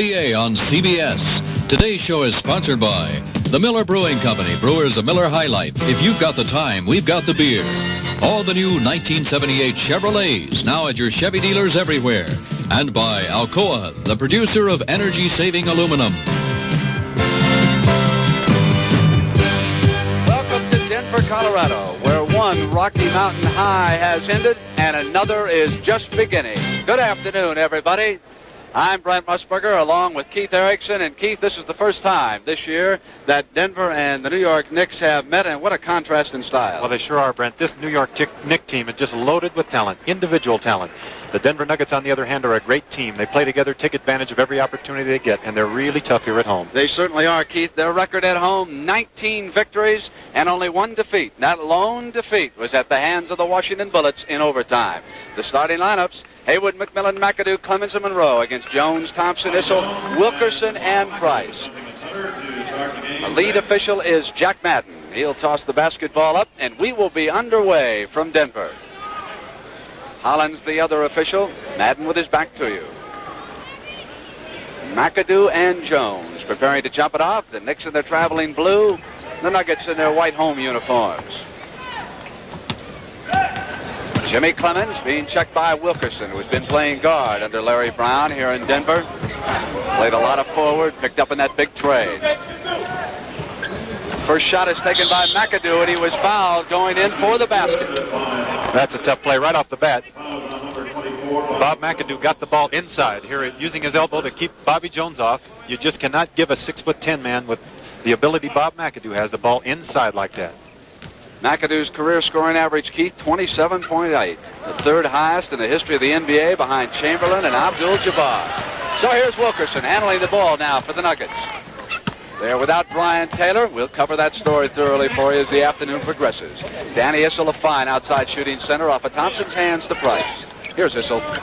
NBA on CBS. Today's show is sponsored by the Miller Brewing Company, brewers of Miller High Life. If you've got the time, we've got the beer. All the new 1978 Chevrolets, now at your Chevy dealers everywhere. And by Alcoa, the producer of energy-saving aluminum. Welcome to Denver, Colorado, where one Rocky Mountain high has ended and another is just beginning. Good afternoon, everybody. I'm Brent Musburger, along with Keith Erickson. And Keith, this is the first time this year that Denver and the New York Knicks have met, and what a contrast in style. Well, they sure are, Brent. This New York Knicks team is just loaded with talent, individual talent. The Denver Nuggets, on the other hand, are a great team. They play together, take advantage of every opportunity they get, and they're really tough here at home. They certainly are, Keith. Their record at home, 19 victories and only one defeat. That lone defeat was at the hands of the Washington Bullets in overtime. The starting lineups: Haywood, McMillan, McAdoo, Clemens, and Monroe against Jones, Thompson, Issel, Wilkerson, and Price. The lead official is Jack Madden. He'll toss the basketball up, and we will be underway from Denver. Hollins, the other official. Madden with his back to you. McAdoo and Jones preparing to jump it off. The Knicks in their traveling blue. The Nuggets in their white home uniforms. Jimmy Clemens being checked by Wilkerson, who's been playing guard under Larry Brown here in Denver. Played a lot of forward, picked up in that big trade. First shot is taken by McAdoo, and he was fouled going in for the basket. That's a tough play right off the bat. Bob McAdoo got the ball inside here, using his elbow to keep Bobby Jones off. You just cannot give a 6'10" man with the ability Bob McAdoo has the ball inside like that. McAdoo's career scoring average, Keith, 27.8. The third highest in the history of the NBA behind Chamberlain and Abdul-Jabbar. So here's Wilkerson handling the ball now for the Nuggets. They're without Brian Taylor. We'll cover that story thoroughly for you as the afternoon progresses. Danny Issel, a fine outside shooting center off of Thompson's hands to Price. Here's Issel. Jones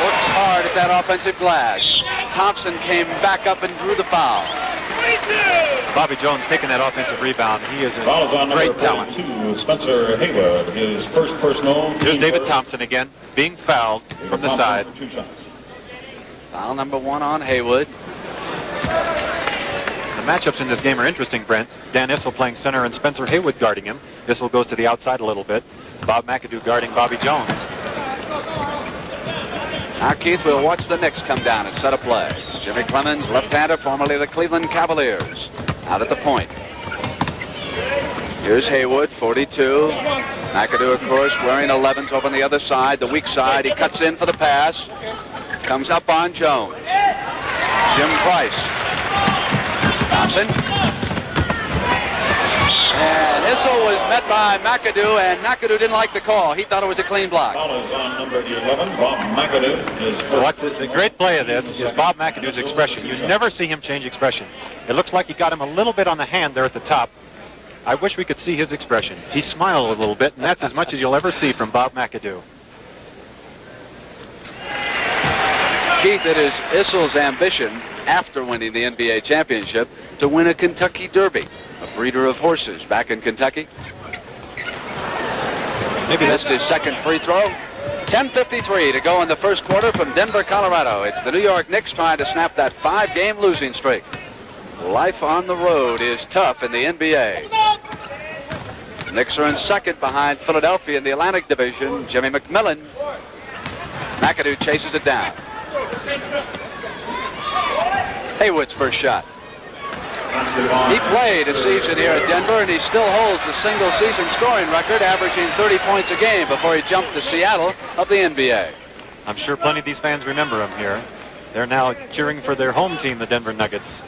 works hard at that offensive glass. Thompson came back up and drew the foul. Bobby Jones taking that offensive rebound. He is a great talent. Spencer Haywood, his first personal. Here's David Thompson again, being fouled from the side. Foul number 1 on Haywood. The matchups in this game are interesting, Brent. Dan Issel playing center and Spencer Haywood guarding him. Issel goes to the outside a little bit. Bob McAdoo guarding Bobby Jones. Now, Keith, we'll watch the Knicks come down and set a play. Jimmy Clemens, left-hander, formerly the Cleveland Cavaliers, out at the point. Here's Haywood, 42. McAdoo, of course, wearing 11s over on the other side, the weak side. He cuts in for the pass. Comes up on Jones. Jim Price. Thompson. And Issel was met by McAdoo, and McAdoo didn't like the call. He thought it was a clean block. Foul is on number 11, Bob McAdoo. What's the great play of this is Bob McAdoo's expression. You never see him change expression. It looks like he got him a little bit on the hand there at the top. I wish we could see his expression. He smiled a little bit, and that's as much as you'll ever see from Bob McAdoo. Keith, it is Issel's ambition, after winning the NBA championship, to win a Kentucky Derby, a breeder of horses back in Kentucky. Maybe that's his second free throw. 10:53 to go in the first quarter from Denver, Colorado. It's the New York Knicks trying to snap that 5-game losing streak. Life on the road is tough in the NBA. Knicks are in second behind Philadelphia in the Atlantic Division. Jimmy McMillan. McAdoo chases it down. Haywood's first shot. He played a season here at Denver, and he still holds the single-season scoring record, averaging 30 points a game before he jumped to Seattle of the NBA. I'm sure plenty of these fans remember him here. They're now cheering for their home team, the Denver Nuggets.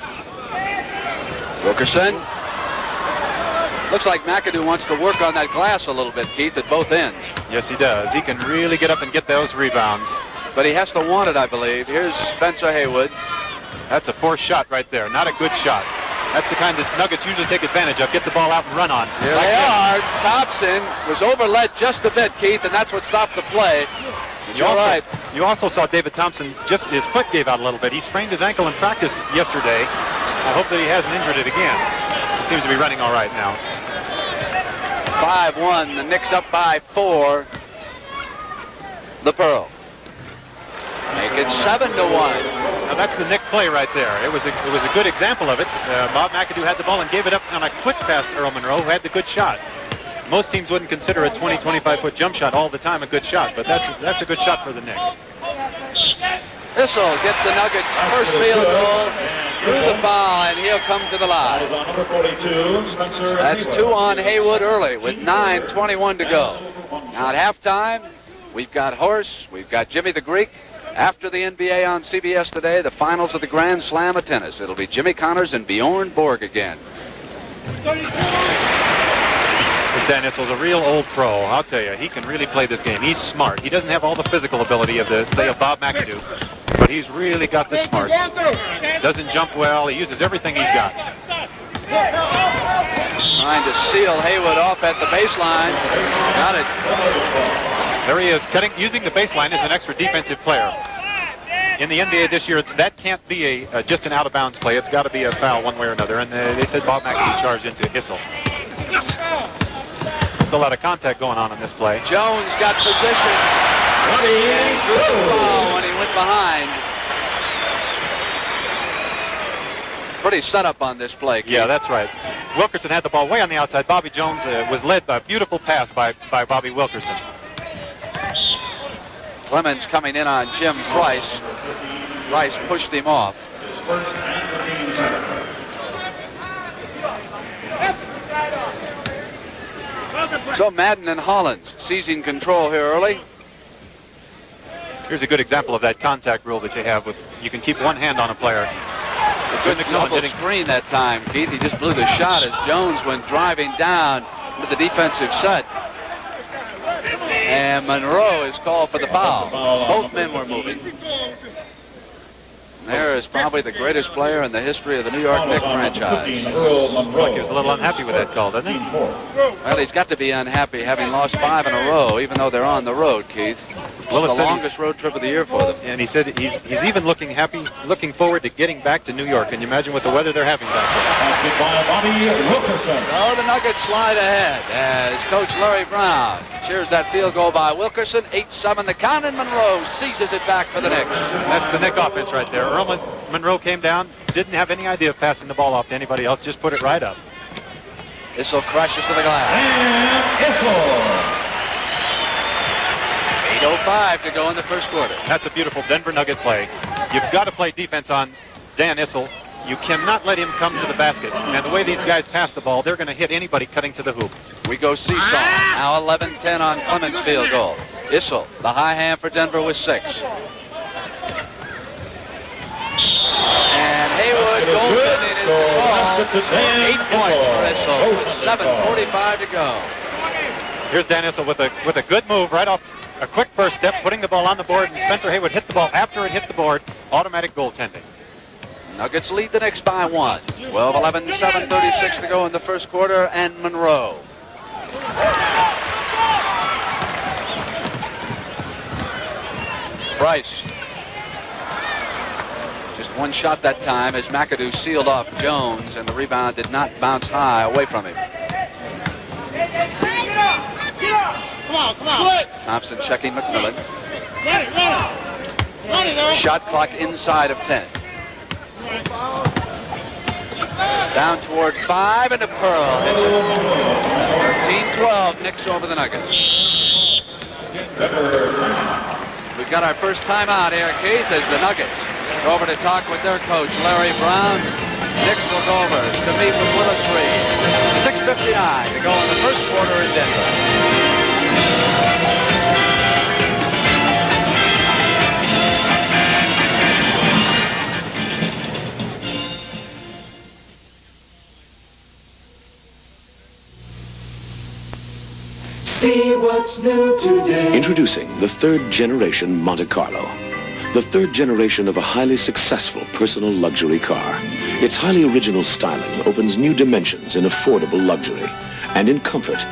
Wilkerson. Looks like McAdoo wants to work on that glass a little bit, Keith, at both ends. Yes, he does. He can really get up and get those rebounds. But he has to want it, I believe. Here's Spencer Haywood. That's a forced shot right there. Not a good shot. That's the kind that Nuggets usually take advantage of. Get the ball out and run on. Here they are. Thompson was overled just a bit, Keith, and that's what stopped the play. You also saw David Thompson, just his foot gave out a little bit. He sprained his ankle in practice yesterday. I hope that he hasn't injured it again. He seems to be running all right now. 5-1. The Knicks up by 4. The Pearl. Make it 7-1. Now that's the Knick play right there. It was a good example of it. Bob McAdoo had the ball and gave it up on a quick pass to Earl Monroe, who had the good shot. Most teams wouldn't consider a 20, 25-foot jump shot all the time a good shot, but that's a good shot for the Knicks. Issel gets the Nuggets' first field goal through the foul, and he'll come to the line. Number 42, Spencer That's Haywood. 2 on Haywood early with 9:21 to go. Now at halftime, we've got Horse, we've got Jimmy the Greek. After the NBA on CBS today, the finals of the Grand Slam of tennis. It'll be Jimmy Connors and Bjorn Borg again. This Dan Issel's a real old pro. I'll tell you, he can really play this game. He's smart. He doesn't have all the physical ability of Bob McAdoo, but he's really got the smart. Doesn't jump well. He uses everything he's got. Trying to seal Haywood off at the baseline. Got it. There he is, using the baseline as an extra defensive player. In the NBA this year, that can't be just an out-of-bounds play. It's got to be a foul one way or another, and they said Bob McAdoo charged into Issel. There's a lot of contact going on in this play. Jones got position. And drew the foul when he went behind. Pretty setup on this play, Keith. Yeah, that's right. Wilkerson had the ball way on the outside. Bobby Jones was led by a beautiful pass by Bobby Wilkerson. Clemens coming in on Jim Price. Price pushed him off. So Madden and Hollins seizing control here early. Here's a good example of that contact rule that they have. You can keep one hand on a player. Good double screen that time, Keith. He just blew the shot as Jones went driving down to the defensive set. And Monroe is called for the foul. Both men were moving. There is probably the greatest player in the history of the New York Knicks franchise. Looks like he was a little unhappy with that call, doesn't he? Well, he's got to be unhappy having lost 5 in a row, even though they're on the road, Keith. It's the longest road trip of the year for them. And he said he's even looking forward to getting back to New York. Can you imagine what the weather they're having back there? By Bobby Wilkerson. So the Nuggets slide ahead as Coach Larry Brown cheers that field goal by Wilkerson. 8-7 the count, and Monroe seizes it back for the Knicks. That's the Knick offense right there. Earl Monroe came down, didn't have any idea of passing the ball off to anybody else, just put it right up. Issel crashes to the glass. And Issel. 8:05 to go in the first quarter. That's a beautiful Denver Nugget play. You've got to play defense on Dan Issel. You cannot let him come to the basket. And the way these guys pass the ball, they're going to hit anybody cutting to the hoop. We go seesaw. Now 11-10 on Clemens' field goal. Issel, the high hand for Denver with 6. And Haywood goaltending is the ball. 8 points for Issel with 7:45 to go. Here's Dan Issel with a good move right off a quick first step, putting the ball on the board, and Spencer Haywood hit the ball after it hit the board. Automatic goaltending. Nuggets lead the Knicks by 1. 12-11, 7:36 to go in the first quarter, and Monroe. Price. Just one shot that time as McAdoo sealed off Jones, and the rebound did not bounce high away from him. Come on. Thompson checking McMillan. Shot clock inside of 10. Down toward 5, and a Pearl hits it. 13-12, Knicks over the Nuggets. We've got our first timeout here, Keith, as the Nuggets go over to talk with their coach, Larry Brown. Knicks will go over to meet with Willis Reed. 6:59 to go in the first quarter in Denver. See what's new today. Introducing the third generation Monte Carlo. The third generation of a highly successful personal luxury car. Its highly original styling opens new dimensions in affordable luxury and in comfort.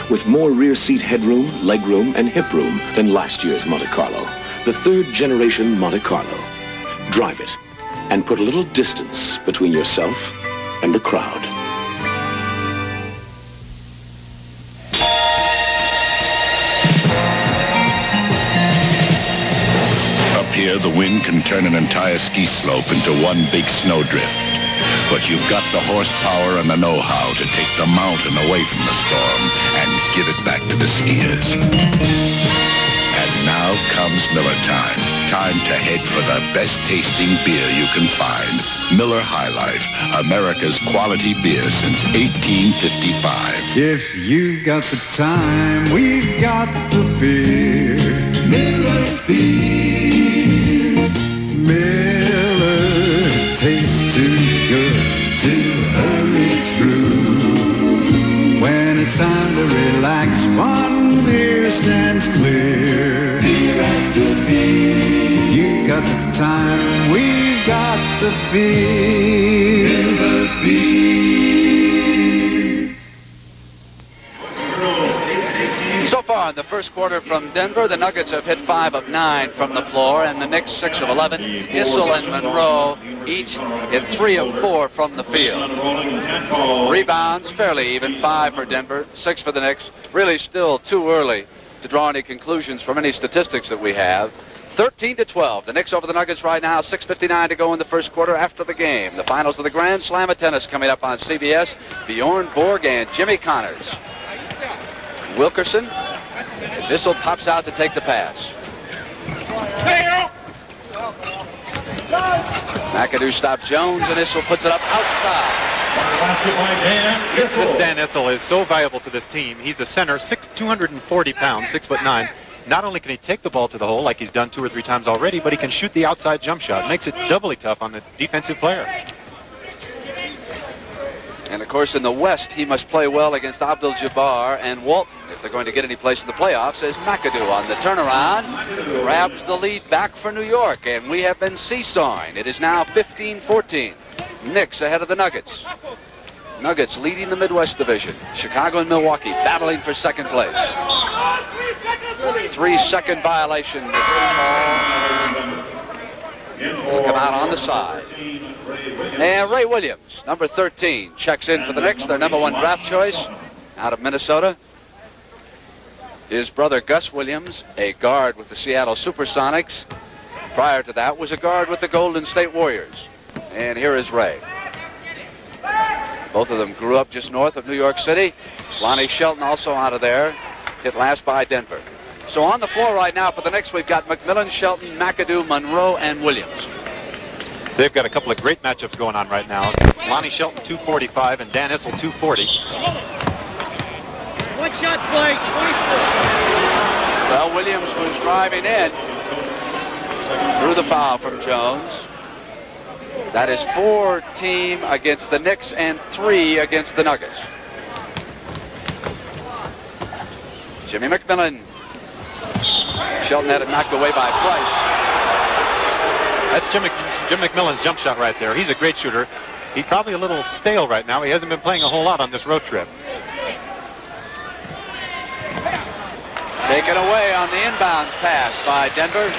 With more rear seat headroom, legroom, and hip room than last year's Monte Carlo. The third generation Monte Carlo. Drive it and put a little distance between yourself and the crowd. Here, the wind can turn an entire ski slope into one big snowdrift. But you've got the horsepower and the know-how to take the mountain away from the storm and give it back to the skiers. And now comes Miller time. Time to head for the best-tasting beer you can find. Miller High Life, America's quality beer since 1855. If you've got the time, we've got the beer. Miller beer. Miller tastes too good to hurry through. When it's time to relax, one beer stands clear. Beer after beer. If you've got the time, we've got the beer. Miller beer. So far in the first quarter from Denver, the Nuggets have hit 5 of 9 from the floor, and the Knicks 6 of 11. Issel and Monroe each hit 3 of 4 from the field. Rebounds, fairly even, 5 for Denver, 6 for the Knicks. Really still too early to draw any conclusions from any statistics that we have. 13-12. The Knicks over the Nuggets right now. 6:59 to go in the first quarter after the game. The finals of the Grand Slam of tennis coming up on CBS. Bjorn Borg and Jimmy Connors. Wilkerson, as Issel pops out to take the pass. McAdoo stops Jones, and Issel puts it up outside. This Dan Issel is so valuable to this team. He's a center, 240 pounds, 6'9". Not only can he take the ball to the hole like he's done 2 or 3 times already, but he can shoot the outside jump shot. Makes it doubly tough on the defensive player. And, of course, in the West, he must play well against Abdul-Jabbar and Walton if they're going to get any place in the playoffs, as McAdoo on the turnaround grabs the lead back for New York, and we have been seesawing. It is now 15-14. Knicks ahead of the Nuggets. Nuggets leading the Midwest Division. Chicago and Milwaukee battling for second place. 3-second violation. Will come out on the side. And Ray Williams, number 13, checks in for the Knicks, their number 1 draft choice out of Minnesota. His brother Gus Williams, a guard with the Seattle Supersonics. Prior to that was a guard with the Golden State Warriors. And here is Ray. Both of them grew up just north of New York City. Lonnie Shelton also out of there, hit last by Denver. So on the floor right now for the Knicks, we've got McMillan, Shelton, McAdoo, Monroe, and Williams. They've got a couple of great matchups going on right now. Lonnie Shelton, 245, and Dan Issel, 240. One shot play, 24. Well, Williams was driving in through the foul from Jones. That is 4 team against the Knicks and 3 against the Nuggets. Jimmy McMillan. Shelton had it knocked away by Price. That's Jim McMillan's jump shot right there. He's a great shooter. He's probably a little stale right now. He hasn't been playing a whole lot on this road trip. Taken away on the inbounds pass by Denver.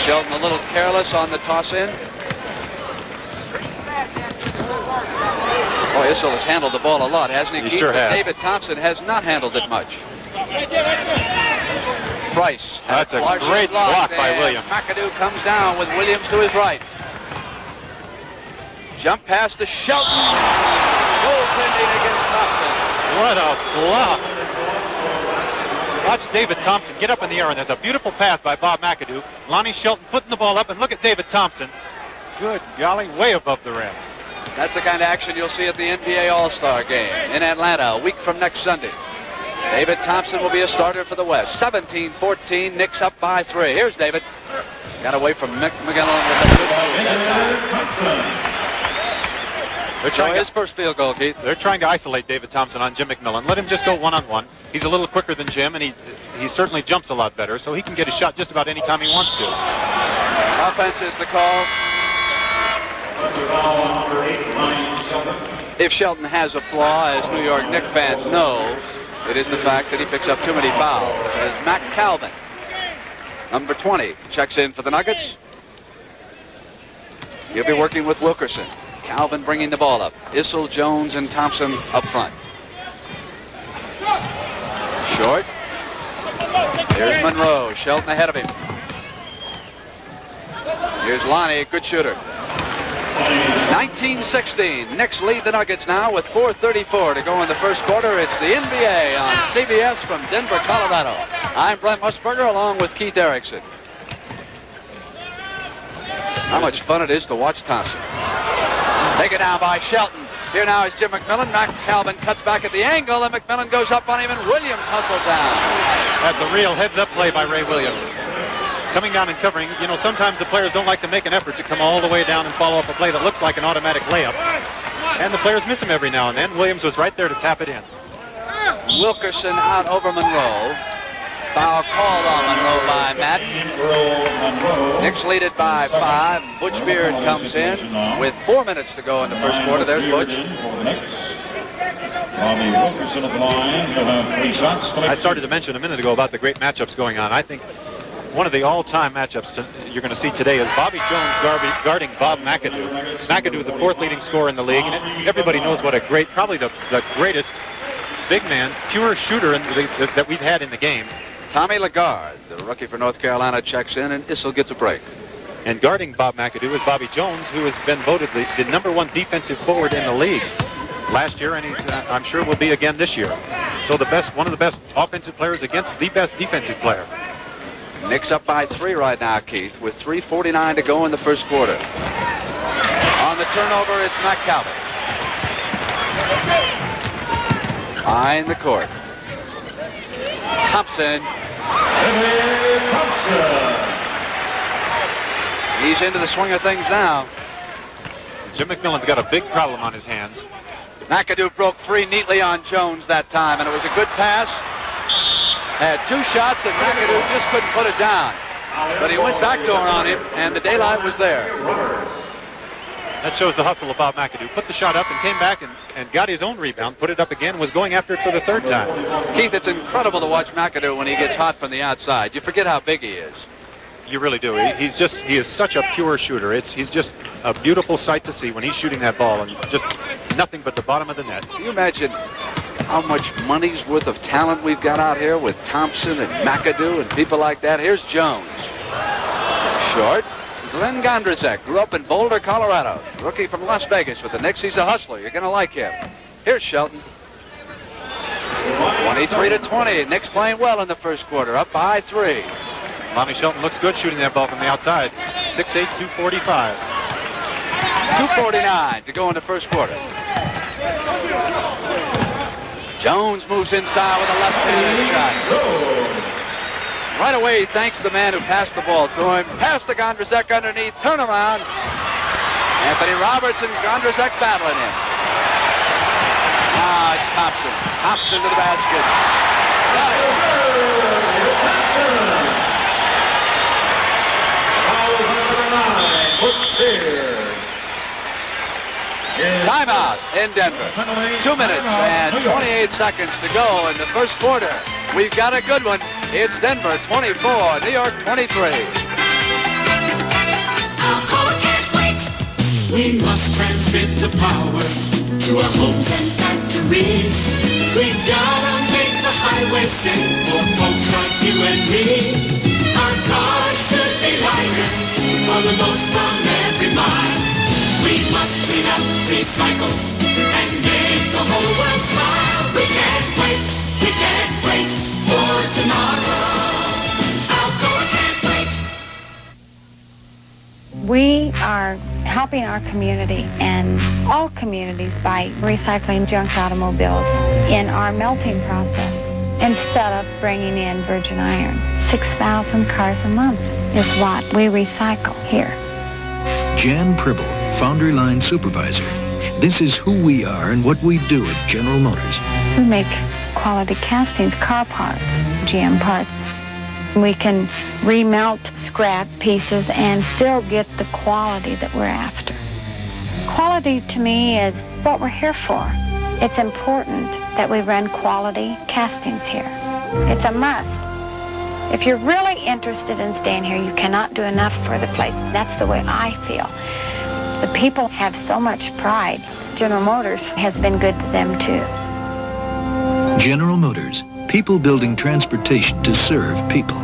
Shelton a little careless on the toss-in. Boy, Issel has handled the ball a lot, hasn't he? He sure has. David Thompson has not handled it much. Price. That's a great block by Williams. McAdoo comes down with Williams to his right. Jump pass to Shelton. Goaltending against Thompson. What a block. Watch David Thompson get up in the air, and there's a beautiful pass by Bob McAdoo. Lonnie Shelton putting the ball up, and look at David Thompson. Good golly, way above the rim. That's the kind of action you'll see at the NBA All-Star Game in Atlanta a week from next Sunday. David Thompson will be a starter for the West. 17-14, Knicks up by 3. Here's David. Got away from McMillan with a good They're trying his first field goal, Keith. They're trying to isolate David Thompson on Jim McMillan. Let him just go one-on-one. He's a little quicker than Jim, and he certainly jumps a lot better, so he can get a shot just about any time he wants to. Offense is the call. If Shelton has a flaw, as New York Knicks fans know, it is the fact that he picks up too many fouls. As Mac Calvin, number 20, checks in for the Nuggets. He'll be working with Wilkerson. Calvin bringing the ball up. Issel, Jones, and Thompson up front. Short. Here's Monroe. Shelton ahead of him. Here's Lonnie, a good shooter. 1916. Knicks lead the Nuggets now with 4:34 to go in the first quarter. It's the NBA on CBS from Denver, Colorado. I'm Brent Musburger along with Keith Erickson. How much fun it is to watch Thompson. Taken down by Shelton. Here now is Jim McMillan. Mac Calvin cuts back at the angle, and McMillan goes up on him, and Williams hustled down. That's a real heads-up play by Ray Williams. Coming down and covering, you know, sometimes the players don't like to make an effort to come all the way down and follow up a play that looks like an automatic layup. And the players miss him every now and then. Williams was right there to tap it in. Wilkerson out over Monroe. Foul called on Monroe by Matt. Knicks lead it by 5. Butch Beard comes in with 4 minutes to go in the first quarter. There's Butch. I started to mention a minute ago about the great matchups going on. I think one of the all-time matchups you're going to see today is Bobby Jones guarding Bob McAdoo. McAdoo, the 4th leading scorer in the league, and everybody knows what a great, probably the greatest big man, pure shooter that we've had in the game. Tommy Lagarde, the rookie for North Carolina, checks in, and Issel gets a break. And guarding Bob McAdoo is Bobby Jones, who has been voted the #1 defensive forward in the league last year, and he's I'm sure will be again this year. So one of the best offensive players against the best defensive player. Knicks up by 3 right now, Keith, with 3:49 to go in the first quarter. On the turnover, it's Mac Calvin. Behind the court. Thompson. He's into the swing of things now. Jim McMillan's got a big problem on his hands. McAdoo broke free neatly on Jones that time, and it was a good pass. Had 2 shots, and McAdoo just couldn't put it down. But he went backdoor on him, and the daylight was there. That shows the hustle of Bob McAdoo. Put the shot up and came back and got his own rebound, put it up again, was going after it for the 3rd time. Keith, it's incredible to watch McAdoo when he gets hot from the outside. You forget how big he is. You really do. He is such a pure shooter. He's just a beautiful sight to see when he's shooting that ball, and just nothing but the bottom of the net. Can you imagine how much money's worth of talent we've got out here with Thompson and McAdoo and people like that? Here's Jones. Short. Glenn Gondrzak grew up in Boulder, Colorado. Rookie from Las Vegas with the Knicks. He's a hustler. You're going to like him. Here's Shelton. 23-20. Knicks playing well in the first quarter. Up by 3. Lonnie Shelton looks good shooting that ball from the outside. 6'8", 245. 2:49 to go in the first quarter. Jones moves inside with a left-handed shot. Right away, he thanks the man who passed the ball to him. Pass to Gondrzak underneath. Turn around. Anthony Roberts and Gondrzak battling him. Now it's Thompson. Thompson to the basket. Timeout in Denver. 2 minutes and 28 seconds to go in the first quarter. We've got a good one. It's Denver 24, New York 23. Alcoa can't wait. We must transmit the power to our homes and factories. We've gotta make the highway fit for folks like you and me. Our cars should be lighter for the most from every mile. We must clean up, recycle, and make the whole world smile. We can't wait for tomorrow. Alcoa can't wait. We are helping our community and all communities by recycling junked automobiles in our melting process instead of bringing in virgin iron. 6,000 cars a month is what we recycle here. Jan Pribble, Foundry Line Supervisor. This is who we are and what we do at General Motors. We make quality castings, car parts, GM parts. We can remelt scrap pieces and still get the quality that we're after. Quality to me is what we're here for. It's important that we run quality castings here. It's a must. If you're really interested in staying here, you cannot do enough for the place. That's the way I feel. The people have so much pride. General Motors has been good to them too. General Motors, people building transportation to serve people.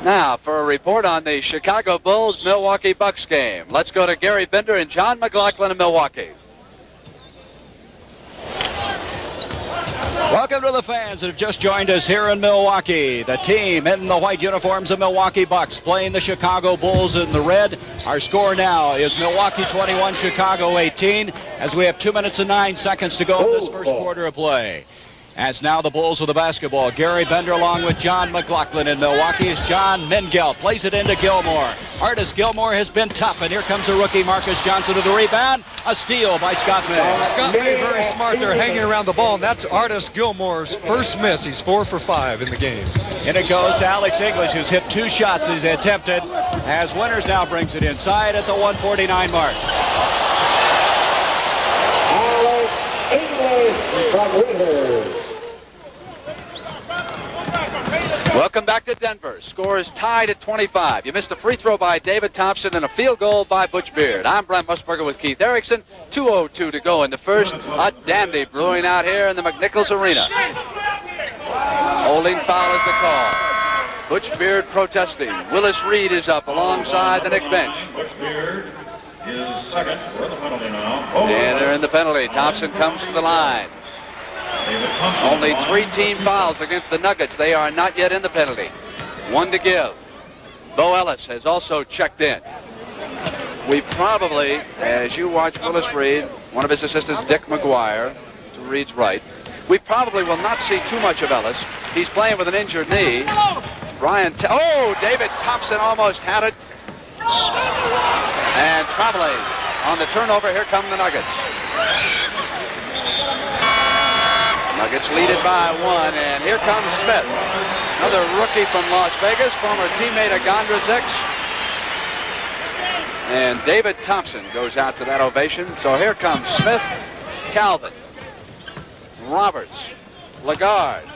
Now, for a report on the Chicago Bulls-Milwaukee Bucks game, let's go to Gary Bender and John McLaughlin in Milwaukee. Welcome to the fans that have just joined us here in Milwaukee. The team in the white uniforms of Milwaukee Bucks playing the Chicago Bulls in the red. Our score now is Milwaukee 21, Chicago 18, as we have 2 minutes and 9 seconds to go in this first quarter of play. As now the Bulls with the basketball. Gary Bender along with John McLaughlin in Milwaukee as John Mengel plays it into Gilmore. Artis Gilmore has been tough, and here comes the rookie Marcus Johnson to the rebound. A steal by Scott May. Scott May very smart there hanging around the ball, and that's Artis Gilmore's first miss. He's 4 for 5 in the game. And it goes to Alex English, who's hit 2 shots he's attempted, as Winters now brings it inside at the 149 mark. Alex English from Winters. Welcome back to Denver. Score is tied at 25. You missed a free throw by David Thompson and a field goal by Butch Beard. I'm Brent Musburger with Keith Erickson. 2:02 to go in the first. A dandy brewing out here in the McNichols Arena. Holding foul is the call. Butch Beard protesting. Willis Reed is up alongside the Knicks bench. Butch Beard is second. We're in the penalty now. And they're in the penalty. Thompson comes to the line. Only 3 team fouls against the Nuggets. They are not yet in the penalty. 1 to give. Bo Ellis has also checked in. We probably, as you watch Willis Reed, one of his assistants, Dick McGuire, to Reed's right, we probably will not see too much of Ellis. He's playing with an injured knee. David Thompson almost had it. And probably on the turnover, here come the Nuggets. Nuggets lead it by 1, and here comes Smith. Another rookie from Las Vegas, former teammate of Gondrzek's. And David Thompson goes out to that ovation. So here comes Smith, Calvin, Roberts, Lagarde,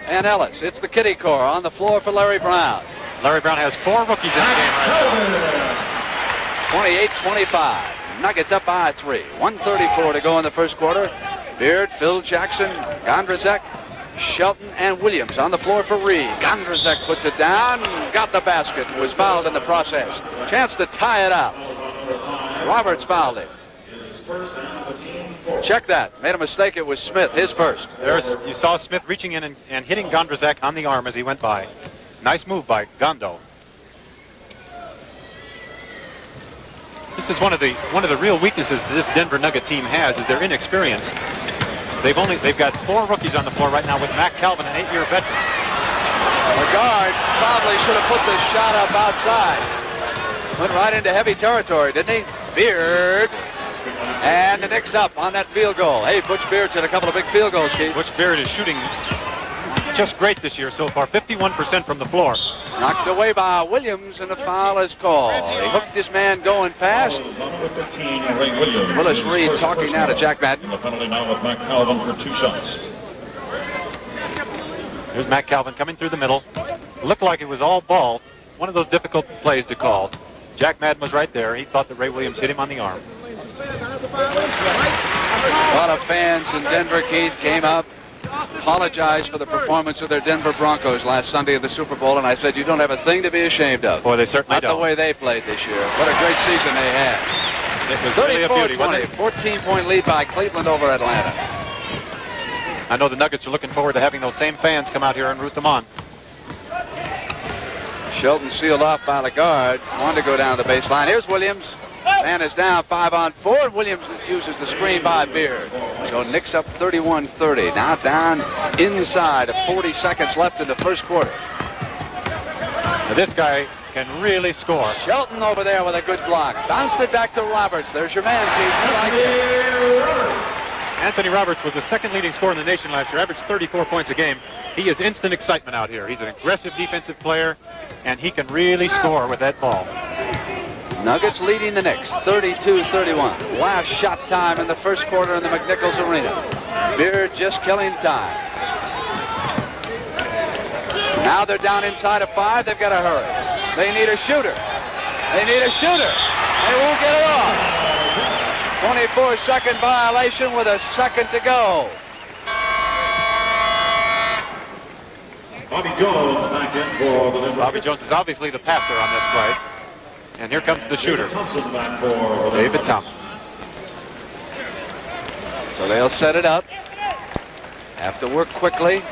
and Ellis. It's the kiddie core on the floor for Larry Brown. Larry Brown has 4 rookies in the game right now. 28-25. Nuggets up by 3. 1:34 to go in the first quarter. Beard, Phil Jackson, Gondrzek, Shelton, and Williams on the floor for Reed. Gondrzek puts it down, got the basket, was fouled in the process. Chance to tie it up. Roberts fouled him. Check that. Made a mistake. It was Smith, his first. You saw Smith reaching in and hitting Gondrzek on the arm as he went by. Nice move by Gondo. This is one of the real weaknesses that this Denver Nugget team has is their inexperience. They've got 4 rookies on the floor right now with Mac Calvin, an 8-year veteran. Lagarde probably should have put the shot up outside. Went right into heavy territory, didn't he? Beard. And the Knicks up on that field goal. Hey, Butch Beard's hit a couple of big field goals, Keith. Butch Beard is shooting just great this year so far, 51% from the floor. Knocked away by Williams, and the foul is called. He hooked his man going past. Willis Reed talking now to Jack Madden. The penalty now with Mac Calvin for 2 shots. Here's Mac Calvin coming through the middle. Looked like it was all ball. One of those difficult plays to call. Jack Madden was right there. He thought that Ray Williams hit him on the arm. A lot of fans in Denver, Keith, came up, apologized for the performance of their Denver Broncos last Sunday in the Super Bowl, and I said, you don't have a thing to be ashamed of. Boy, they certainly don't. Not the way they played this year. What a great season they had. It was really a beauty, wasn't it? 14-point lead by Cleveland over Atlanta. I know the Nuggets are looking forward to having those same fans come out here and root them on. Shelton sealed off by Lagarde. Wanted to go down the baseline. Here's Williams. Man is down 5-on-4. Williams uses the screen by Beard. So Knicks up 31-30. Now down inside of 40 seconds left in the first quarter. Now this guy can really score. Shelton over there with a good block. Bounced it back to Roberts. There's your man, Keith. You like it. Anthony Roberts was the 2nd leading scorer in the nation last year, averaged 34 points a game. He is instant excitement out here. He's an aggressive defensive player, and he can really score with that ball. Nuggets leading the Knicks, 32-31. Last shot time in the first quarter in the McNichols Arena. Beard just killing time. Now they're down inside of 5. They've got to hurry. They need a shooter. They need a shooter. They won't get it off. 24-second violation with a second to go. Bobby Jones back in for the Denver. Bobby Jones is obviously the passer on this play. And here comes the shooter, David Thompson. So they'll set it up. Have to work quickly.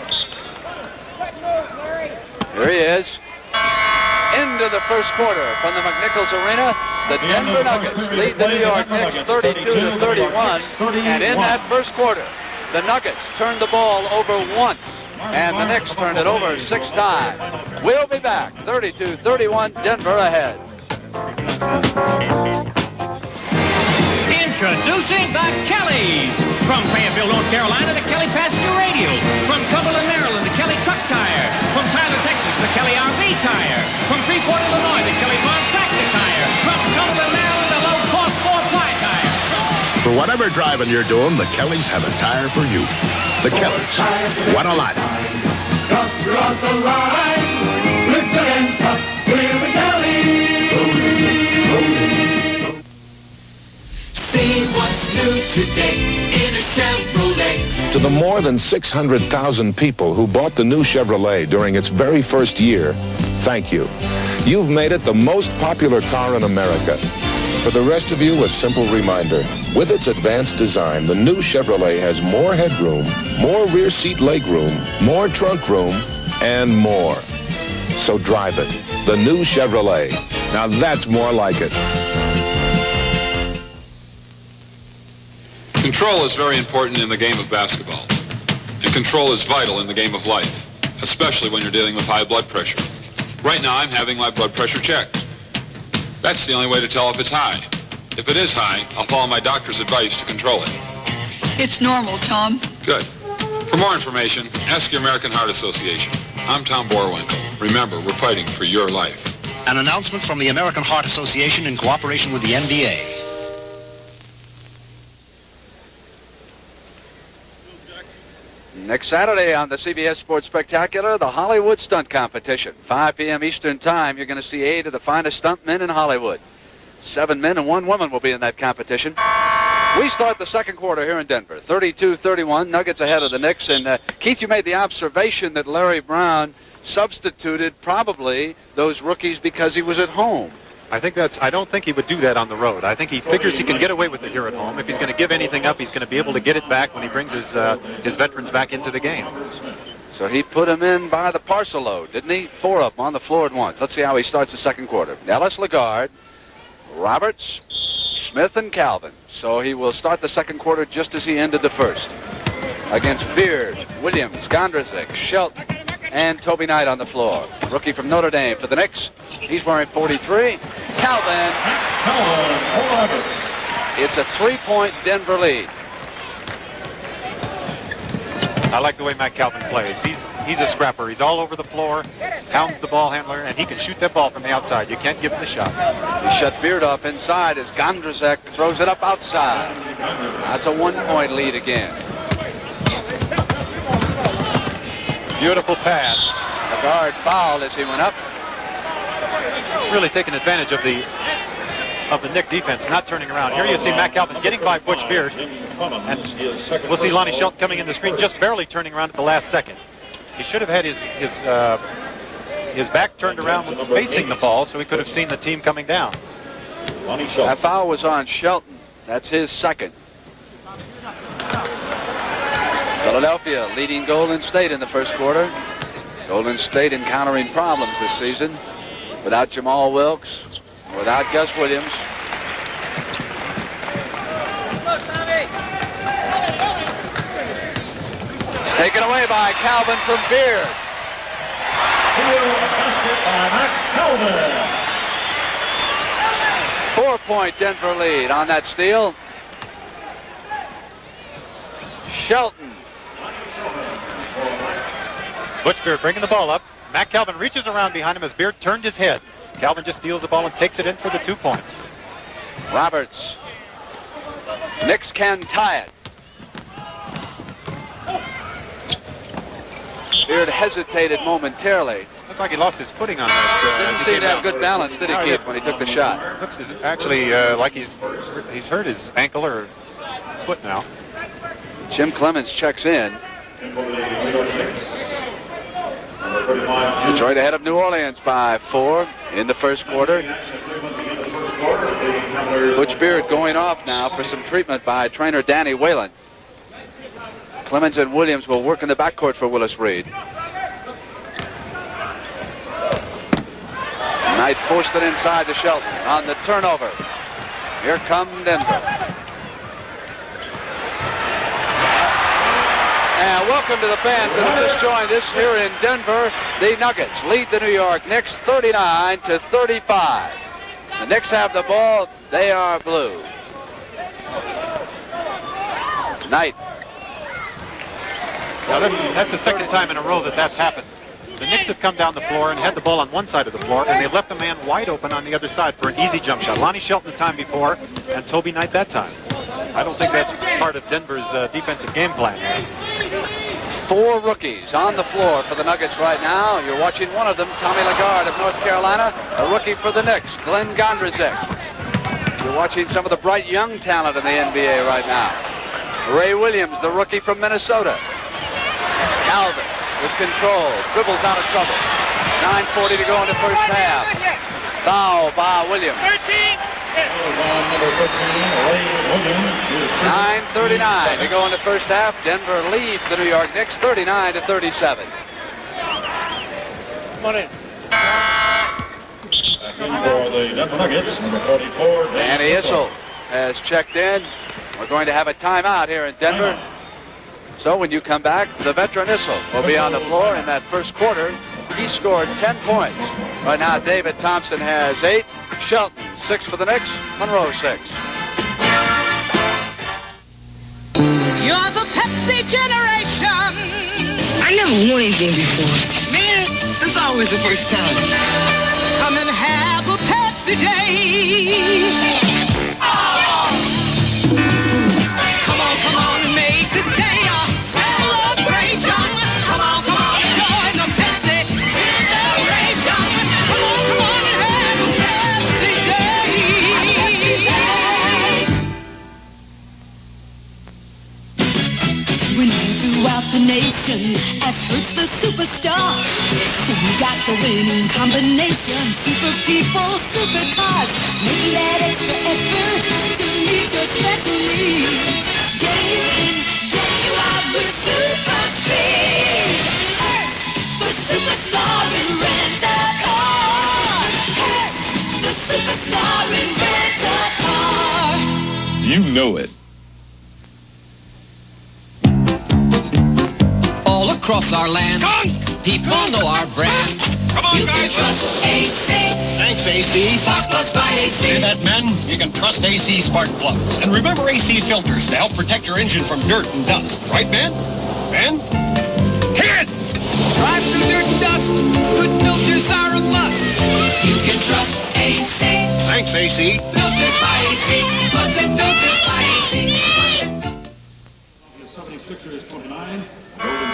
Here he is. Into the first quarter from the McNichols Arena. The Denver Nuggets lead the New York Knicks 32-31. And in that first quarter, the Nuggets turned the ball over once, and the Knicks turned it over 6 times. We'll be back. 32-31, Denver ahead. Introducing the Kellys. From Fayetteville, North Carolina, the Kelly Passenger Radio. From Cumberland, Maryland, the Kelly Truck Tire. From Tyler, Texas, the Kelly RV Tire. From Freeport, Illinois, the Kelly Farm Tractor Tire. From Cumberland, Maryland, the Low Cost 4-Ply Tire. For whatever driving you're doing, the Kellys have a tire for you. The Kellys. What a line. Tough throughout the line. We're good and tough. We're the Kellys. See what's new today in a Chevrolet. To the more than 600,000 people who bought the new Chevrolet during its very first year, thank you. You've made it the most popular car in America. For the rest of you, a simple reminder. With its advanced design, the new Chevrolet has more headroom, more rear seat legroom, more trunk room, and more. So drive it. The new Chevrolet. Now that's more like it. Control is very important in the game of basketball. And control is vital in the game of life, especially when you're dealing with high blood pressure. Right now, I'm having my blood pressure checked. That's the only way to tell if it's high. If it is high, I'll follow my doctor's advice to control it. It's normal, Tom. Good. For more information, ask your American Heart Association. I'm Tom Borwinkle. Remember, we're fighting for your life. An announcement from the American Heart Association in cooperation with the NBA. Next Saturday on the CBS Sports Spectacular, the Hollywood Stunt Competition. 5 p.m. Eastern Time, you're going to see 8 of the finest stuntmen in Hollywood. 7 men and 1 woman will be in that competition. We start the second quarter here in Denver. 32-31, Nuggets ahead of the Knicks. And Keith, you made the observation that Larry Brown substituted probably those rookies because he was at home. I don't think he would do that on the road. I think he figures he can get away with it here at home. If he's going to give anything up, he's going to be able to get it back when he brings his veterans back into the game. So he put him in by the parcel load, didn't he? 4 of them on the floor at once. Let's see how he starts the second quarter. Ellis, Lagarde, Roberts, Smith, and Calvin. So he will start the second quarter just as he ended the first. Against Beard, Williams, Gondrzik, Shelton, and Toby Knight on the floor. Rookie from Notre Dame for the Knicks. He's wearing 43. Calvin. It's a 3-point Denver lead. I like the way Matt Calvin plays. He's a scrapper. He's all over the floor, hounds the ball handler, and he can shoot that ball from the outside. You can't give him the shot. He shut Beard off inside as Gondrzik throws it up outside. That's a 1-point lead again. Beautiful pass. The guard fouled as he went up. Really taking advantage of the Knick defense, not turning around. Here you see Matt Calvin getting by Butch Beard. And we'll see Lonnie Shelton coming in the screen, just barely turning around at the last second. He should have had his back turned around facing the ball so he could have seen the team coming down. That foul was on Shelton. That's his second. Philadelphia leading Golden State in the first quarter. Golden State encountering problems this season without Jamal Wilkes, without Gus Williams. Taken away by Calvin from Beard. Calvin. 4-point Denver lead on that steal. Shelton. Butch Beard bringing the ball up. Matt Calvin reaches around behind him as Beard turned his head. Calvin just steals the ball and takes it in for the 2 points. Roberts. Knicks can tie it. Beard hesitated momentarily. Looked like he lost his footing on that. Didn't seem to have good balance, did he, Keith, when he took the shot? Looks actually like he's hurt his ankle or foot now. Jim Clemens checks in. Detroit ahead of New Orleans by 4 in the first quarter. Butch Beard going off now for some treatment by trainer Danny Whalen. Clemens and Williams will work in the backcourt for Willis Reed. Knight forced it inside to Shelton on the turnover. Here come Denver. And welcome to the fans that have just joined us here in Denver. The Nuggets lead the New York Knicks 39-35. The Knicks have the ball. They are blue. Knight. Now that's the second time in a row that's happened. The Knicks have come down the floor and had the ball on one side of the floor, and they've left the man wide open on the other side for an easy jump shot. Lonnie Shelton the time before, and Toby Knight that time. I don't think that's part of Denver's defensive game plan here. 4 rookies on the floor for the Nuggets right now. You're watching one of them, Tommy Lagarde of North Carolina, a rookie for the Knicks, Glenn Gondrzek. You're watching some of the bright young talent in the NBA right now. Ray Williams, the rookie from Minnesota. Calvin with control, dribbles out of trouble. 9:40 to go in the first half. Foul by Williams. 9:39 to go in the first half. Denver leads the New York Knicks 39-37. Come on in. For the Denver Nuggets, number 44. Danny Issel has checked in. We're going to have a timeout here in Denver. So when you come back, the veteran Issel will be on the floor. In that first quarter, he scored 10 points. Right now, David Thompson has 8. Shelton, 6 for the Knicks. Monroe, 6. You're the Pepsi generation. I never won anything before. Man, it's always the first time. Come and have a Pepsi day. Come on, and make this day a celebration. Come on, join the Pepsi generation. Come on, and have a Pepsi day. When you throughout the nation as the superstar, we got the winning combination. Super people, supercars. Maybe that extra effort to meet the destiny. You are with super speed. The superstar in rent-a-car. The superstar in rent-a-car. You know it. All across our land, people know our brand. Come on, you guys. Can trust AC. Thanks, AC. Spark plugs by AC. Hear that, men? You can trust AC spark plugs. And remember AC filters to help protect your engine from dirt and dust. Right, Ben? Ben? Heads! Drive through dirt and dust. Good filters are a must. You can trust AC. Thanks, AC. Filters by AC. Plugs and filters by AC. 76ers 29.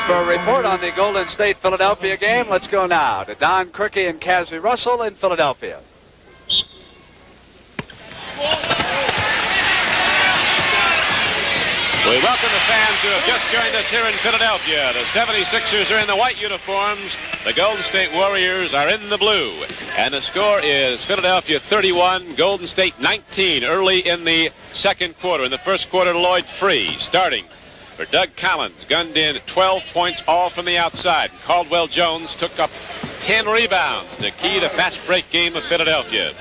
For a report on the Golden State-Philadelphia game, let's go now to Don Crickey and Cassie Russell in Philadelphia. We welcome the fans who have just joined us here in Philadelphia. The 76ers are in the white uniforms. The Golden State Warriors are in the blue. And the score is Philadelphia 31, Golden State 19 early in the second quarter. In the first quarter, Lloyd Free starting for Doug Collins. Gunned in 12 points, all from the outside. Caldwell Jones took up 10 rebounds to key the fast break game of Philadelphia.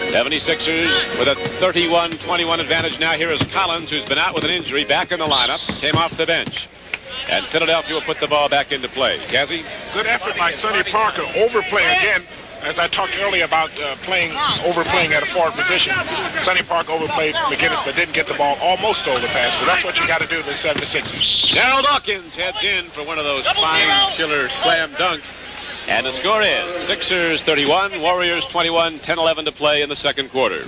76ers with a 31-21 advantage now. Here is Collins, who's been out with an injury, back in the lineup, came off the bench. And Philadelphia will put the ball back into play. Cassie? Good effort by Sonny Parker. Overplay again. As I talked earlier about overplaying at a forward position, Sonny Parker overplayed McGinnis but didn't get the ball, almost stole the pass. But that's what you got to do to the 76ers. Darryl Dawkins heads in for one of those fine killer slam dunks. And the score is Sixers 31, Warriors 21, 10-11 to play in the second quarter.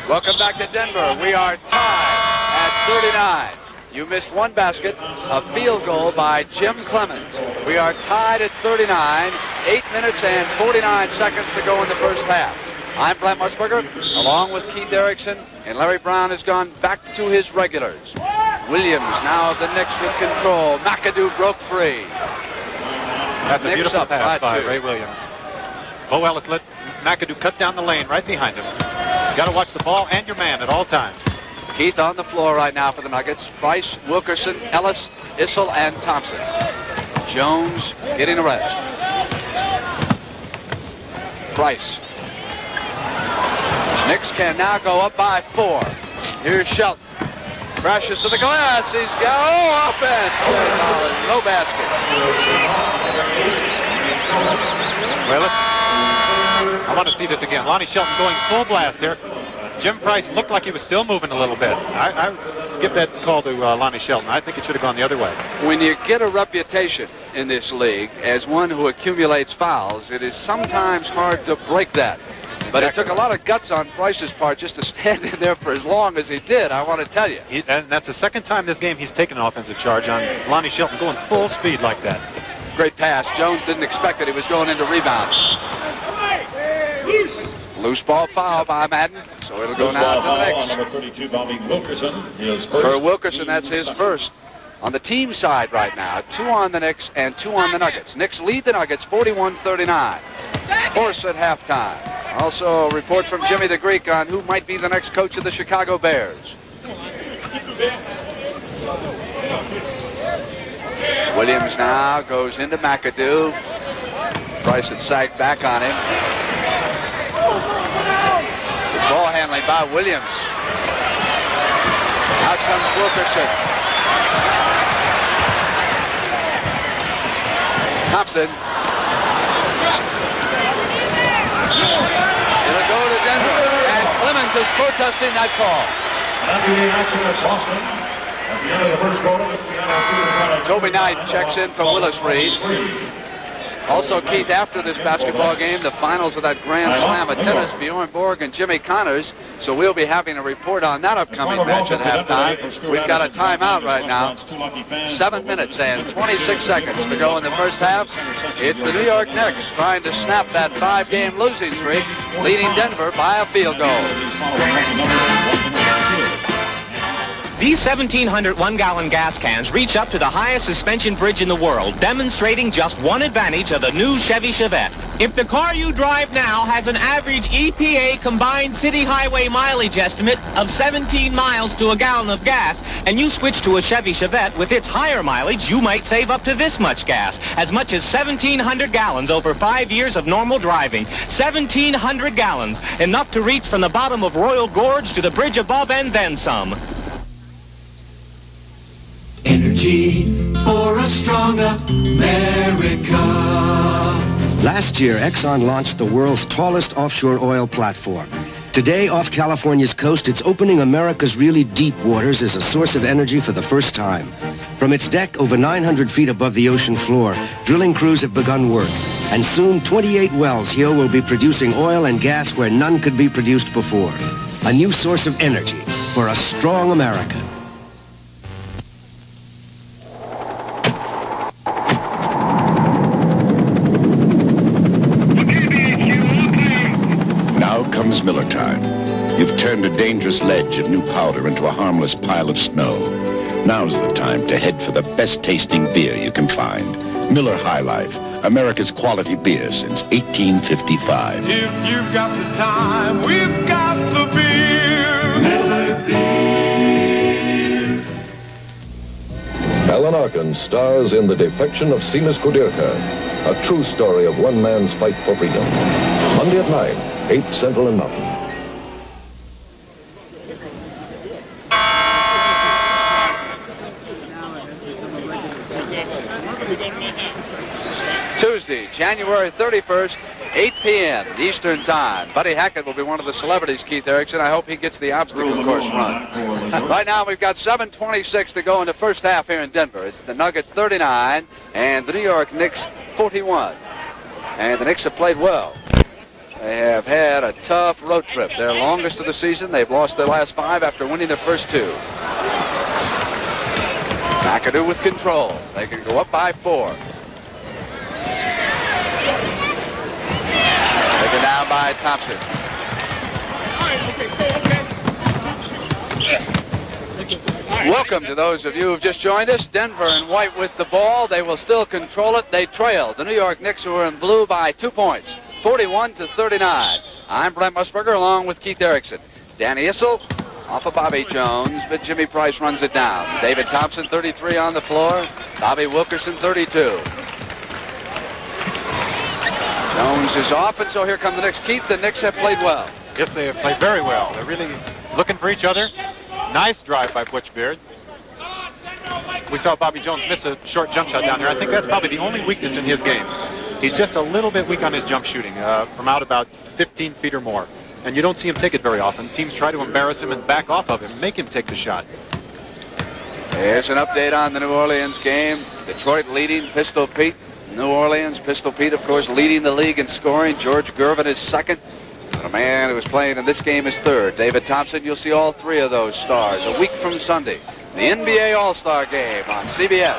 Welcome back to Denver. We are tied at 39. You missed one basket, a field goal by Jim Clemens. We are tied at 39, 8 minutes and 49 seconds to go in the first half. I'm Brent Musburger, along with Keith Erickson, and Larry Brown has gone back to his regulars. Williams now the Knicks with control. McAdoo broke free. That's a Knicks beautiful up pass by 2. Ray Williams. Bo Ellis let McAdoo cut down the lane right behind him. You got to watch the ball and your man at all times. Keith on the floor right now for the Nuggets. Price, Wilkerson, Ellis, Issel, and Thompson. Jones getting a rest. Price. Knicks can now go up by 4. Here's Shelton. Crashes to the glass. He's got offense. No basket. Well, I want to see this again. Lonnie Shelton going full blast here. Jim Price looked like he was still moving a little bit. I give that call to Lonnie Shelton. I think it should have gone the other way. When you get a reputation in this league as one who accumulates fouls, it is sometimes hard to break that. But it took a lot of guts on Price's part just to stand in there for as long as he did, I want to tell you. And that's the second time this game he's taken an offensive charge on Lonnie Shelton going full speed like that. Great pass. Jones didn't expect it. He was going into rebound. Loose ball foul by Madden, so it'll go now to the Knicks. Number 32, Bobby Wilkerson, his first. For Wilkerson, that's his first. On the team side right now, 2 on the Knicks and 2 on the Nuggets. Knicks lead the Nuggets 41-39. Horse at halftime. Also a report from Jimmy the Greek on who might be the next coach of the Chicago Bears. Williams now goes into McAdoo. Price had sagged back on him. Good ball handling by Williams. Out comes Wilkerson. Thompson. It'll go to Denver. And Clemens is protesting that call. NBA action at Boston. At the end of the first quarter, Toby Knight checks in for Willis Reed. Also, Keith, after this basketball game, the finals of that Grand Slam of tennis, Bjorn Borg and Jimmy Connors. So we'll be having a report on that upcoming match at halftime. We've got a timeout right now. 7 minutes and 26 seconds to go in the first half. It's the New York Knicks trying to snap that 5-game losing streak, leading Denver by a field goal. These 1,700 one-gallon gas cans reach up to the highest suspension bridge in the world, demonstrating just one advantage of the new Chevy Chevette. If the car you drive now has an average EPA combined city highway mileage estimate of 17 miles to a gallon of gas, and you switch to a Chevy Chevette with its higher mileage, you might save up to this much gas, as much as 1,700 gallons over 5 years of normal driving. 1,700 gallons, enough to reach from the bottom of Royal Gorge to the bridge above and then some. Energy for a stronger America. Last year, Exxon launched the world's tallest offshore oil platform. Today, off California's coast, it's opening America's really deep waters as a source of energy for the first time. From its deck over 900 feet above the ocean floor, drilling crews have begun work. And soon, 28 wells here will be producing oil and gas where none could be produced before. A new source of energy for a strong America. Comes Miller time. You've turned a dangerous ledge of new powder into a harmless pile of snow. Now's the time to head for the best tasting beer you can find. Miller High Life, America's quality beer since 1855. If you've got the time, we've got the beer. Miller Beer. Alan Arkin stars in The Defection of Seamus Kudirka, a true story of one man's fight for freedom. Monday at 9. 8 Central and Mountain. Tuesday, January 31st, 8 p.m. Eastern Time. Buddy Hackett will be one of the celebrities, Keith Erickson. I hope he gets the obstacle course run. Right now, we've got 7:26 to go in the first half here in Denver. It's the Nuggets 39 and the New York Knicks 41. And the Knicks have played well. They have had a tough road trip. Their longest of the season. They've lost their last 5 after winning their first 2. McAdoo with control. They can go up by 4. Taken down by Thompson. Welcome to those of you who've just joined us. Denver in white with the ball. They will still control it. They trail the New York Knicks, who are in blue, by 2 points, 41-39. I'm Brent Musburger along with Keith Erickson. Danny Issel off of Bobby Jones, but Jimmy Price runs it down. David Thompson, 33 on the floor. Bobby Wilkerson, 32. Jones is off, and so here come the Knicks. Keith, the Knicks have played well. Yes, they have played very well. They're really looking for each other. Nice drive by Butch Beard. We saw Bobby Jones miss a short jump shot down there. I think that's probably the only weakness in his game. He's just a little bit weak on his jump shooting from out about 15 feet or more. And you don't see him take it very often. Teams try to embarrass him and back off of him, make him take the shot. Here's an update on the New Orleans game. Detroit leading Pistol Pete. New Orleans, Pistol Pete, of course, leading the league in scoring. George Gervin is second. And a man who was playing in this game is third. David Thompson, you'll see all three of those stars a week from Sunday. The NBA All-Star Game on CBS.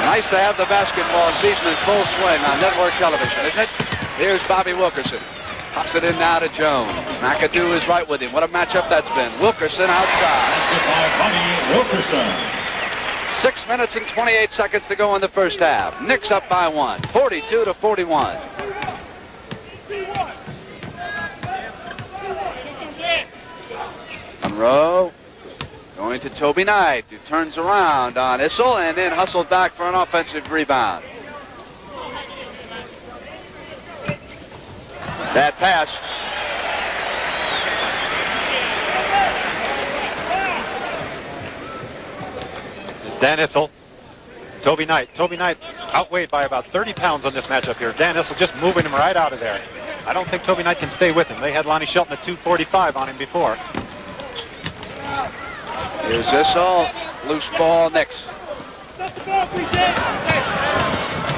Nice to have the basketball season in full swing on network television, isn't it? Here's Bobby Wilkerson. Pops it in now to Jones. McAdoo is right with him. What a matchup that's been. Wilkerson outside. Bobby Wilkerson. 6 minutes and 28 seconds to go in the first half. Knicks up by 1, 42-41. Monroe going to Toby Knight, who turns around on Issel and then hustled back for an offensive rebound. That pass. It's Dan Issel. Toby Knight. Toby Knight outweighed by about 30 pounds on this matchup here. Dan Issel just moving him right out of there. I don't think Toby Knight can stay with him. They had Lonnie Shelton at 245 on him before. Here's Issel. Loose ball, Knicks.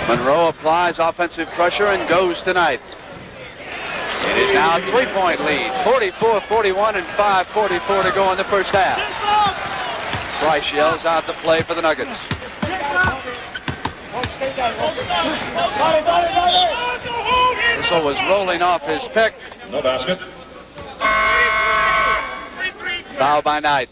Monroe applies offensive pressure and goes tonight. It is now a 3-point lead, 44-41 and 5:44 to go in the first half. Price yells out the play for the Nuggets. Issel was rolling off his pick. No basket. Foul by Knight.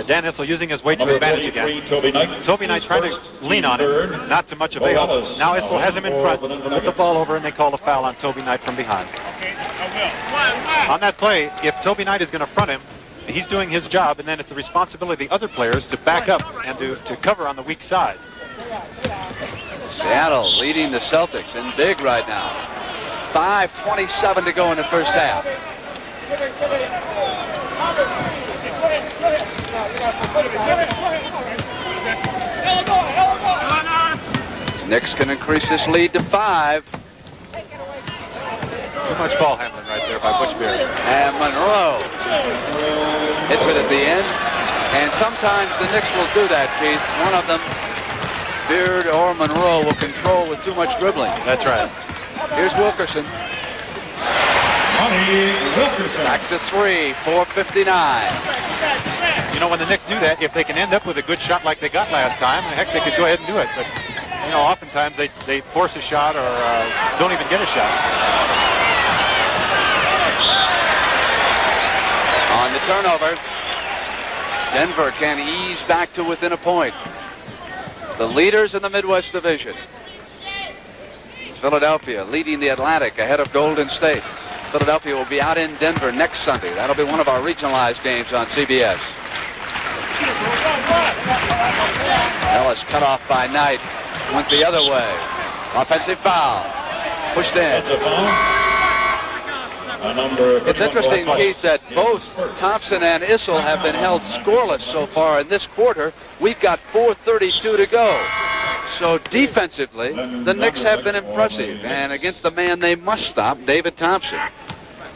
Dan Issel using his weight to advantage again. Toby Knight trying to lean on it. Not too much avail. Now Issel has him in front. Put the ball over and they call a foul on Toby Knight from behind. On that play, if Toby Knight is going to front him, he's doing his job, and then it's the responsibility of the other players to back up and to cover on the weak side. Seattle leading the Celtics in big right now. 5:27 to go in the first half. Knicks can increase this lead to 5. Too much ball handling right there by Butch Beard. And Monroe hits it at the end. And sometimes the Knicks will do that, Keith. One of them, Beard or Monroe, will control with too much dribbling. That's right. Here's Wilkerson. Back to 3, 4:59. You know, when the Knicks do that, if they can end up with a good shot like they got last time, heck, they could go ahead and do it. But, you know, oftentimes they force a shot or don't even get a shot. On the turnover, Denver can ease back to within a point. The leaders in the Midwest Division. Philadelphia leading the Atlantic ahead of Golden State. Philadelphia will be out in Denver next Sunday. That'll be one of our regionalized games on CBS. Ellis cut off by Knight. Went the other way. Offensive foul. Pushed in. That's a foul. It's interesting, Keith, that both Thompson and Issel have been held scoreless so far in this quarter. We've got 4:32 to go. So defensively, the Knicks have been impressive. And against the man they must stop, David Thompson.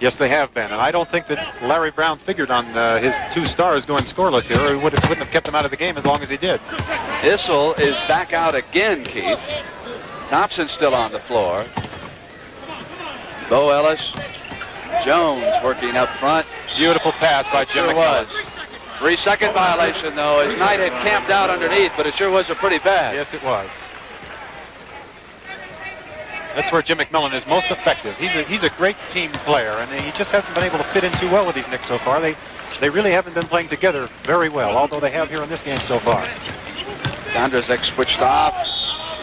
Yes, they have been. And I don't think that Larry Brown figured on his 2 stars going scoreless here, or he wouldn't have kept them out of the game as long as he did. Issel is back out again, Keith. Thompson's still on the floor. Bo Ellis. Jones working up front. Beautiful pass by Jim McMillan. 3-second violation, though, as Knight had camped out underneath, but it sure was a pretty pass. Yes, it was. That's where Jim McMillan is most effective. He's a great team player, and he just hasn't been able to fit in too well with these Knicks so far. They really haven't been playing together very well, although they have here in this game so far. Gondrzak switched off.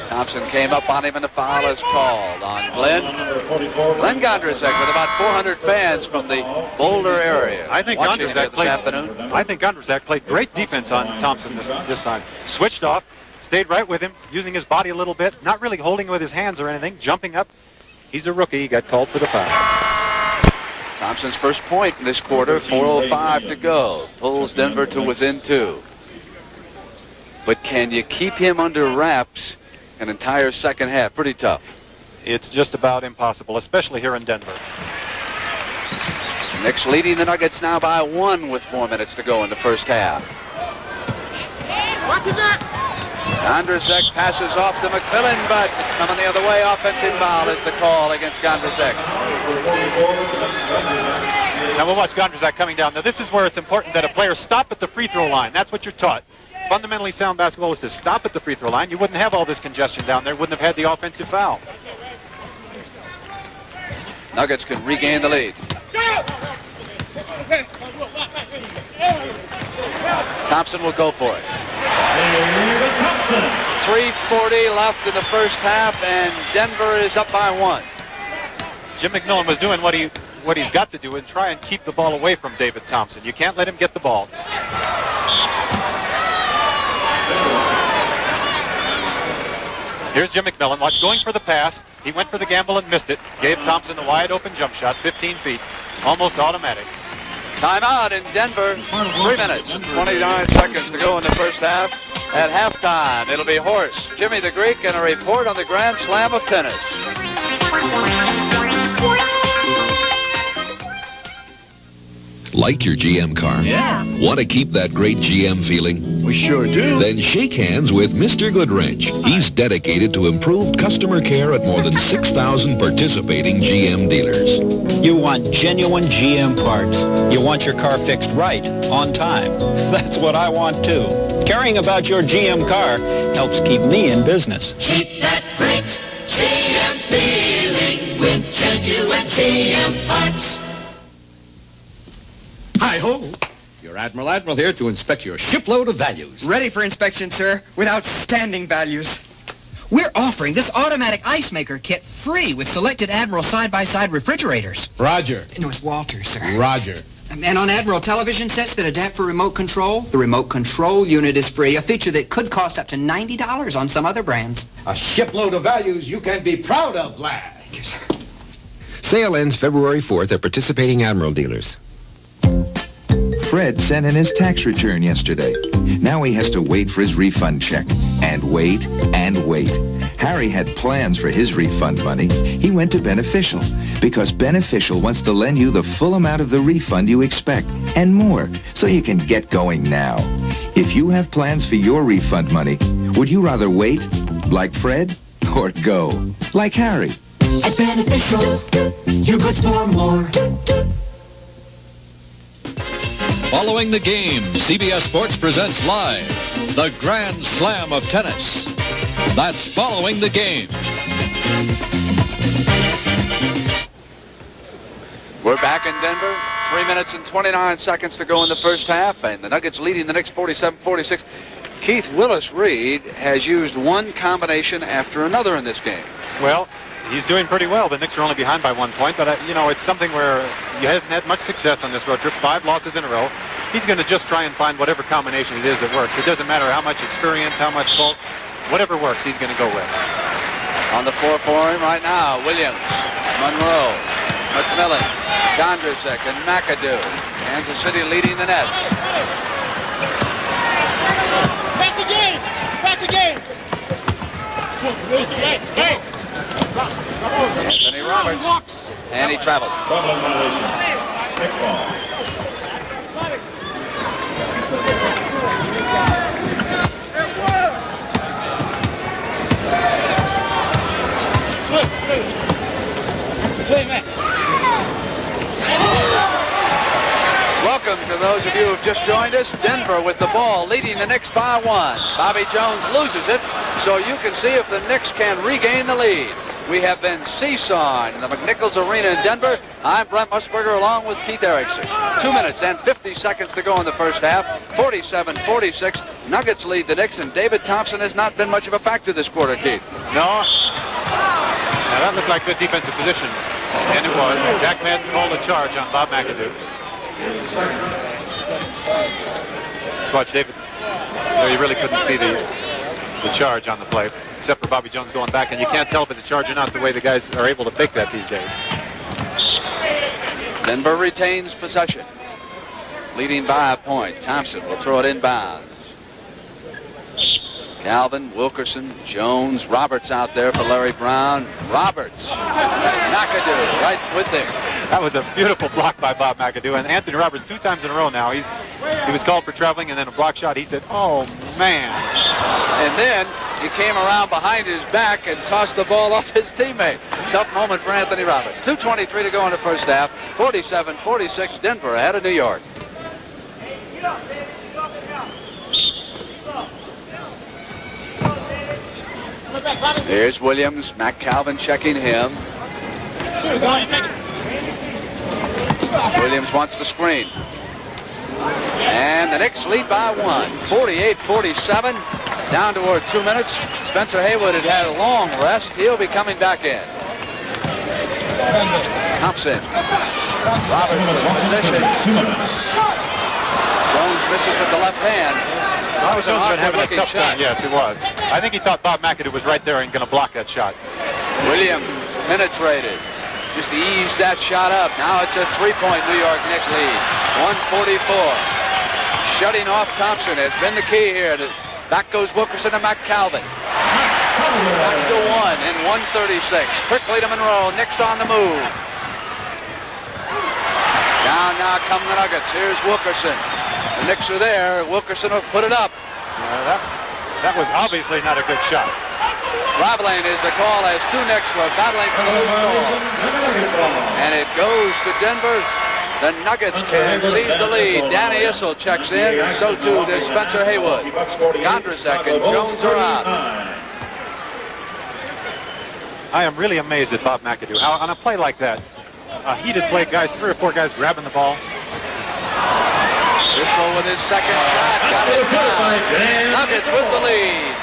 Thompson came up on him, and the foul is called on Glenn. Glenn Gondrzak with about 400 fans from the Boulder area. I think Gondrzak played great defense on Thompson this time. Switched off, stayed right with him, using his body a little bit, not really holding with his hands or anything, jumping up. He's a rookie. He got called for the foul. Thompson's first point in this quarter, 4:05 to go. Pulls Denver to within 2. But can you keep him under wraps an entire second half? Pretty tough. It's just about impossible, especially here in Denver. Knicks leading the Nuggets now by 1 with 4 minutes to go in the first half. Gondrzak passes off to McMillan, but it's coming the other way. Offensive foul is the call against Gondrzak. Now we'll watch Gondrzak coming down. Now this is where it's important that a player stop at the free throw line. That's what you're taught. Fundamentally sound basketball is to stop at the free throw line. You wouldn't have all this congestion down there. Wouldn't have had the offensive foul. Nuggets can regain the lead. Thompson will go for it. 3:40 left in the first half, and Denver is up by 1. Jim McMillan was doing what he's got to do and try and keep the ball away from David Thompson. You can't let him get the ball. Here's Jim McMillan. Watch, going for the pass. He went for the gamble and missed it. Gave Thompson a wide open jump shot, 15 feet, almost automatic. Timeout in Denver. 3 minutes and 29 seconds to go in the first half. At halftime, it'll be Horse, Jimmy the Greek, and a report on the Grand Slam of tennis. Like your GM car? Yeah. Want to keep that great GM feeling? We sure do. Then shake hands with Mr. Goodwrench. He's dedicated to improved customer care at more than 6,000 participating GM dealers. You want genuine GM parts. You want your car fixed right, on time. That's what I want too. Caring about your GM car helps keep me in business. Keep that great GM feeling with genuine GM parts. Hi-ho! Your Admiral here to inspect your shipload of values. Ready for inspection, sir, with outstanding values. We're offering this automatic ice maker kit free with selected Admiral side-by-side refrigerators. Roger. No, it's Walter, sir. Roger. And on Admiral television sets that adapt for remote control, the remote control unit is free, a feature that could cost up to $90 on some other brands. A shipload of values you can be proud of, lad. Thank you, sir. Sale ends February 4th at participating Admiral dealers. Fred sent in his tax return yesterday. Now he has to wait for his refund check. And wait, and wait. Harry had plans for his refund money. He went to Beneficial, because Beneficial wants to lend you the full amount of the refund you expect, and more, so you can get going now. If you have plans for your refund money, would you rather wait, like Fred, or go, like Harry? At Beneficial, you're good for more. Following the game, CBS Sports presents live the Grand Slam of tennis. That's Following the Game. We're back in Denver. 3 minutes and 29 seconds to go in the first half, and the Nuggets leading the Knicks 47-46. Keith, Willis Reed has used one combination after another in this game. Well, he's doing pretty well. The Knicks are only behind by 1 point, but, it's something where he hasn't had much success on this road trip. 5 losses in a row. He's going to just try and find whatever combination it is that works. It doesn't matter how much experience, how much bulk. Whatever works, he's going to go with. On the floor for him right now, Williams, Monroe, McMillan, Gondrzak, and McAdoo. Kansas City leading the Nets. Back the game! Back the game! Anthony Roberts. And he traveled. Welcome to those of you who have just joined us. Denver with the ball, leading the Knicks by 1. Bobby Jones loses it, so you can see if the Knicks can regain the lead. We have been seesawing in the McNichols Arena in Denver. I'm Brent Musburger along with Keith Erickson. 2 minutes and 50 seconds to go in the first half. 47-46. Nuggets lead the Knicks, and David Thompson has not been much of a factor this quarter, Keith. No. Now that looked like good defensive position. And it was. Jack Madden called a charge on Bob McAdoo. Let's watch David. No, you really couldn't see the charge on the play, except for Bobby Jones going back, and you can't tell if it's a charge or not the way the guys are able to fake that these days. Denver retains possession, leading by a point. Thompson will throw it inbounds. Calvin, Wilkerson, Jones, Roberts out there for Larry Brown. Roberts, McAdoo right with him. That was a beautiful block by Bob McAdoo, and Anthony Roberts 2 times in a row now. He was called for traveling, and then a block shot. He said, "Oh man!" And then he came around behind his back and tossed the ball off his teammate. Tough moment for Anthony Roberts. 2:23 to go in the first half. 47-46. Denver ahead of New York. Here's Williams. Mac Calvin checking him. Williams wants the screen. And the Knicks lead by 1. 48-47. Down toward 2 minutes. Spencer Haywood had had a long rest. He'll be coming back in. Thompson. Roberts in position. Jones misses with the left hand. That was an awkward-looking shot. Yes, it was. I think he thought Bob McAdoo was right there and going to block that shot. Williams penetrated. Just eased that shot up. Now it's a 3-point New York Knicks lead. 144. Shutting off Thompson has been the key here. Back goes Wilkerson to Mac Calvin. Back to 1 in 136. Quickly to Monroe. Knicks on the move. Down now come the Nuggets. Here's Wilkerson. The Knicks are there. Wilkerson will put it up. That was obviously not a good shot. Traveling is the call as 2 Knicks were battling for the loose ball. And it goes to Denver. The Nuggets can seize the lead. Danny Issel checks in. So too does Spencer Haywood. Gondrzak and Jones are out. I am really amazed at Bob McAdoo. How on a play like that, a heated play, 3 or 4 guys grabbing the ball. Issel with his second shot. Got it down. Nuggets with the lead.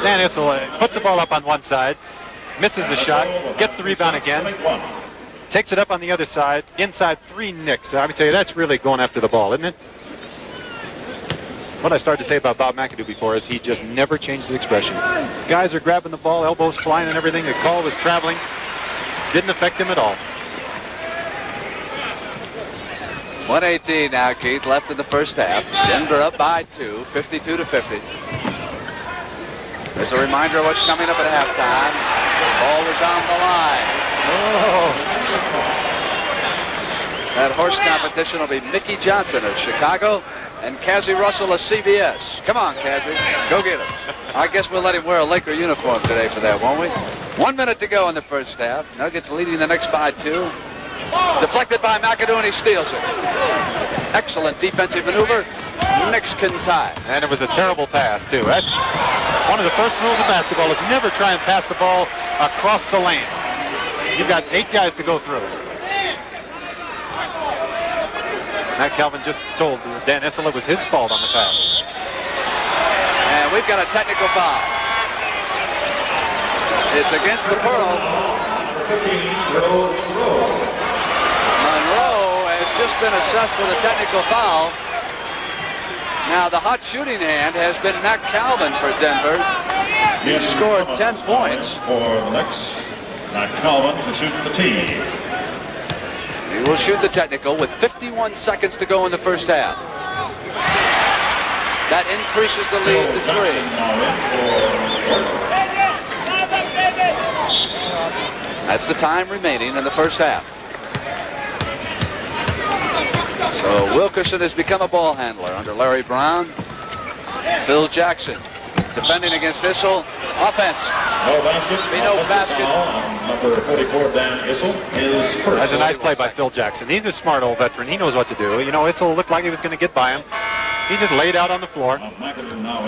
Dan Issel puts the ball up on one side, misses the shot, gets the rebound again, takes it up on the other side, inside 3 Knicks. I tell you, that's really going after the ball, isn't it? What I started to say about Bob McAdoo before is he just never changes his expression. Guys are grabbing the ball, elbows flying and everything. The call was traveling. Didn't affect him at all. 1:18 now, Keith, left in the first half. Denver up by 2, 52-50. There's a reminder of what's coming up at halftime. Ball was on the line. Oh. That horse competition will be Mickey Johnson of Chicago and Cassie Russell of CBS. Come on, Cassie. Go get him. I guess we'll let him wear a Laker uniform today for that, won't we? 1 minute to go in the first half. Nuggets leading the Knicks by 2. Deflected by McAdoo, and he steals it. Excellent defensive maneuver. Knicks can tie. And it was a terrible pass, too. That's one of the first rules of basketball is never try and pass the ball across the lane. You've got 8 guys to go through. Matt Calvin just told Dan Issel it was his fault on the pass. And we've got a technical foul. It's against the Pearl. Monroe has just been assessed with a technical foul. Now the hot shooting hand has been Matt Calvin for Denver. He scored 10 points. For the Knicks, Matt Calvin to shoot the tee. He will shoot the technical with 51 seconds to go in the first half. That increases the lead to 3. That's the time remaining in the first half. So Wilkerson has become a ball handler under Larry Brown. Phil Jackson defending against Issel. Offense. No basket. No basket. Number 44, Dan Issel, is first. That's a nice play by Phil Jackson. He's a smart old veteran. He knows what to do. You know, Issel looked like he was going to get by him. He just laid out on the floor.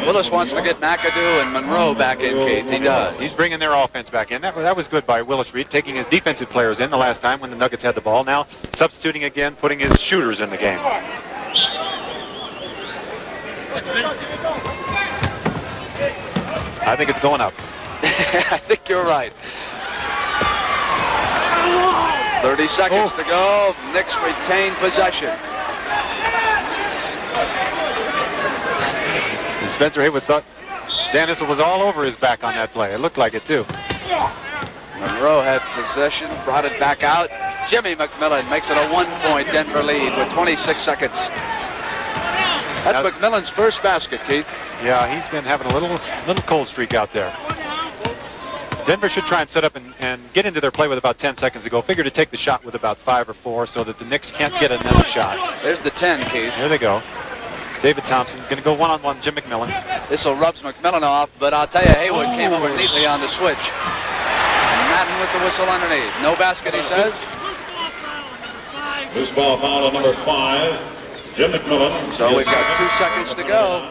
Willis wants to get McAdoo and Monroe back in, Keith. He does. He's bringing their offense back in. That was good by Willis Reed, taking his defensive players in the last time when the Nuggets had the ball. Now substituting again, putting his shooters in the game. I think it's going up. I think you're right. 30 seconds to go. Knicks retain possession. And Spencer Haywood thought Dan Issel was all over his back on that play. It looked like it, too. Monroe had possession, brought it back out. Jimmy McMillan makes it a 1-point Denver lead with 26 seconds. That's McMillan's first basket, Keith. Yeah, he's been having a little cold streak out there. Denver should try and set up and get into their play with about 10 seconds to go. Figure to take the shot with about 5 or 4 so that the Knicks can't get another shot. There's the 10, Keith. There they go. David Thompson going to go one-on-one Jim McMillan. This'll rubs McMillan off, but I'll tell you, Haywood came over neatly on the switch. And Madden with the whistle underneath. No basket, he says. Loose ball foul on number 5, Jim McMillan. So we've got 2 seconds to go.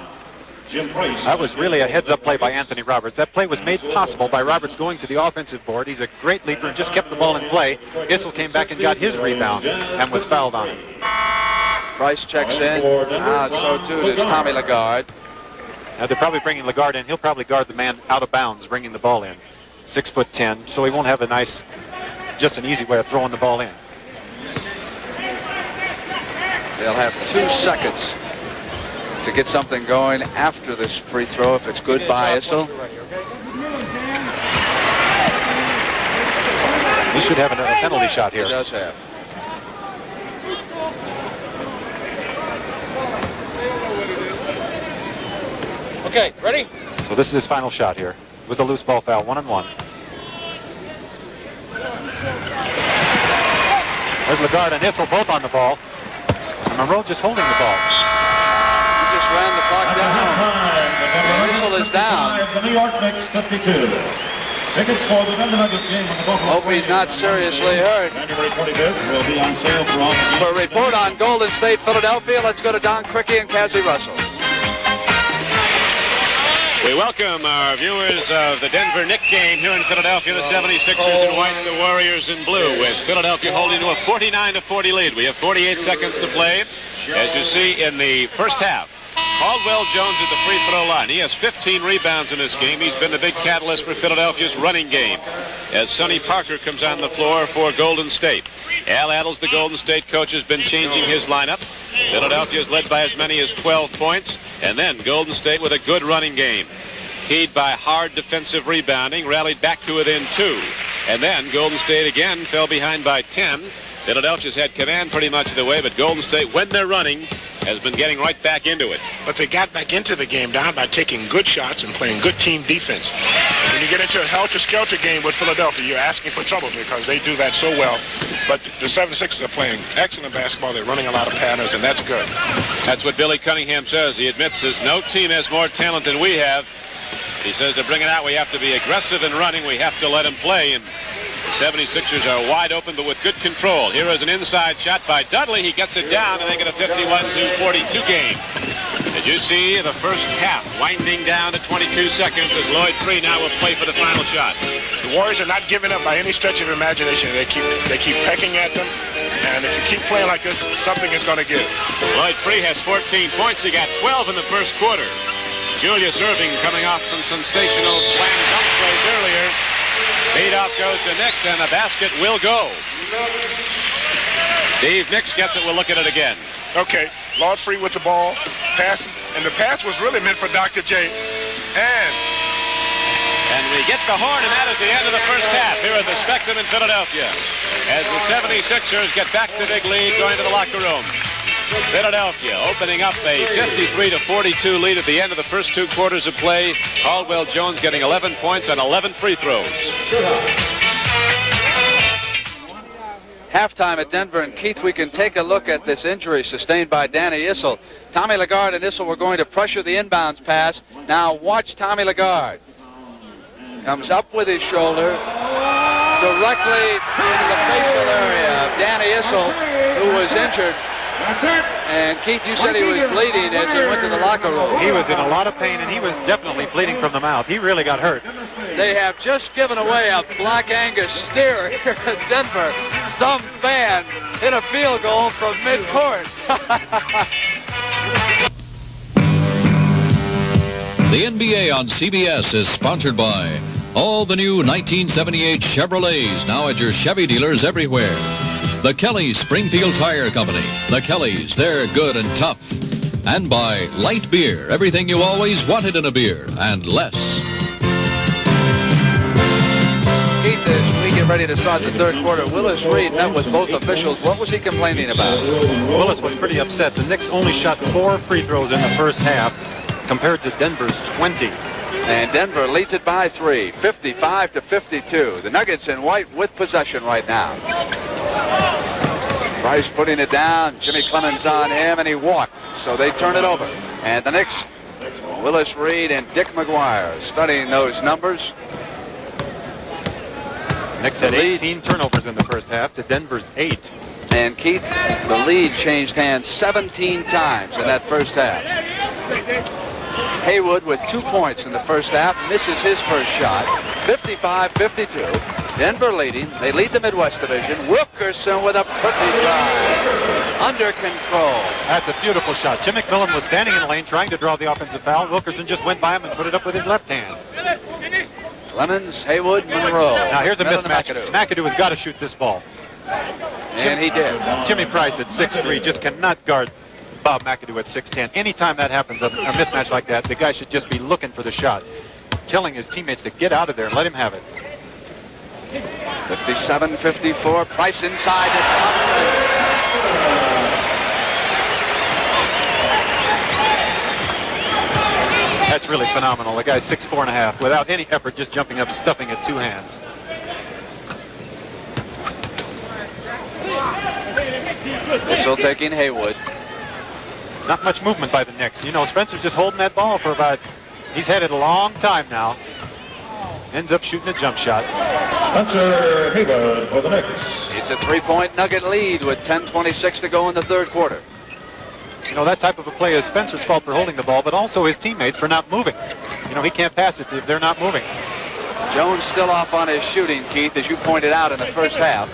That was really a heads-up play by Anthony Roberts. That play was made possible by Roberts going to the offensive board. He's a great leaper and just kept the ball in play. Issel came back and got his rebound and was fouled on it. Price checks in. So too does Tommy Lagarde. Now they're probably bringing Lagarde in. He'll probably guard the man out of bounds, bringing the ball in. 6'10", so he won't have just an easy way of throwing the ball in. They'll have 2 seconds to get something going after this free throw if it's good by Issel. He should have a penalty shot here. He does have. Okay, ready? So this is his final shot here. It was a loose ball foul, 1-on-1. There's Lagarde and Issel both on the ball. And Monroe just holding the ball. Just ran the clock down. The whistle is down. The New York Knicks 52. Tickets for the Denver Nuggets game on the Buffalo. Hope he's not seriously hurt. January 25th will be on sale for all. For a report on Golden State, Philadelphia, let's go to Don Crickey and Cassie Russell. We welcome our viewers of the Denver Knicks game here in Philadelphia. The 76ers in white, the Warriors in blue, with Philadelphia holding to a 49-40 lead. We have 48 seconds to play. As you see in the first half, Caldwell Jones at the free throw line. He has 15 rebounds in this game. He's been the big catalyst for Philadelphia's running game. As Sonny Parker comes on the floor for Golden State. Al Attles, the Golden State coach, has been changing his lineup. Philadelphia is led by as many as 12 points. And then Golden State with a good running game. Keyed by hard defensive rebounding, rallied back to within 2. And then Golden State again fell behind by 10. Philadelphia's had command pretty much of the way, but Golden State, when they're running, has been getting right back into it. But they got back into the game, Don, by taking good shots and playing good team defense. And when you get into a helter-skelter game with Philadelphia, you're asking for trouble because they do that so well. But the 76ers are playing excellent basketball. They're running a lot of patterns, and that's good. That's what Billy Cunningham says. He admits says no team has more talent than we have. He says to bring it out, we have to be aggressive in running. We have to let them play. And the 76ers are wide open, but with good control. Here is an inside shot by Dudley. He gets it down, and they get a 51-42 game. As you see, the first half winding down to 22 seconds as Lloyd Free now will play for the final shot. The Warriors are not giving up by any stretch of imagination. They keep pecking at them, and if you keep playing like this, something is going to give. Lloyd Free has 14 points. He got 12 in the first quarter. Julius Erving coming off some sensational slam dunk plays earlier. Lead off goes to Knicks, and the basket will go. Steve Knicks gets it. We'll look at it again. Okay, Lloyd Free with the ball. Pass, and the pass was really meant for Dr. J. And we get the horn, and that is the end of the first half here at the Spectrum in Philadelphia. As the 76ers get back to big lead, going to the locker room. Philadelphia opening up a 53-42 lead at the end of the first 2 quarters of play. Caldwell Jones getting 11 points on 11 free throws. Halftime at Denver, and Keith, we can take a look at this injury sustained by Danny Issel. Tommy Lagarde and Issel were going to pressure the inbounds pass. Now watch Tommy Lagarde. Comes up with his shoulder directly into the facial area of Danny Issel, who was injured. And Keith, you said he was bleeding as he went to the locker room. He was in a lot of pain, and he was definitely bleeding from the mouth. He really got hurt. They have just given away a Black Angus steer here at Denver. Some fan hit a field goal from midcourt. The NBA on CBS is sponsored by all the new 1978 Chevrolets, now at your Chevy dealers everywhere. The Kellys Springfield Tire Company. The Kellys, they're good and tough. And by light beer, everything you always wanted in a beer, and less. Keith, as we get ready to start the third quarter, Willis Reed met with both officials. What was he complaining about? Willis was pretty upset. The Knicks only shot 4 free throws in the first half compared to Denver's 20. And Denver leads it by 3, 55-52. The Nuggets in white with possession right now. Price putting it down. Jimmy Clemens on him, and he walked. So they turn it over. And the Knicks, Willis Reed and Dick McGuire studying those numbers. Knicks had 18 turnovers in the first half to Denver's 8. And Keith, the lead changed hands 17 times in that first half. Haywood with 2 points in the first half, misses his first shot, 55-52. Denver leading. They lead the Midwest Division. Wilkerson with a perfect drive. Under control. That's a beautiful shot. Jim McMillan was standing in the lane trying to draw the offensive foul. Wilkerson just went by him and put it up with his left hand. Clemens, Haywood, Monroe. Now here's a mismatch. McAdoo has got to shoot this ball. And he did. Jimmy Price at 6'3" just cannot guard Bob McAdoo at 6'10". Anytime that happens, a mismatch like that, the guy should just be looking for the shot, telling his teammates to get out of there and let him have it. 57-54. Price inside to Thompson. That's really phenomenal. The guy's 6'4.5", without any effort, just jumping up, stuffing it 2 hands. Whistle taking Haywood. Not much movement by the Knicks. You know, Spencer's just holding that ball for about, he's had it a long time now. Ends up shooting a jump shot. Spencer Haywood for the Knicks. It's a 3-point Nugget lead with 10:26 to go in the third quarter. You know, that type of a play is Spencer's fault for holding the ball, but also his teammates for not moving. You know, he can't pass it if they're not moving. Jones still off on his shooting, Keith, as you pointed out in the first half.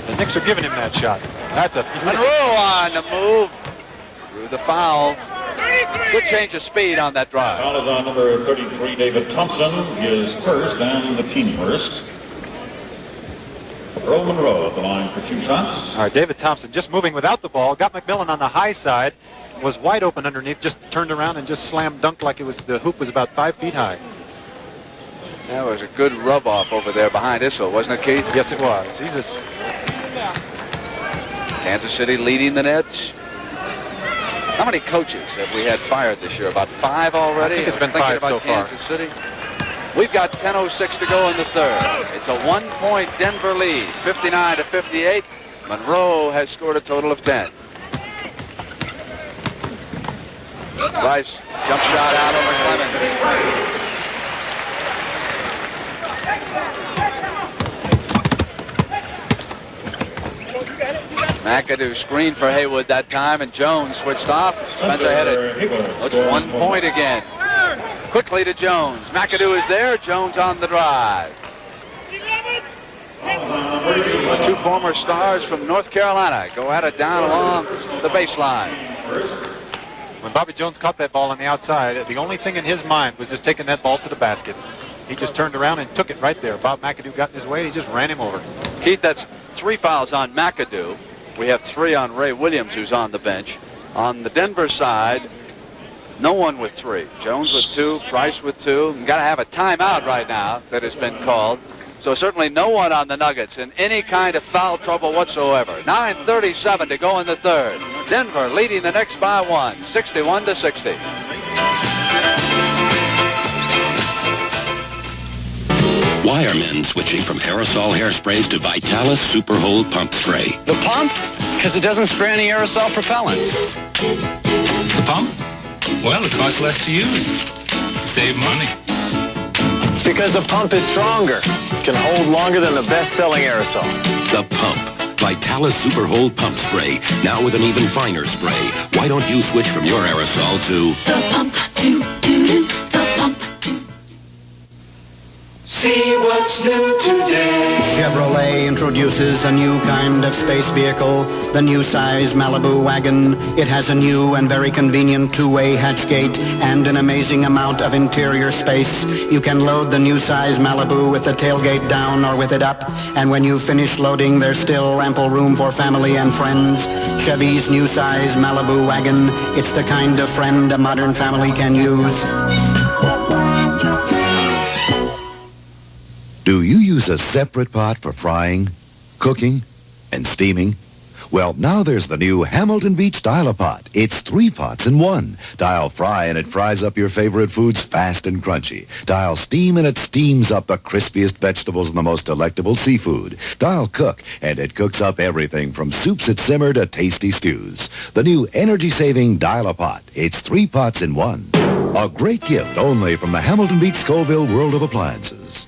The Knicks are giving him that shot. That's a Monroe on the move. Through the foul. Good change of speed on that drive. Foul is on number 33, David Thompson, his first and the team first. Earl Monroe at the line for 2 shots. All right, David Thompson just moving without the ball. Got McMillan on the high side. Was wide open underneath. Just turned around and just slam dunked like it was, the hoop was about 5 feet high. That was a good rub off over there behind Issel, wasn't it, Keith? Yes, it was. He's just... Kansas City leading the Nets. How many coaches have we had fired this year? About 5 already? I think it's been 5 so far. Kansas City. We've got 10:06 to go in the third. It's a 1-point Denver lead, 59-58. Monroe has scored a total of 10. Price, jump shot out over Clemens. McAdoo screened for Haywood that time, and Jones switched off. Spencer had it. Looks 1 point again. Quickly to Jones. McAdoo is there. Jones on the drive. The 2 former stars from North Carolina go at it down along the baseline. When Bobby Jones caught that ball on the outside, the only thing in his mind was just taking that ball to the basket. He just turned around and took it right there. Bob McAdoo got in his way. He just ran him over. Keith, that's 3 fouls on McAdoo. We have 3 on Ray Williams, who's on the bench. On the Denver side, no one with 3. Jones with 2, Price with 2. We've got to have a timeout right now that has been called. So certainly no one on the Nuggets in any kind of foul trouble whatsoever. 9:37 to go in the third. Denver leading the Knicks by 1, 61-60. Why are men switching from aerosol hairsprays to Vitalis Super Hold Pump Spray? The pump? Because it doesn't spray any aerosol propellants. The pump? Well, it costs less to use. Save money. It's because the pump is stronger. Can hold longer than the best-selling aerosol. The Pump. Vitalis Super Hold Pump Spray, now with an even finer spray. Why don't you switch from your aerosol to The pump, the pump. See what's new today. Chevrolet introduces a new kind of space vehicle, the new size Malibu wagon. It has a new and very convenient two-way hatch gate and an amazing amount of interior space. You can load the new size Malibu with the tailgate down or with it up, and when you finish loading, there's still ample room for family and friends. Chevy's new size Malibu wagon, it's the kind of friend a modern family can use. Do you use a separate pot for frying, cooking, and steaming? Well, now there's the new Hamilton Beach Dial-A-Pot. It's 3 pots in one. Dial fry and it fries up your favorite foods fast and crunchy. Dial steam and it steams up the crispiest vegetables and the most delectable seafood. Dial cook and it cooks up everything from soups that simmer to tasty stews. The new energy-saving Dial-A-Pot. It's 3 pots in one. A great gift only from the Hamilton Beach Scoville World of Appliances.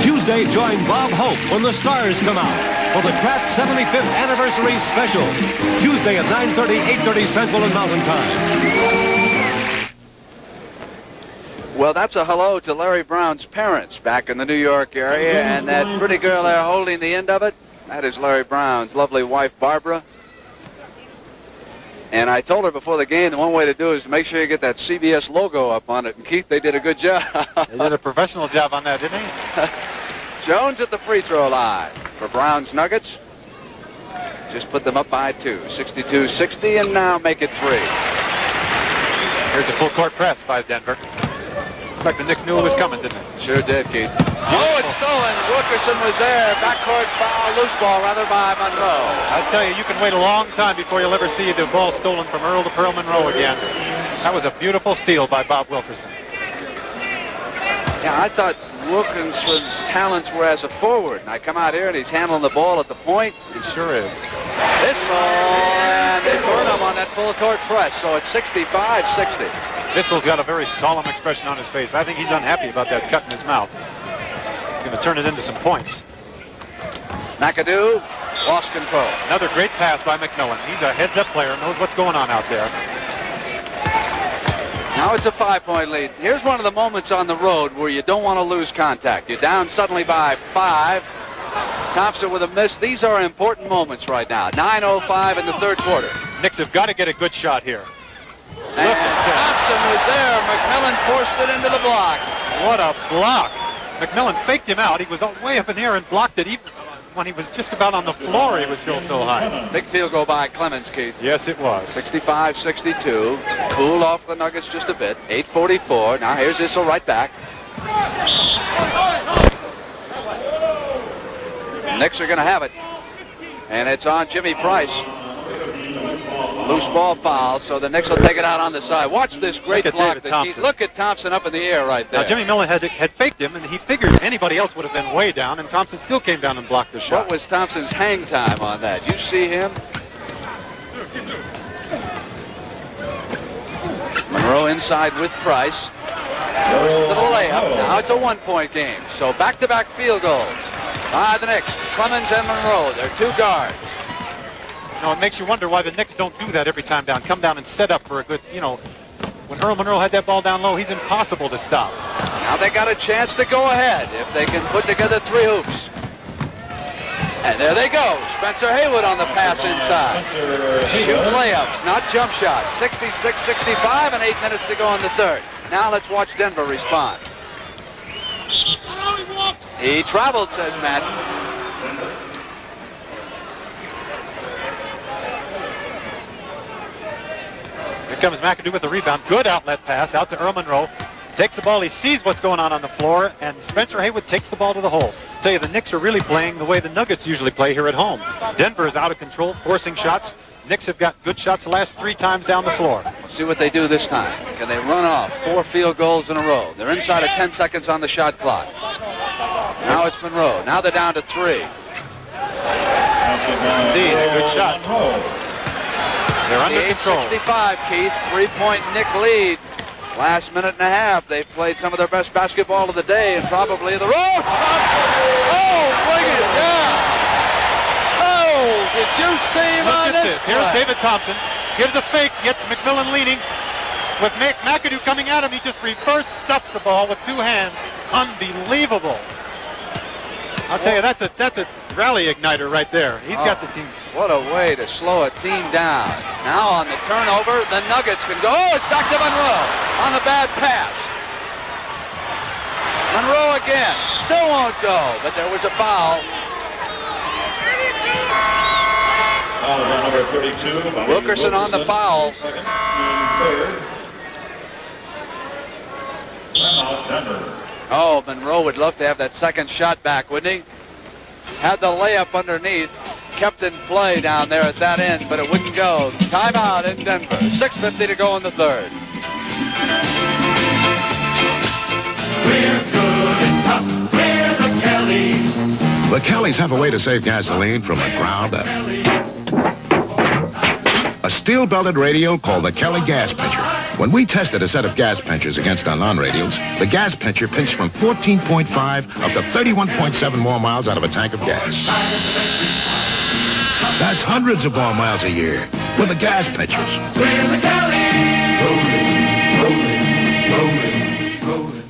Tuesday, join Bob Hope when the stars come out for the Kraft 75th Anniversary Special. Tuesday at 9:30, 8:30 Central and Mountain Time. Well, that's a hello to Larry Brown's parents back in the New York area, and that pretty girl there holding the end of it, that is Larry Brown's lovely wife, Barbara. And I told her before the game, the one way to do it is to make sure you get that CBS logo up on it. And Keith, they did a good job. They did a professional job on that, didn't they? Jones at the free throw line for Brown's Nuggets. Just put them up by 2, 62-60, and now make it 3. Here's a full court press by Denver. In fact, the Knicks knew it was coming, didn't they? Sure did, Keith. Oh, it's stolen. Wilkerson was there. Backcourt foul, loose ball, rather, by Monroe. I tell you, you can wait a long time before you'll ever see the ball stolen from Earl to Pearl Monroe again. That was a beautiful steal by Bob Wilkerson. Yeah, I thought Wilkinson's talents were as a forward. And I come out here, and he's handling the ball at the point. He sure is. And they burn him on that full court press, so it's 65-60. Vissel's got a very solemn expression on his face. I think he's unhappy about that cut in his mouth. He's going to turn it into some points. McAdoo lost control. Another great pass by McMillan. He's a heads-up player, knows what's going on out there. Now it's a 5-point lead. Here's one of the moments on the road where you don't want to lose contact. You're down suddenly by 5. Thompson with a miss. These are important moments right now. 9:05 in the third quarter. Knicks have got to get a good shot here. And Thompson was there. McMillan forced it into the block. What a block. McMillan faked him out. He was way up in the air and blocked it. Even when he was just about on the floor, he was still so high. Big field goal by Clemens, Keith. Yes, it was. 65-62. Cooled off the Nuggets just a bit. 8:44. Now here's Issel right back. Knicks are going to have it. And it's on Jimmy Price. Loose ball foul, so the Knicks will take it out on the side. Watch this great block. Look at Thompson up in the air right there. Now, Jimmy Miller had faked him, and he figured anybody else would have been way down, and Thompson still came down and blocked the shot. What was Thompson's hang time on that? You see him? Monroe inside with Price. Goes to the layup. Now it's a 1-point game. So back-to-back field goals by the Knicks. Clemens and Monroe. They're 2 guards. No, it makes you wonder why the Knicks don't do that every time down. Come down and set up for a good, when Earl Monroe had that ball down low, he's impossible to stop. Now they got a chance to go ahead if they can put together 3 hoops. And there they go. Spencer Haywood on the pass inside. Shoot layups, not jump shots. 66-65 and 8 minutes to go in the third. Now let's watch Denver respond. He traveled, says Madden. Here comes McAdoo with the rebound. Good outlet pass out to Earl Monroe. Takes the ball. He sees what's going on the floor, and Spencer Haywood takes the ball to the hole. I tell you, the Knicks are really playing the way the Nuggets usually play here at home. Denver is out of control, forcing shots. Knicks have got good shots the last 3 times down the floor. Let's see what they do this time. Can they run off 4 field goals in a row? They're inside of 10 seconds on the shot clock. Now it's Monroe. Now they're down to 3. Indeed, a good shot. They're under control. 65, Keith. 3-point Knick lead. Last minute and a half, they've played some of their best basketball of the day and probably the road. Oh, bring it down. Oh, Did you see him Look on at this this. Here's play? David Thompson. Gives a fake. Gets McMillan leaning. With McAdoo coming at him, he just reverse stuffs the ball with two hands. Unbelievable. I'll tell you, that's a rally igniter right there. He's got the team. What a way to slow a team down. Now on the turnover, the Nuggets can go. Oh, it's back to Monroe on the bad pass. Monroe again. Still won't go, but there was a foul. Foul is on number 32. Wilkerson on the foul. Second and third. Timeout, Denver. Oh, Monroe would love to have that second shot back, wouldn't he? Had the layup underneath. Kept in play down there at that end, but it wouldn't go. Timeout in Denver. 6:50 to go in the third. We're good and tough. We're the Kellys. The Kellys have a way to save gasoline from the ground up. A steel-belted radial called the Kelly Gas Pincher. When we tested a set of gas pinchers against our non-radials, the gas pincher pinched from 14.5 up to 31.7 more miles out of a tank of gas. That's hundreds of more miles a year with the gas pinchers. We're the Kellys. Rolling, rolling, rolling, rolling.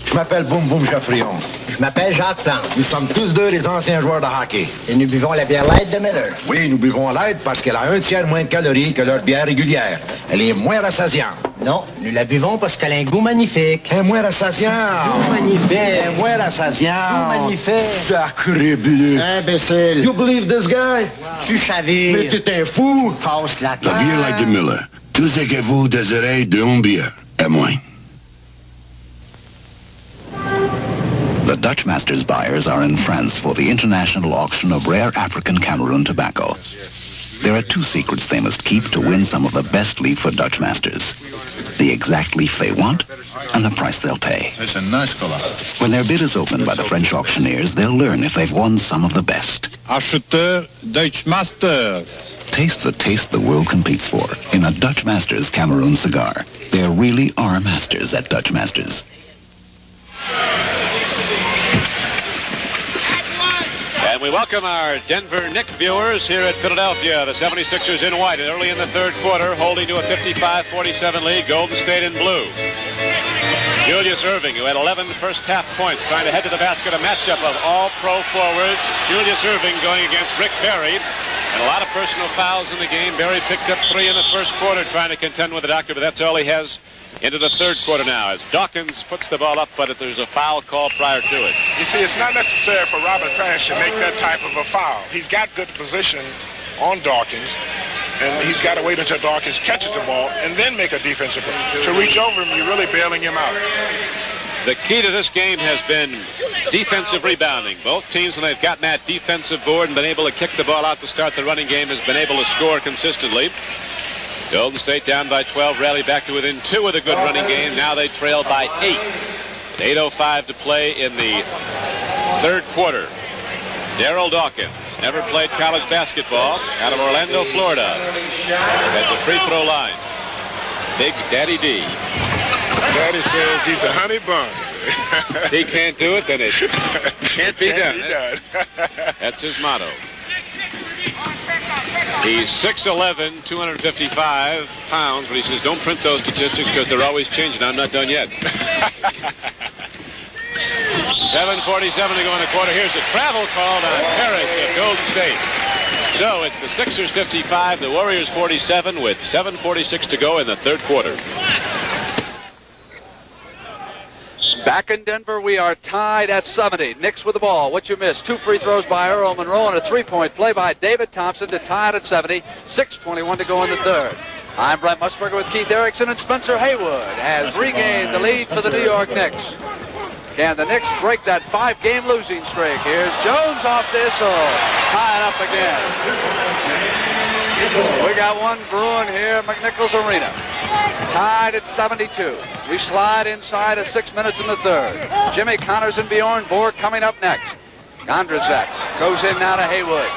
Je m'appelle Boum Boum Chaffrion. Je m'appelle Jacques Plante. Nous sommes tous deux des anciens joueurs de hockey. Et nous buvons la bière light de Miller. Oui, nous buvons light parce qu'elle a 1/3 moins de calories que leur bière régulière. Elle est moins rassasiante. Non, nous la buvons parce qu'elle a un goût magnifique. Elle est moins rassasiante. Goût magnifique. Elle est moins rassasiante. Goût magnifique. Sacré-bleu. Imbécile. You believe this guy? Tu chavires. Mais t'es un fou. Passe la La bière light de Miller. Tout ce que vous désirez d'une bière, et moins. The Dutch Masters buyers are in France for the international auction of rare African Cameroon tobacco. There are two secrets they must keep to win some of the best leaf for Dutch Masters. The exact leaf they want and the price they'll pay. C'est une nice color. When their bid is opened by the French auctioneers, they'll learn if they've won some of the best. Acheteur Dutch Masters. Taste the taste the world competes for in a Dutch Masters Cameroon cigar. There really are masters at Dutch Masters. And we welcome our Denver Knicks viewers here at Philadelphia. The 76ers in white early in the third quarter, holding to a 55-47 lead. Golden State in blue. Julius Erving, who had 11 first-half points, trying to head to the basket. A matchup of all-pro forwards. Julius Erving going against Rick Barry. And a lot of personal fouls in the game. Barry picked up 3 in the first quarter, trying to contend with the doctor, but that's all he has into the third quarter now as Dawkins puts the ball up, but if there's a foul call prior to it. You see, it's not necessary for Robert Parrish to make that type of a foul. He's got good position on Dawkins, and he's got to wait until Dawkins catches the ball and then make a defensive play. To reach over him, you're really bailing him out. The key to this game has been defensive rebounding. Both teams, when they've gotten that defensive board and been able to kick the ball out to start the running game, has been able to score consistently. Golden State down by 12, rally back to within 2 with a good running game. Now they trail by 8. 8:05 to play in the third quarter. Darryl Dawkins, never played college basketball, out of Orlando, Florida, at the free throw line. Big Daddy D. Daddy says he's a honey bun. He can't do it, then it can't be done. done. That's his motto. He's 6'11", 255 pounds, but he says, don't print those statistics because they're always changing. I'm not done yet. 7:47 to go in the quarter. Here's the travel call on Parrish of Golden State. So it's the Sixers 55, the Warriors 47 with 7:46 to go in the third quarter. Back in Denver, we are tied at 70. Knicks with the ball. What you missed? 2 free throws by Earl Monroe and a 3-point play by David Thompson to tie it at 70. 6:21 to go in the third. I'm Brent Musburger with Keith Erickson, and Spencer Haywood has regained the lead for the New York Knicks. Can the Knicks break that 5-game losing streak? Here's Jones off this, tie it up again. We got one brewing here at McNichols Arena. Tied at 72. We slide inside of 6 minutes in the third. Jimmy Connors and Bjorn Borg coming up next. Gondrzak goes in now to Haywood.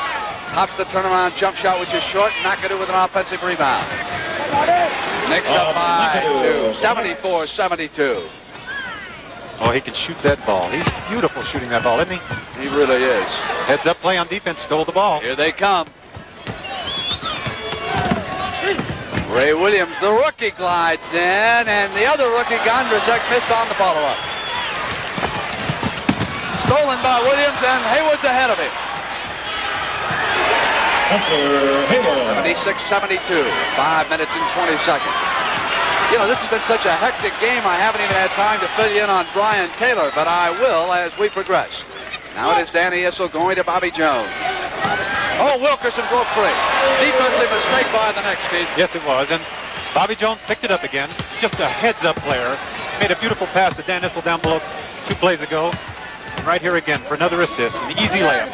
Pops the turnaround jump shot, which is short. McAdoo with an offensive rebound. Knicks up by 2. 74-72. Oh, he can shoot that ball. He's beautiful shooting that ball, isn't he? He really is. Heads up play on defense, stole the ball. Here they come. Ray Williams, the rookie, glides in, and the other rookie, Gondrzak, missed on the follow-up. Stolen by Williams, and Haywood's ahead of him. 76-72, 5 minutes and 20 seconds. You know, this has been such a hectic game, I haven't even had time to fill you in on Brian Taylor, but I will as we progress. Now it is Danny Issel going to Bobby Jones. Oh, Wilkerson broke free. Defensive mistake by the Knicks, Steve. Yes, it was, and Bobby Jones picked it up again. Just a heads-up player. Made a beautiful pass to Dan Issel down below 2 plays ago. And right here again for another assist, an easy layup.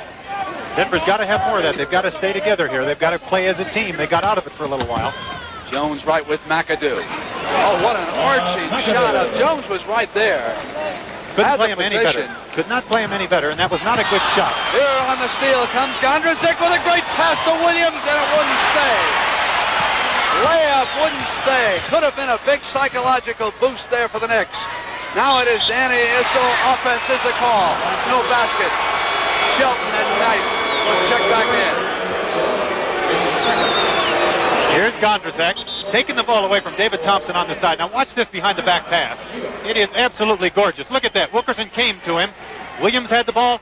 Denver's got to have more of that. They've got to stay together here. They've got to play as a team. They got out of it for a little while. Jones right with McAdoo. Oh, what an arching shot. Jones was right there. Couldn't play him any better. Could not play him any better, and that was not a good shot. Here on the steal comes Gondrzak with a great pass to Williams, and it wouldn't stay. Layup wouldn't stay. Could have been a big psychological boost there for the Knicks. Now it is Danny Issel. Offense is the call. No basket. Shelton and Knight will check back in. Here's Gondrzak taking the ball away from David Thompson on the side. Now watch this behind the back pass. It is absolutely gorgeous. Look at that. Wilkerson came to him. Williams had the ball,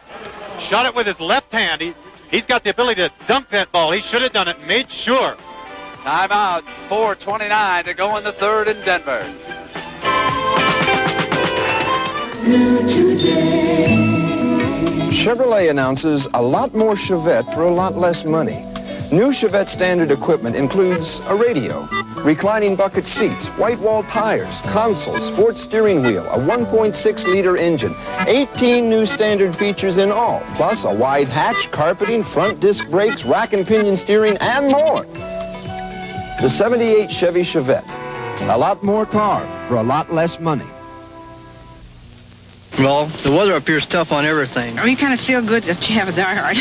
shot it with his left hand. He's got the ability to dunk that ball. He should have done it, made sure. Timeout, 4:29 to go in the third in Denver. Chevrolet announces a lot more Chevette for a lot less money. New Chevette standard equipment includes a radio, reclining bucket seats, white-wall tires, console, sports steering wheel, a 1.6-liter engine, 18 new standard features in all, plus a wide hatch, carpeting, front disc brakes, rack and pinion steering, and more. The 78 Chevy Chevette. A lot more car for a lot less money. Well, the weather up here is tough on everything. You kind of feel good that you have a diehard.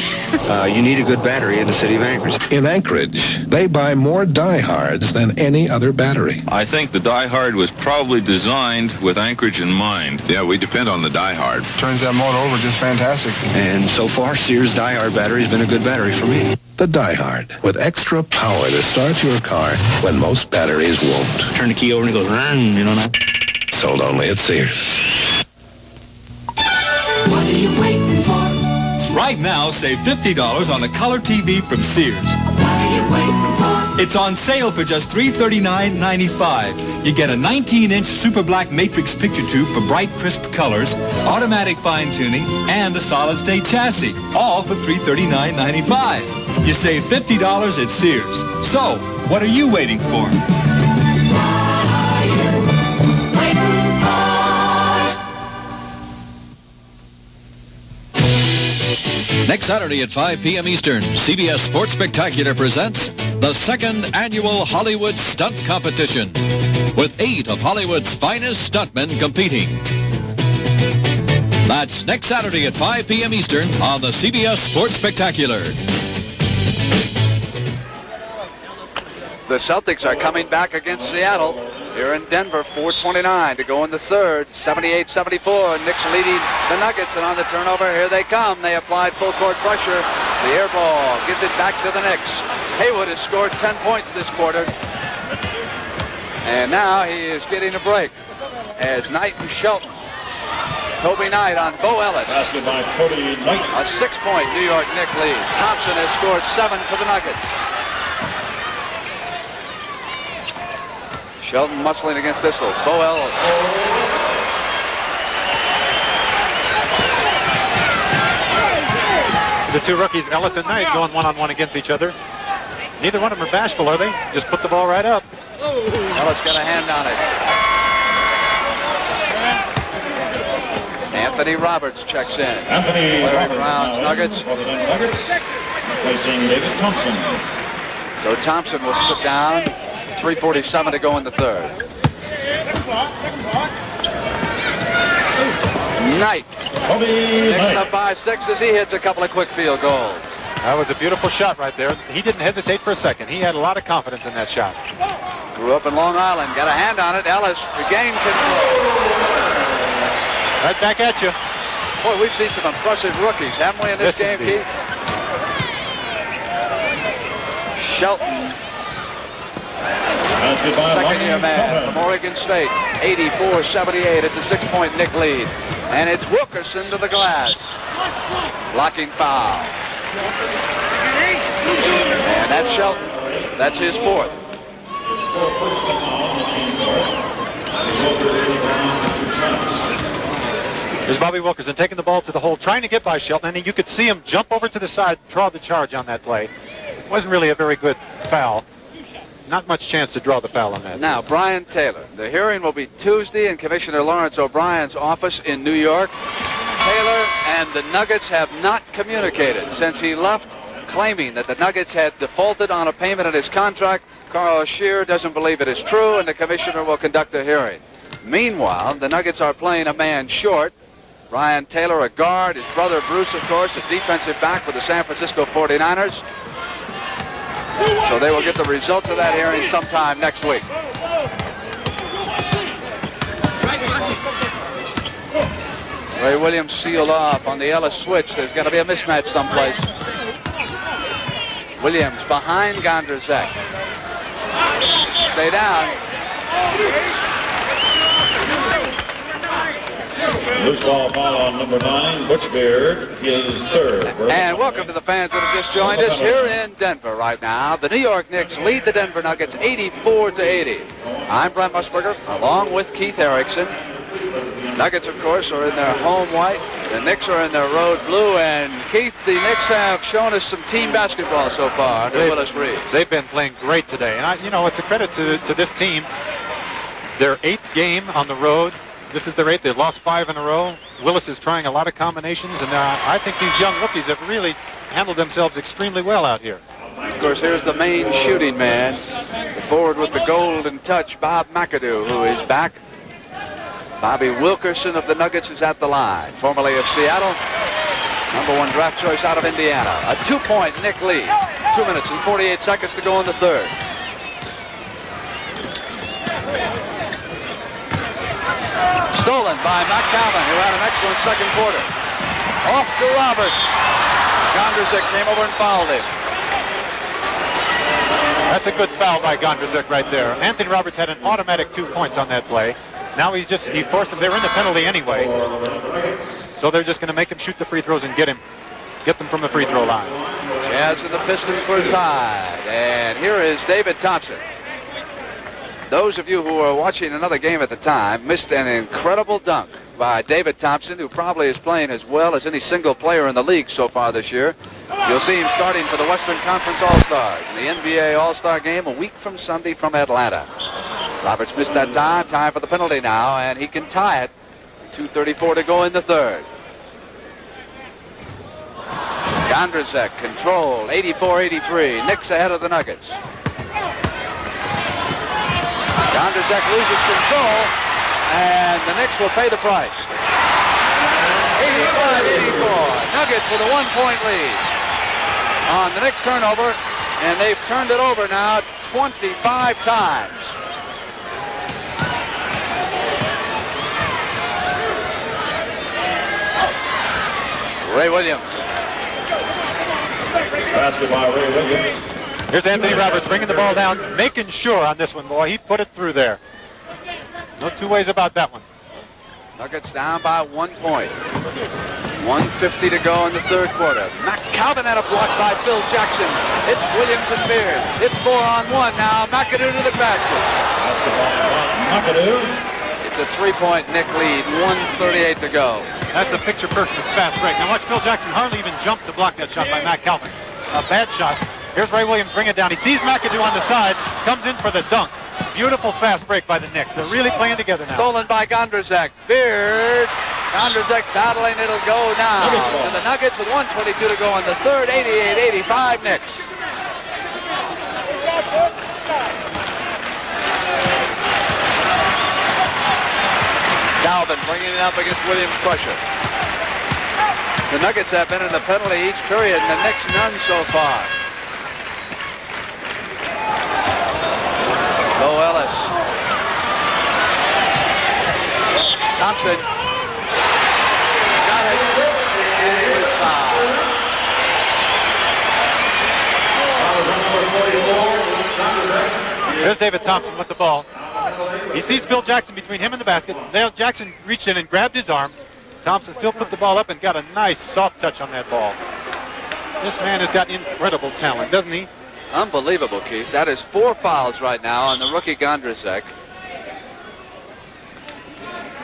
You need a good battery in the city of Anchorage. In Anchorage, they buy more diehards than any other battery. I think the diehard was probably designed with Anchorage in mind. Yeah, we depend on the diehard. Turns that motor over just fantastic. And so far, Sears diehard battery has been a good battery for me. The diehard, with extra power to start your car when most batteries won't. Turn the key over and it goes, you know now. Sold only at Sears. What are you waiting for? Right now, save $50 on a color TV from Sears. What are you waiting for? It's on sale for just $339.95. You get a 19-inch super black matrix picture tube for bright, crisp colors, automatic fine-tuning, and a solid-state chassis, all for $339.95. You save $50 at Sears. So, what are you waiting for? Next Saturday at 5 p.m. Eastern, CBS Sports Spectacular presents the second annual Hollywood Stunt Competition, with 8 of Hollywood's finest stuntmen competing. That's next Saturday at 5 p.m. Eastern on the CBS Sports Spectacular. The Celtics are coming back against Seattle here in Denver. 4:29 to go in the third. 78-74. Knicks leading the Nuggets, and on the turnover, here they come. They applied full court pressure. The air ball gives it back to the Knicks. Haywood has scored 10 points this quarter, and now he is getting a break as Knight and Shelton. Toby Knight on Bo Ellis. Basket by Toby Knight. A 6-point New York Knicks lead. Thompson has scored 7 for the Nuggets. Shelton muscling against Issel. Bo Ellis. The two rookies, Ellis and Knight, going one-on-one against each other. Neither one of them are bashful, are they? Just put the ball right up. Ellis got a hand on it. Anthony Roberts checks in. Anthony Larry Roberts Brown's Nuggets. For the Nuggets, replacing David Thompson. So Thompson will sit down. 3:47 to go in the third. Knight. Knicks up by 6 as he hits a couple of quick field goals. That was a beautiful shot right there. He didn't hesitate for a second. He had a lot of confidence in that shot. Grew up in Long Island. Got a hand on it. Ellis regained control. Right back at you. Boy, we've seen some impressive rookies, haven't we, in this game, indeed. Keith? Shelton, second-year man from Oregon State, 84-78. It's a 6-point Nick lead. And it's Wilkerson to the glass. Blocking foul. And that's Shelton. That's his fourth. There's Bobby Wilkerson taking the ball to the hole, trying to get by Shelton, and you could see him jump over to the side, draw the charge on that play. It wasn't really a very good foul. Not much chance to draw the foul on that. Now, Brian Taylor. The hearing will be Tuesday in Commissioner Lawrence O'Brien's office in New York. Taylor and the Nuggets have not communicated since he left, claiming that the Nuggets had defaulted on a payment in his contract. Carl Scheer doesn't believe it is true, and the commissioner will conduct a hearing. Meanwhile, the Nuggets are playing a man short. Brian Taylor, a guard. His brother Bruce, of course, a defensive back for the San Francisco 49ers. So they will get the results of that hearing sometime next week. Ray Williams sealed off on the Ellis switch. There's got to be a mismatch someplace. Williams behind Gondrzak. Stay down. Loose ball foul on number 9, Butch Beard, his third. And welcome to the fans that have just joined us here in Denver right now. The New York Knicks lead the Denver Nuggets 84-80. I'm Brent Musburger, along with Keith Erickson. Nuggets, of course, are in their home white. The Knicks are in their road blue. And Keith, the Knicks have shown us some team basketball so far under Willis Reed. They've been playing great today. And, it's a credit to this team. Their 8th game on the road. This is their 8th. They've lost 5 in a row. Willis is trying a lot of combinations, and I think these young rookies have really handled themselves extremely well out here. Of course, here's the main shooting man, the forward with the golden touch, Bob McAdoo, who is back. Bobby Wilkerson of the Nuggets is at the line, formerly of Seattle. #1 draft choice out of Indiana. A 2-point Nick lead. 2 minutes and 48 seconds to go in the third. Stolen by Matt Calvin, who had an excellent second quarter. Off to Roberts. Gondrzak came over and fouled him. That's a good foul by Gondrzak right there. Anthony Roberts had an automatic 2 points on that play. Now he forced them. They were in the penalty anyway. So they're just going to make him shoot the free throws and get them from the free throw line. Jazz and the Pistons were tied. And here is David Thompson. Those of you who were watching another game at the time missed an incredible dunk by David Thompson, who probably is playing as well as any single player in the league so far this year. You'll see him starting for the Western Conference All-Stars in the NBA All-Star game a week from Sunday from Atlanta. Roberts missed that time for the penalty now, and he can tie it. 2:34 to go in the third. Gondrzak control, 84-83. Knicks ahead of the Nuggets. Gondrzak loses control, and the Knicks will pay the price. 85-84. Nuggets with a 1-point lead on the Knick turnover, and they've turned it over now 25 times. Ray Williams. Basket by Ray Williams. Here's Anthony Roberts bringing the ball down, making sure on this one, boy. He put it through there. No two ways about that one. Nuggets down by 1 point. 1:50 to go in the third quarter. Matt Calvin had a block by Phil Jackson. It's Williams and Beard. It's 4-on-1 now. McAdoo to the basket. McAdoo. It's a 3-point Knick lead. 1:38 to go. That's a picture-perfect fast break. Now watch Phil Jackson hardly even jump to block that shot by Matt Calvin. A bad shot. Here's Ray Williams, bring it down. He sees McAdoo on the side, comes in for the dunk. Beautiful fast break by the Knicks. They're really playing together now. Stolen by Gondrzak. Beard. Gondrzak battling. It'll go now to the Nuggets with 1:22 to go in the third. 88-85 Knicks. Calvin bringing it up against Williams' pressure. The Nuggets have been in the penalty each period, and the Knicks none so far. Bo Ellis. Thompson. There's David Thompson with the ball. He sees Phil Jackson between him and the basket. Phil Jackson reached in and grabbed his arm. Thompson still put the ball up and got a nice soft touch on that ball. This man has got incredible talent, doesn't he? Unbelievable, Keith. That is 4 fouls right now on the rookie Gondrzak.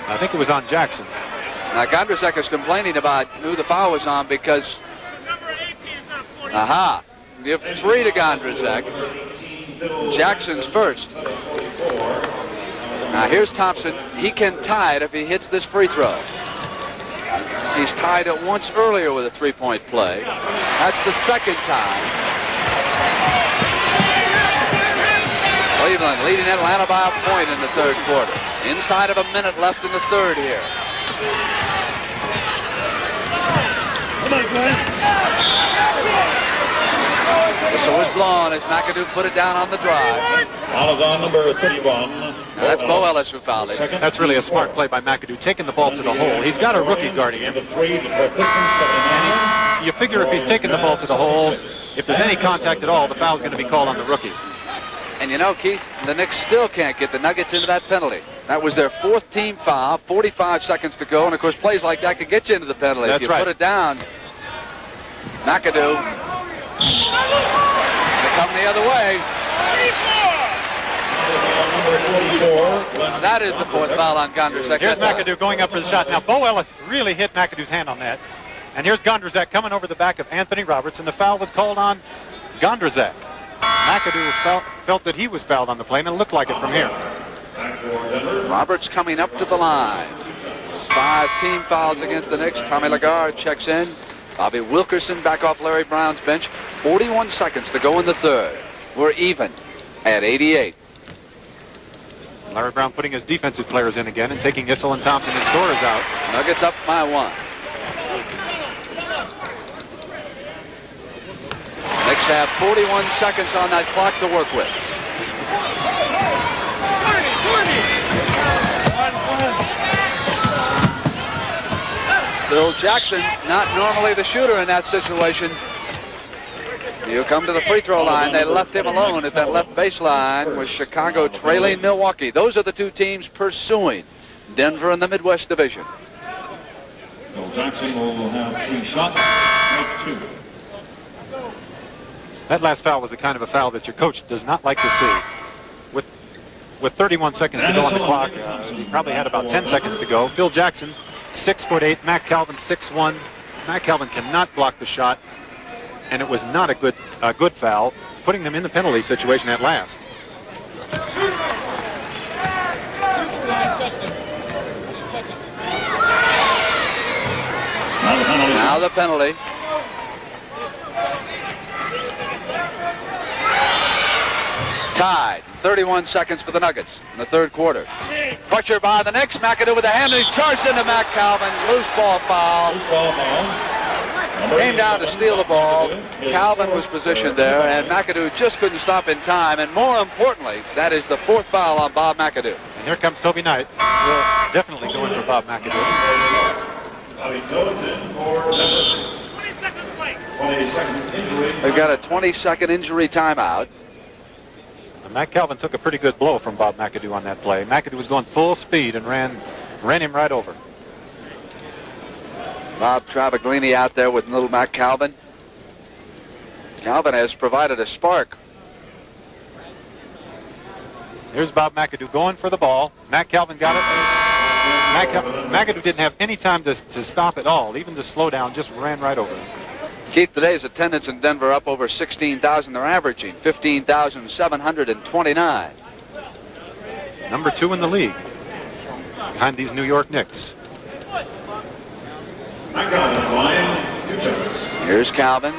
I think it was on Jackson. Now, Gondrzak is complaining about who the foul was on because... Aha. Give 3 to Gondrzak. Jackson's first. Now, here's Thompson. He can tie it if he hits this free throw. He's tied it once earlier with a 3-point play. That's the second time. Cleveland leading Atlanta by a point in the third quarter. Inside of a minute left in the third here. Come on, Glenn. Whistle was blown as McAdoo put it down on the drive. Foul is on number 31. Now that's Bo Ellis who fouled it. That's really a smart play by McAdoo, taking the ball to the hole. He's got a rookie guarding him. And you figure if he's taking the ball to the hole, if there's any contact at all, the foul's going to be called on the rookie. And you know, Keith, the Knicks still can't get the Nuggets into that penalty. That was their 4th team foul, 45 seconds to go, and of course plays like that could get you into the penalty. That's if you right. put it down, McAdoo, they come the other way. That is the 4th foul on Gondrzak. Here's McAdoo going up for the shot. Now, Bo Ellis really hit McAdoo's hand on that. And here's Gondrzak coming over the back of Anthony Roberts, and the foul was called on Gondrzak. McAdoo felt that he was fouled on the play, and it looked like it from here. Roberts coming up to the line. There's 5 team fouls against the Knicks. Tommy Lagarde checks in. Bobby Wilkerson back off Larry Brown's bench. 41 seconds to go in the third. We're even at 88. Larry Brown putting his defensive players in again and taking Issel and Thompson, his scorers, out. Nuggets up by 1. Knicks have 41 seconds on that clock to work with. Phil Jackson, not normally the shooter in that situation. You come to the free throw line. They left him alone at that left baseline with Chicago trailing Milwaukee. Those are the 2 teams pursuing Denver in the Midwest Division. Phil Jackson will have 3 shots, make 2. That last foul was the kind of a foul that your coach does not like to see. With 31 seconds to go on the clock, he probably had about 10 seconds to go. Phil Jackson, 6'8", Matt Calvin 6'1". Matt Calvin cannot block the shot, and it was not a good foul, putting them in the penalty situation at last. Now the penalty. Tied. 31 seconds for the Nuggets in the third quarter. Pressure by the Knicks. McAdoo with a hand, and he charged into Matt Calvin. Loose ball foul. Came down to steal the ball. Calvin was positioned there, and McAdoo just couldn't stop in time. And more importantly, that is the 4th foul on Bob McAdoo. And here comes Toby Knight. We'll definitely go in for Bob McAdoo. We've got a 20-second injury timeout. Matt Calvin took a pretty good blow from Bob McAdoo on that play. McAdoo was going full speed and ran him right over. Bob Travaglini out there with little Matt Calvin. Calvin has provided a spark. Here's Bob McAdoo going for the ball. Matt Calvin got it. McAdoo didn't have any time to stop at all, even to slow down, just ran right over him. Keith, today's attendance in Denver up over 16,000. They're averaging 15,729. Number 2 in the league, behind these New York Knicks. Here's Calvin.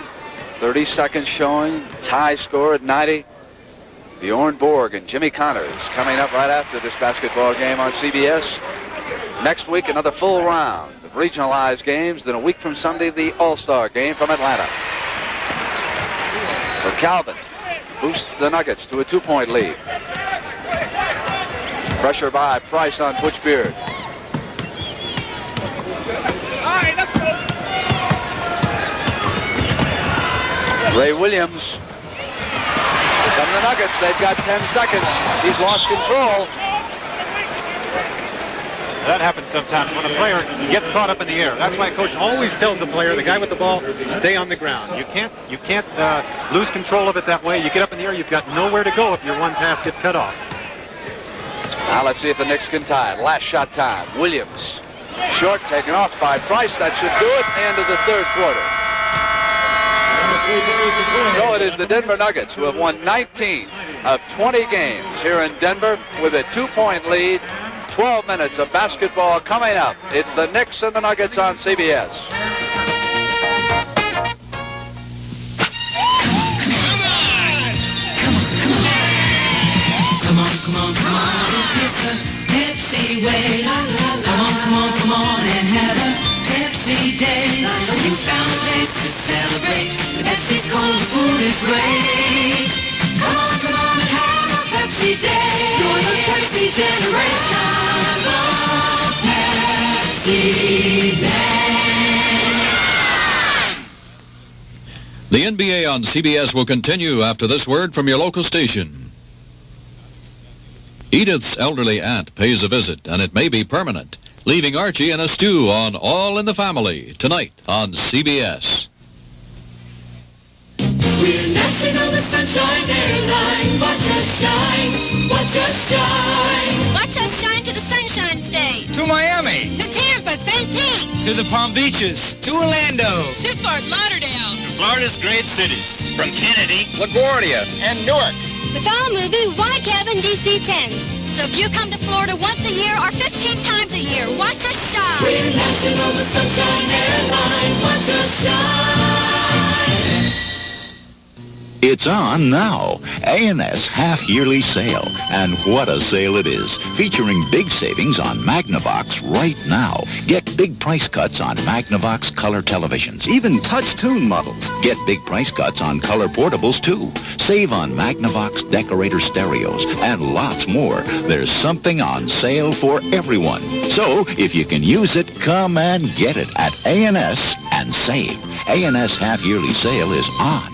30 seconds showing. Tie score at 90. Bjorn Borg and Jimmy Connors coming up right after this basketball game on CBS. Next week, another full round of regionalized games. Then a week from Sunday, the All-Star game from Atlanta. So Calvin boosts the Nuggets to a 2-point lead. Pressure by Price on Butch Beard. Ray Williams. Here come the Nuggets. They've got 10 seconds. He's lost control. That happens sometimes when a player gets caught up in the air. That's why coach always tells the player, the guy with the ball, stay on the ground. You can't lose control of it that way. You get up in the air, you've got nowhere to go if your one pass gets cut off. Now let's see if the Knicks can tie it. Last shot time. Williams. Short, taken off by Price. That should do it. End of the third quarter. So it is the Denver Nuggets who have won 19 of 20 games here in Denver with a 2-point lead. 12 minutes of basketball coming up. It's the Knicks and the Nuggets on CBS. Come on, it's the Pepsi way. Come on, and have a Pepsi day. You found a place to celebrate. The Pepsi cold food is great. Come on, and have a Pepsi day. Join the Pepsi generation. The NBA on CBS will continue after this word from your local station. Edith's elderly aunt pays a visit, and it may be permanent, leaving Archie in a stew on All in the Family tonight on CBS. We're nesting on the Sunshine Airline. Watch us shine. Watch us shine. Watch us shine to the Sunshine State. To Miami. To Tampa, St. Pete. To the Palm Beaches. To Orlando. To Fort Lauderdale. To Florida's great cities. From Kennedy, LaGuardia, and Newark. With all movie, wide cabin DC-10s. So if you come to Florida once a year or 15 times a year, watch us shine. We're nesting on the Sunshine Airline. Watch us shine. It's on now. A&S half-yearly sale. And what a sale it is. Featuring big savings on Magnavox right now. Get big price cuts on Magnavox color televisions. Even touch-tune models. Get big price cuts on color portables, too. Save on Magnavox decorator stereos. And lots more. There's something on sale for everyone. So, if you can use it, come and get it at A&S and save. A&S half-yearly sale is on.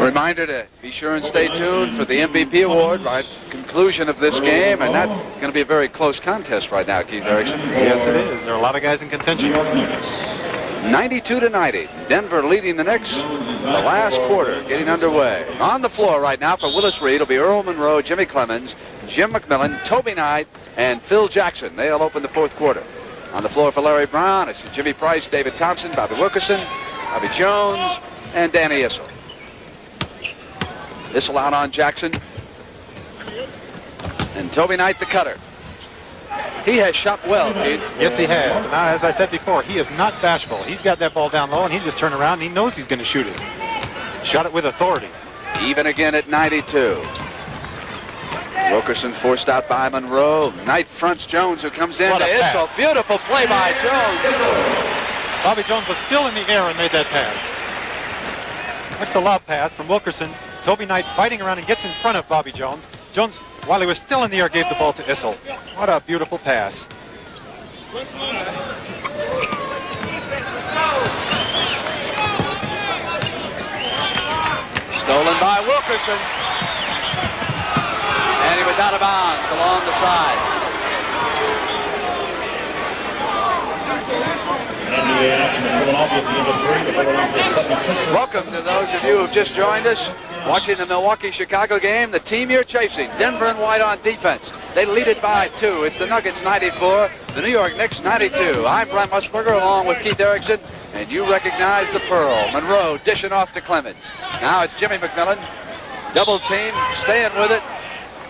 Reminder to be sure and stay tuned for the MVP award right conclusion of this game, and that's going to be a very close contest right now, Keith Erickson. Yes, it is. There are a lot of guys in contention. 92-90. Denver leading the Knicks. The last quarter getting underway. On the floor right now for Willis Reed will be Earl Monroe, Jimmy Clemens, Jim McMillan, Toby Knight, and Phil Jackson. They'll open the fourth quarter. On the floor for Larry Brown, it's Jimmy Price, David Thompson, Bobby Wilkerson, Bobby Jones, and Danny Issel. Issel out on Jackson. And Toby Knight, the cutter. He has shot well, Keith. Yes, he has. Now, as I said before, he is not bashful. He's got that ball down low, and he just turned around, and he knows he's going to shoot it. Shot it with authority. Even again at 92. Wilkerson forced out by Monroe. Knight fronts Jones, who comes in to Issel. Beautiful play by Jones. Bobby Jones was still in the air and made that pass. That's a lob pass from Wilkerson. Toby Knight fighting around and gets in front of Bobby Jones. Jones, while he was still in the air, gave the ball to Issel. What a beautiful pass. Stolen by Wilkerson. And he was out of bounds along the side. Welcome to those of you who have just joined us watching the Milwaukee-Chicago game. The team you're chasing, Denver and White on defense. They lead it by 2. It's the Nuggets 94, the New York Knicks 92. I'm Brent Musburger along with Keith Erickson, and you recognize the Pearl. Monroe dishing off to Clemens. Now it's Jimmy McMillan. Double team, staying with it.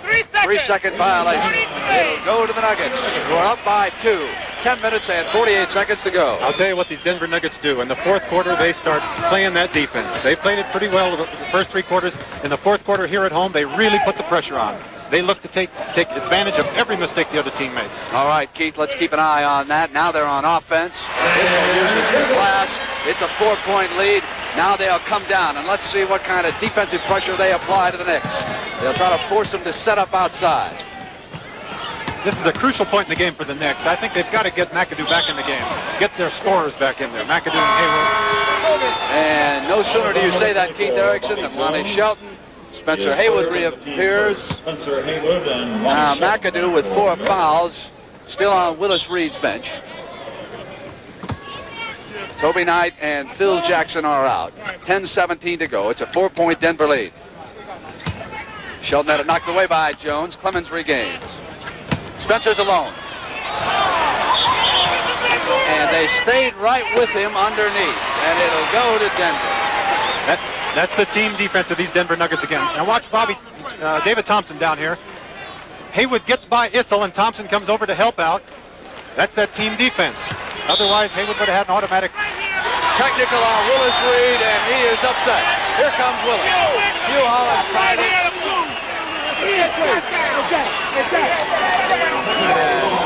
3-second violation. It'll go to the Nuggets, who are up by 2. 10 minutes and 48 seconds to go. I'll tell you what these Denver Nuggets do. In the fourth quarter, they start playing that defense. They played it pretty well the first 3 quarters. In the fourth quarter here at home, they really put the pressure on. They look to take advantage of every mistake the other team makes. All right, Keith, let's keep an eye on that. Now they're on offense. Issel uses the glass. It's a 4-point lead. Now they'll come down, and let's see what kind of defensive pressure they apply to the Knicks. They'll try to force them to set up outside. This is a crucial point in the game for the Knicks. I think they've got to get McAdoo back in the game. Get their scorers back in there. McAdoo and Hayward. And no sooner do you say that, Keith Erickson, than Lonnie Shelton. Spencer Haywood reappears. Spencer Haywood and Now McAdoo with 4 fouls, still on Willis Reed's bench. Toby Knight and Phil Jackson are out. 10-17 to go. It's a 4-point Denver lead. Shelton had it knocked away by Jones. Clemens regains. Spencer's alone. And they stayed right with him underneath. And it'll go to Denver. That's the team defense of these Denver Nuggets again. Now watch David Thompson down here. Haywood gets by Issel, and Thompson comes over to help out. That's that team defense. Otherwise, Haywood would have had an automatic. Technical on Willis Reed, and he is upset. Here comes Willis. Hugh Hollins tried it.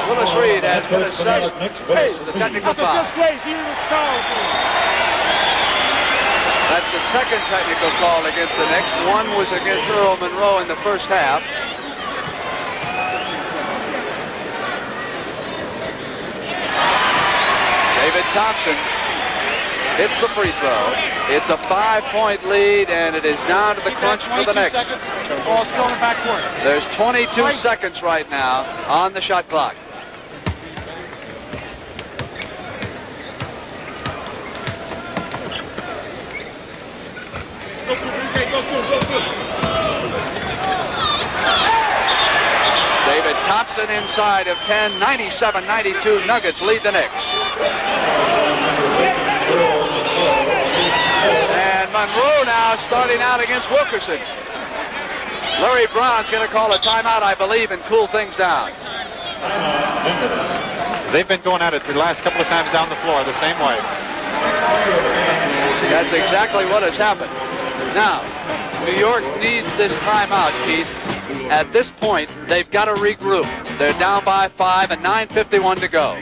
Willis Reed has been assessed with a technical foul. That's the second technical call against the Knicks. One was against Earl Monroe in the first half. David Thompson hits the free throw. It's a 5-point lead, and it is down to the crunch for the Knicks. Ball still in the backcourt. There's 22 seconds right now on the shot clock. David Thompson inside of 10, 97-92. Nuggets lead the Knicks. And Monroe now starting out against Wilkerson. Larry Brown's going to call a timeout, I believe, and cool things down. They've been going at it the last couple of times down the floor the same way. That's exactly what has happened. Now, New York needs this timeout, Keith. At this point, they've got to regroup. They're down by 5 and 9:51 to go.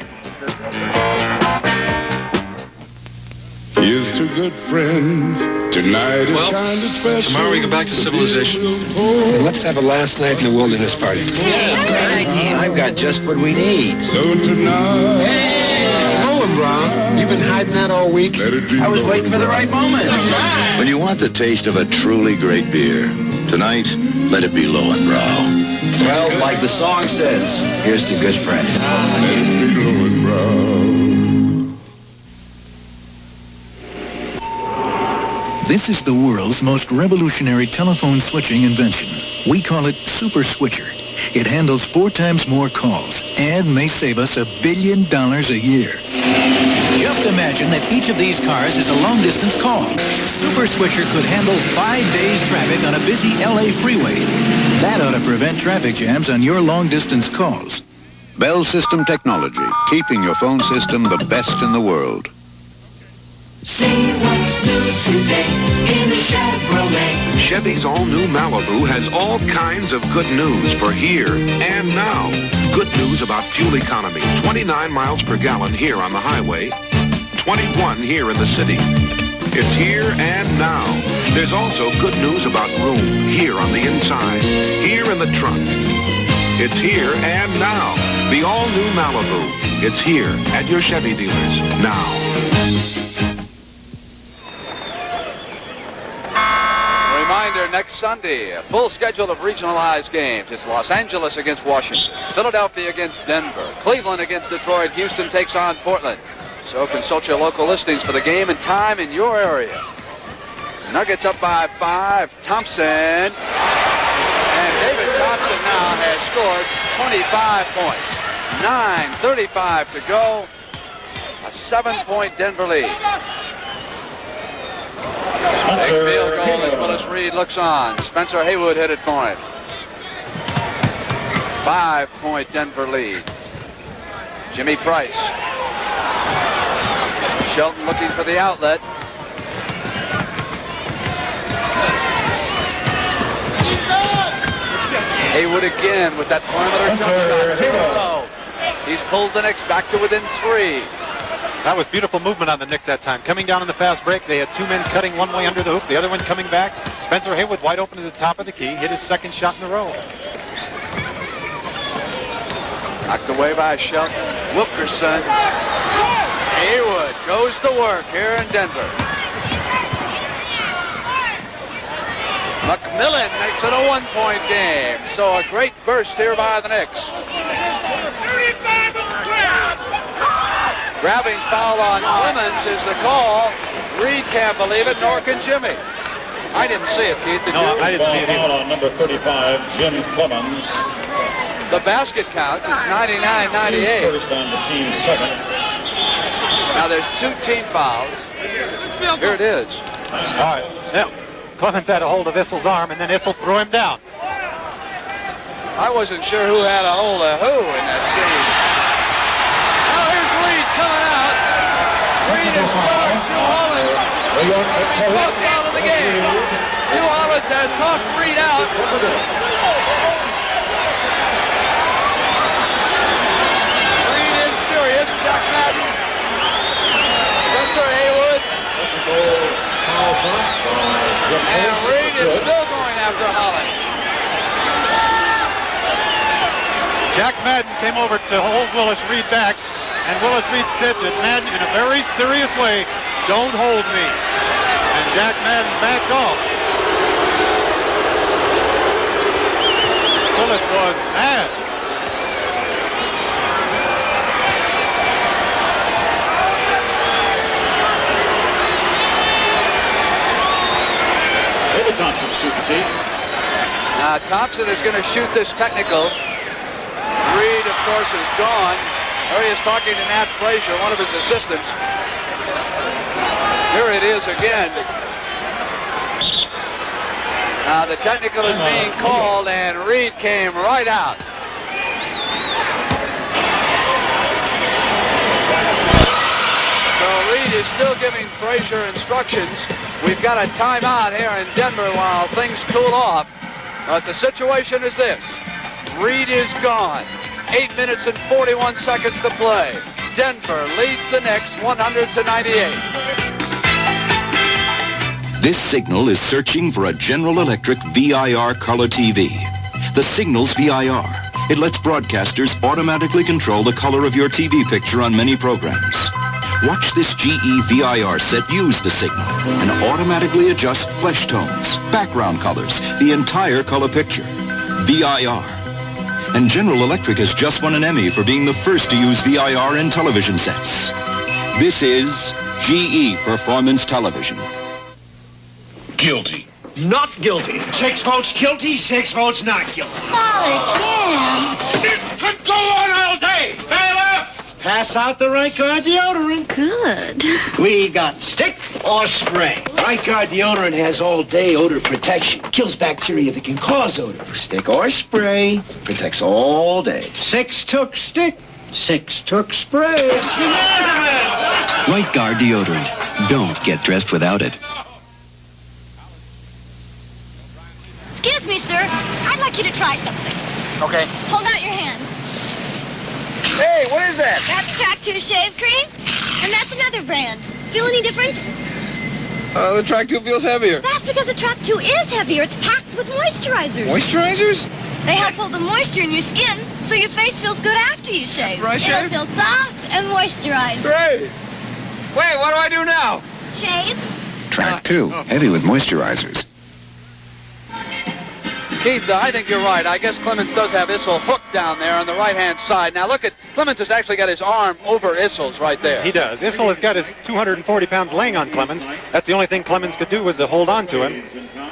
Here's to good friends. Tonight is kind of special. Tomorrow we go back to civilization. And let's have a last night in the wilderness party. Yeah, I've got just what we need. So tonight. Hey, Roland Brown, you've been hiding that all week. I was waiting for the right moment. When you want the taste of a truly great beer, tonight, let it be Lowenbrow. Well, like the song says, here's to good friends. Let it be Lowenbrow. This is the world's most revolutionary telephone switching invention. We call it Super Switcher. It handles 4 times more calls and may save us $1 billion a year. Just imagine that each of these cars is a long-distance call. Super Switcher could handle 5 days' traffic on a busy LA freeway. That ought to prevent traffic jams on your long-distance calls. Bell System Technology, keeping your phone system the best in the world. See what's new today in a Chevrolet. Chevy's all-new Malibu has all kinds of good news for here and now. Good news about fuel economy. 29 miles per gallon here on the highway. 21 here in the city. It's here and now. There's also good news about room here on the inside. Here in the trunk. It's here and now. The all-new Malibu. It's here at your Chevy dealers now. Reminder, next Sunday, a full schedule of regionalized games. It's Los Angeles against Washington, Philadelphia against Denver, Cleveland against Detroit, Houston takes on Portland. So consult your local listings for the game and time in your area. Nuggets up by 5. Thompson. And David Thompson now has scored 25 points. 9:35 to go. A 7-point Denver lead. Big field goal as Willis Reed looks on. Spencer Haywood hit it for him. 5-point Denver lead. Jimmy Price. Shelton looking for the outlet. Haywood again with that perimeter jump shot. 2 in a row. He's pulled the Knicks back to within 3. That was beautiful movement on the Knicks that time. Coming down in the fast break, they had 2 men cutting one way under the hoop, the other one coming back. Spencer Haywood wide open to the top of the key, hit his second shot in a row. Knocked away by Shelton Wilkerson. Haywood goes to work here in Denver. McMillan makes it a one-point game. So a great burst here by the Knicks. Grabbing foul on Clemens is the call. Reed can't believe it, nor can Jimmy. I didn't see it, Keith. Did you? I didn't see it either. On number 35, Jim Clemens. The basket counts. It's 99-98. First on the team second. Now there's 2 team fouls. Here it is. All right. Now, Clemens had a hold of Issel's arm, and then Issel threw him down. I wasn't sure who had a hold of who in that scene. Now here's Reed coming out. Reed is scored. New Orleans. First foul of the game. New Orleans has tossed Reed out. Reed is furious. Jack Madden. Spencer Haywood. And Reed is still going after Holland. Jack Madden came over to hold Willis Reed back, and Willis Reed said to Madden in a very serious way, "Don't hold me." And Jack Madden backed off. Willis was mad. Thompson shooting deep. Now Thompson is going to shoot this technical. Reed, of course, is gone. There he is talking to Nat Frazier, one of his assistants. Here it is again. Now the technical is being called, and Reed came right out. So Reed is still giving Frazier instructions. We've got a timeout here in Denver while things cool off. But the situation is this. Reed is gone. 8 minutes and 41 seconds to play. Denver leads the Knicks 100-98. This signal is searching for a General Electric VIR color TV. The signal's VIR. It lets broadcasters automatically control the color of your TV picture on many programs. Watch this GE VIR set use the signal and automatically adjust flesh tones, background colors, the entire color picture. VIR. And General Electric has just won an Emmy for being the first to use VIR in television sets. This is GE Performance Television. Guilty. Not guilty. 6 votes guilty, 6 votes not guilty. Molly, Jim. It could go on all day. Bailiff! Pass out the right guard deodorant. Good. We got stick or spray. Right guard deodorant has all-day odor protection. Kills bacteria that can cause odor. Stick or spray protects all day. 6 took stick, 6 took spray. It's unanimous. Right guard deodorant. Don't get dressed without it. Excuse me, sir. I'd like you to try something. Okay. Hold out your hand. Hey, what is that? That's Track 2 shave cream, and that's another brand. Feel any difference? The Track 2 feels heavier. That's because the Track 2 is heavier. It's packed with moisturizers. Moisturizers? They help hold the moisture in your skin so your face feels good after you shave. After I shave? It'll feel soft and moisturized. Great. Wait, what do I do now? Shave. Track 2, heavy with moisturizers. Keith, I think you're right. I guess Clemens does have Issel hooked down there on the right-hand side. Now look at, Clemens has actually got his arm over Issel's right there. He does. Issel has got his 240 pounds laying on Clemens. That's the only thing Clemens could do was to hold on to him.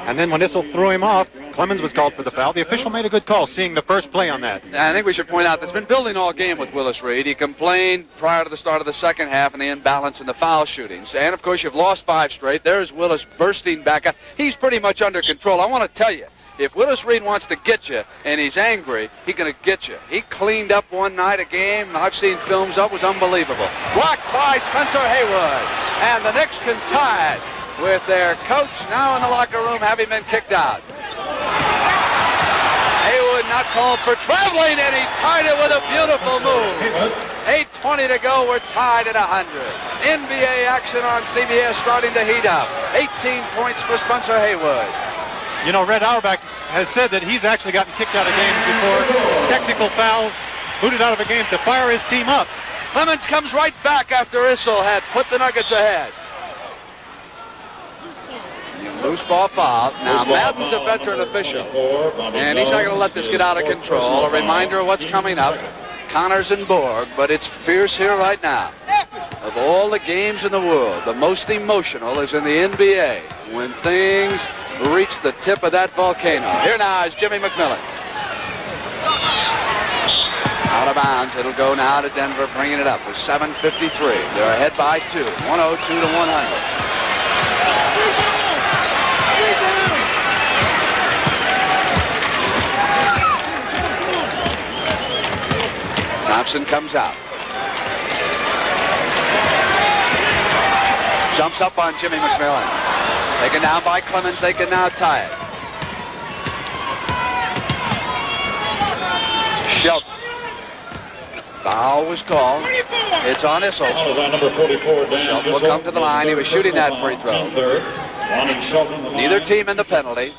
And then when Issel threw him off, Clemens was called for the foul. The official made a good call, seeing the first play on that. I think we should point out, that's been building all game with Willis Reed. He complained prior to the start of the second half and the imbalance in the foul shootings. And, of course, you've lost 5 straight. There's Willis bursting back up. He's pretty much under control. I want to tell you, if Willis Reed wants to get you and he's angry, he's going to get you. He cleaned up one night a game. I've seen films of it. Was unbelievable. Blocked by Spencer Haywood. And the Knicks can tie it with their coach now in the locker room having been kicked out. Haywood not called for traveling, and he tied it with a beautiful move. 8:20 to go. We're tied at 100. NBA action on CBS starting to heat up. 18 points for Spencer Haywood. You know, Red Auerbach has said that he's actually gotten kicked out of games before. Technical fouls booted out of the game to fire his team up. Clemens comes right back after Issel had put the Nuggets ahead. Loose ball foul. Now, Madden's a veteran official, and he's not going to let this get out of control. A reminder of what's coming up. Connors and Borg, but it's fierce here right now. Of all the games in the world, the most emotional is in the NBA, when things reach the tip of that volcano. Here now is Jimmy McMillan. Out of bounds. It'll go now to Denver, bringing it up with 7:53. They're ahead by 2, 102 to 100. Thompson comes out. Jumps up on Jimmy McMillan. Taken down by Clemens. They can now tie it. Shelton. Foul was called. It's on Issel. Shelton will come to the line. He was shooting that free throw. Neither team in the penalty.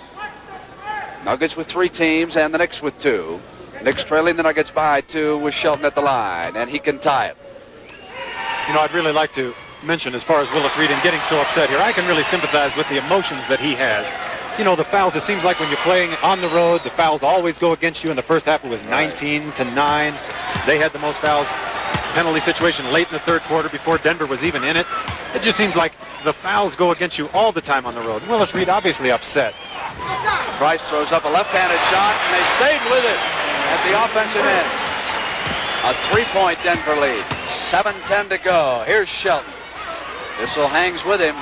Nuggets with 3 teams and the Knicks with 2. Knicks trailing the Nuggets by 2 with Shelton at the line, and he can tie it. You know, I'd really like to mention, as far as Willis Reed and getting so upset here, I can really sympathize with the emotions that he has. You know, the fouls, it seems like when you're playing on the road, the fouls always go against you. In the first half, it was 19 to 9. They had the most fouls. Penalty situation late in the third quarter before Denver was even in it. It just seems like the fouls go against you all the time on the road. Willis Reed obviously upset. Price throws up a left-handed shot, and they stayed with it at the offensive end. A 3-point Denver lead. 7:10 to go. Here's Shelton. Issel hangs with him.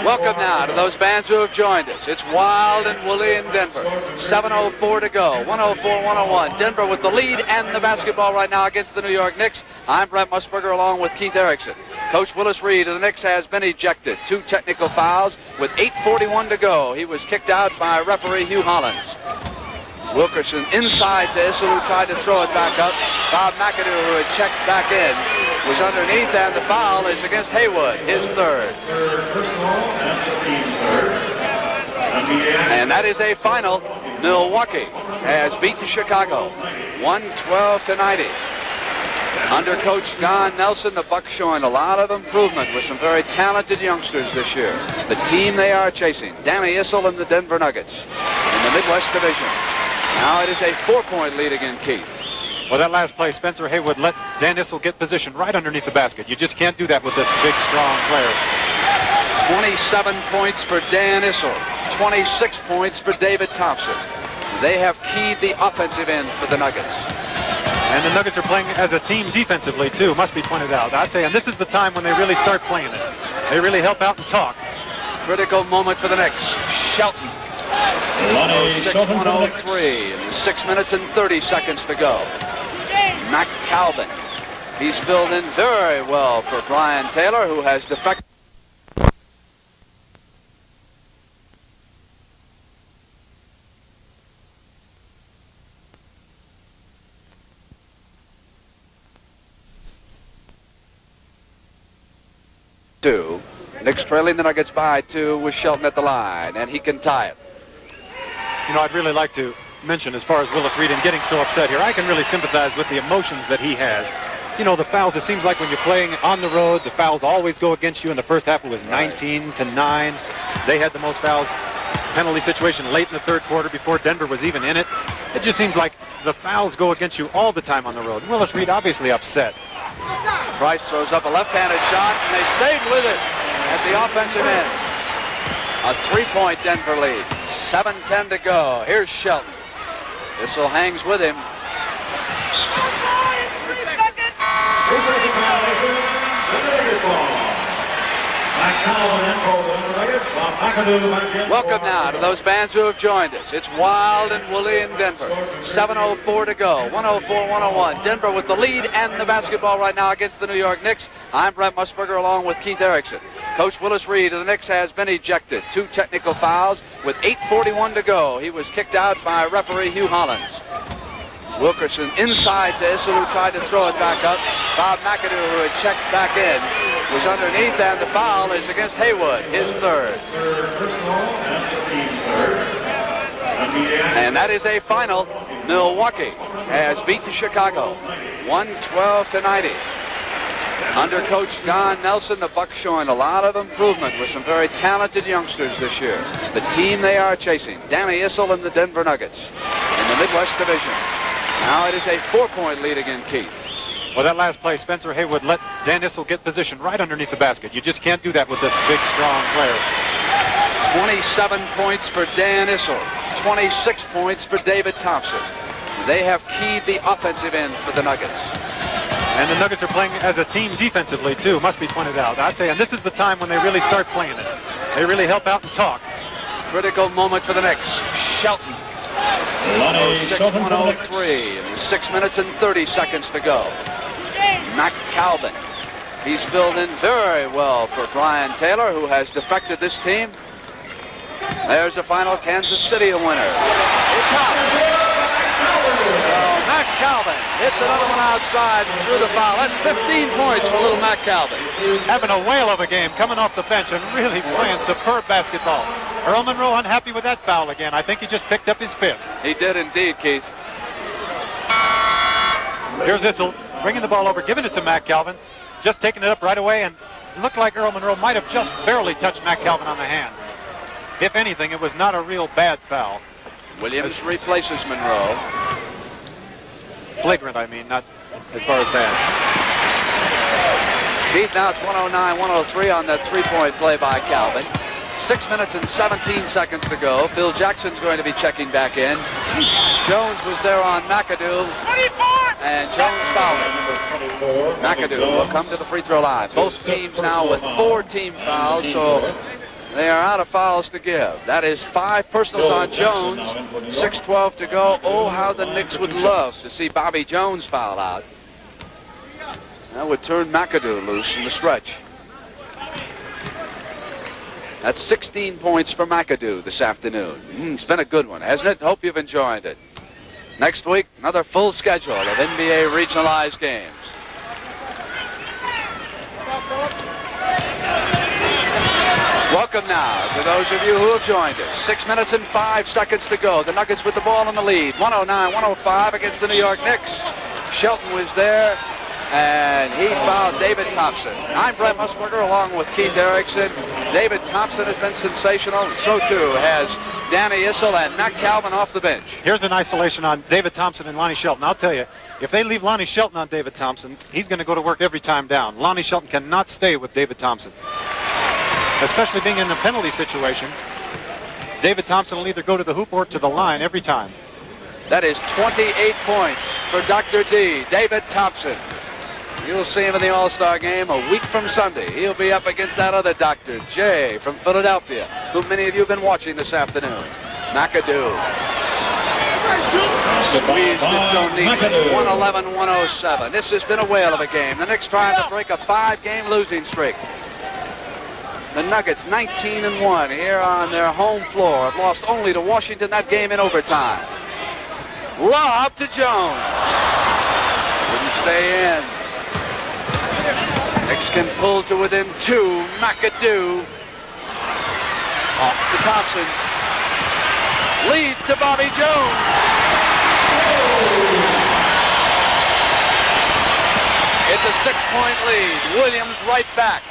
Welcome now to those fans who have joined us. It's wild and woolly in Denver. 7:04 to go. 104-101. Denver with the lead and the basketball right now against the New York Knicks. I'm Brent Musburger along with Keith Erickson. Coach Willis Reed of the Knicks has been ejected. 2 technical fouls with 8:41 to go. He was kicked out by referee Hugh Hollins. Wilkerson inside to Issel, who tried to throw it back up. Bob McAdoo, who had checked back in, was underneath, and the foul is against Haywood, his 3rd. And that is a final. Milwaukee has beaten Chicago 112 to 90. Under Coach Don Nelson, the Bucks showing a lot of improvement with some very talented youngsters this year. The team they are chasing, Danny Issel and the Denver Nuggets in the Midwest Division. Now it is a 4-point lead again, Keith. Well, that last play, Spencer Haywood let Dan Issel get position right underneath the basket. You just can't do that with this big, strong player. 27 points for Dan Issel. 26 points for David Thompson. They have keyed the offensive end for the Nuggets. And the Nuggets are playing as a team defensively, too, must be pointed out. I'd say, and this is the time when they really start playing it. They really help out and talk. Critical moment for the Knicks. Shelton. 106-103, and 6 minutes and 30 seconds to go. Mac Calvin. He's filled in very well for Brian Taylor, who has defected. Knicks trailing the Nuggets by 2 with Shelton at the line, and he can tie it. You know, I'd really like to mention, as far as Willis Reed and getting so upset here, I can really sympathize with the emotions that he has. You know, the fouls, it seems like when you're playing on the road, the fouls always go against you. In the first half, it was 19 to 9. They had the most fouls. Penalty situation late in the third quarter before Denver was even in it. It just seems like the fouls go against you all the time on the road. Willis Reed obviously upset. Price throws up a left-handed shot, and they stayed with it at the offensive end. A 3-point Denver lead. 7:10 to go. Here's Shelton. Issel hangs with him. Welcome now to those fans who have joined us. It's wild and woolly in Denver. 7:04 to go. 104-101. Denver with the lead and the basketball right now against the New York Knicks. I'm Brent Musburger along with Keith Erickson. Coach Willis Reed of the Knicks has been ejected. 2 technical fouls with 8:41 to go. He was kicked out by referee Hugh Hollins. Wilkerson inside to Issel, who tried to throw it back up. Bob McAdoo, who had checked back in, was underneath, and the foul is against Haywood, his third. And that is a final. Milwaukee has beaten Chicago 112-90. Under Coach Don Nelson, the Bucks showing a lot of improvement with some very talented youngsters this year. The team they are chasing, Danny Issel and the Denver Nuggets in the Midwest Division. Now it is a 4-point lead again, Keith. Well, that last play, Spencer Haywood let Dan Issel get position right underneath the basket. You just can't do that with this big, strong player. 27 points for Dan Issel, 26 points for David Thompson. They have keyed the offensive end for the Nuggets. And the Nuggets are playing as a team defensively, too, must be pointed out. I'd say, and this is the time when they really start playing it. They really help out and talk. Critical moment for the Knicks. Shelton. 106-103, and 6 minutes and 30 seconds to go. Mac Calvin. He's filled in very well for Brian Taylor, who has defected this team. There's the final. Kansas City, the winner. Mac Calvin hits another one outside through the foul. That's 15 points for little Mac Calvin. Having a whale of a game, coming off the bench and really playing superb basketball. Earl Monroe unhappy with that foul again. I think he just picked up his fifth. He did indeed, Keith. Here's Issel bringing the ball over, giving it to Mac Calvin. Just taking it up right away, and it looked like Earl Monroe might have just barely touched Mac Calvin on the hand. If anything, it was not a real bad foul. Williams replaces Monroe. Flagrant, I mean, not as far as bad. Keith, now it's 109-103 on that three-point play by Calvin. 6 minutes and 17 seconds to go. Phil Jackson's going to be checking back in. Jones was there on McAdoo. 24! And Jones fouled him. McAdoo will come to the free throw line. Both teams now with 4 team fouls, so they are out of fouls to give. That is 5 personals on Jones. 6:12 to go. Oh, how the Knicks would love to see Bobby Jones foul out. That would turn McAdoo loose in the stretch. That's 16 points for McAdoo this afternoon. It's been a good one, hasn't it? Hope you've enjoyed it. Next week, another full schedule of NBA regionalized games. Welcome now to those of you who have joined us. 6 minutes and 5 seconds to go. The Nuggets with the ball in the lead. 109-105 against the New York Knicks. Shelton was there, and he fouled David Thompson. I'm Brent Musburger along with Keith Erickson. David Thompson has been sensational. So too has Danny Issel and Mac Calvin off the bench. Here's an isolation on David Thompson and Lonnie Shelton. I'll tell you, if they leave Lonnie Shelton on David Thompson, he's going to go to work every time down. Lonnie Shelton cannot stay with David Thompson, especially being in a penalty situation. David Thompson will either go to the hoop or to the line every time. That is 28 points for Dr. D, David Thompson. You'll see him in the All-Star game a week from Sunday. He'll be up against that other Dr. J from Philadelphia, who many of you have been watching this afternoon. McAdoo. Squeezed it so neatly. 111-107. This has been a whale of a game. The Knicks trying to break a 5-game losing streak. The Nuggets 19-1 here on their home floor. Have lost only to Washington, that game in overtime. Lob to Jones. Wouldn't stay in. Knicks can pull to within 2. McAdoo. Off to Thompson. Lead to Bobby Jones. It's a 6-point lead. Williams right back.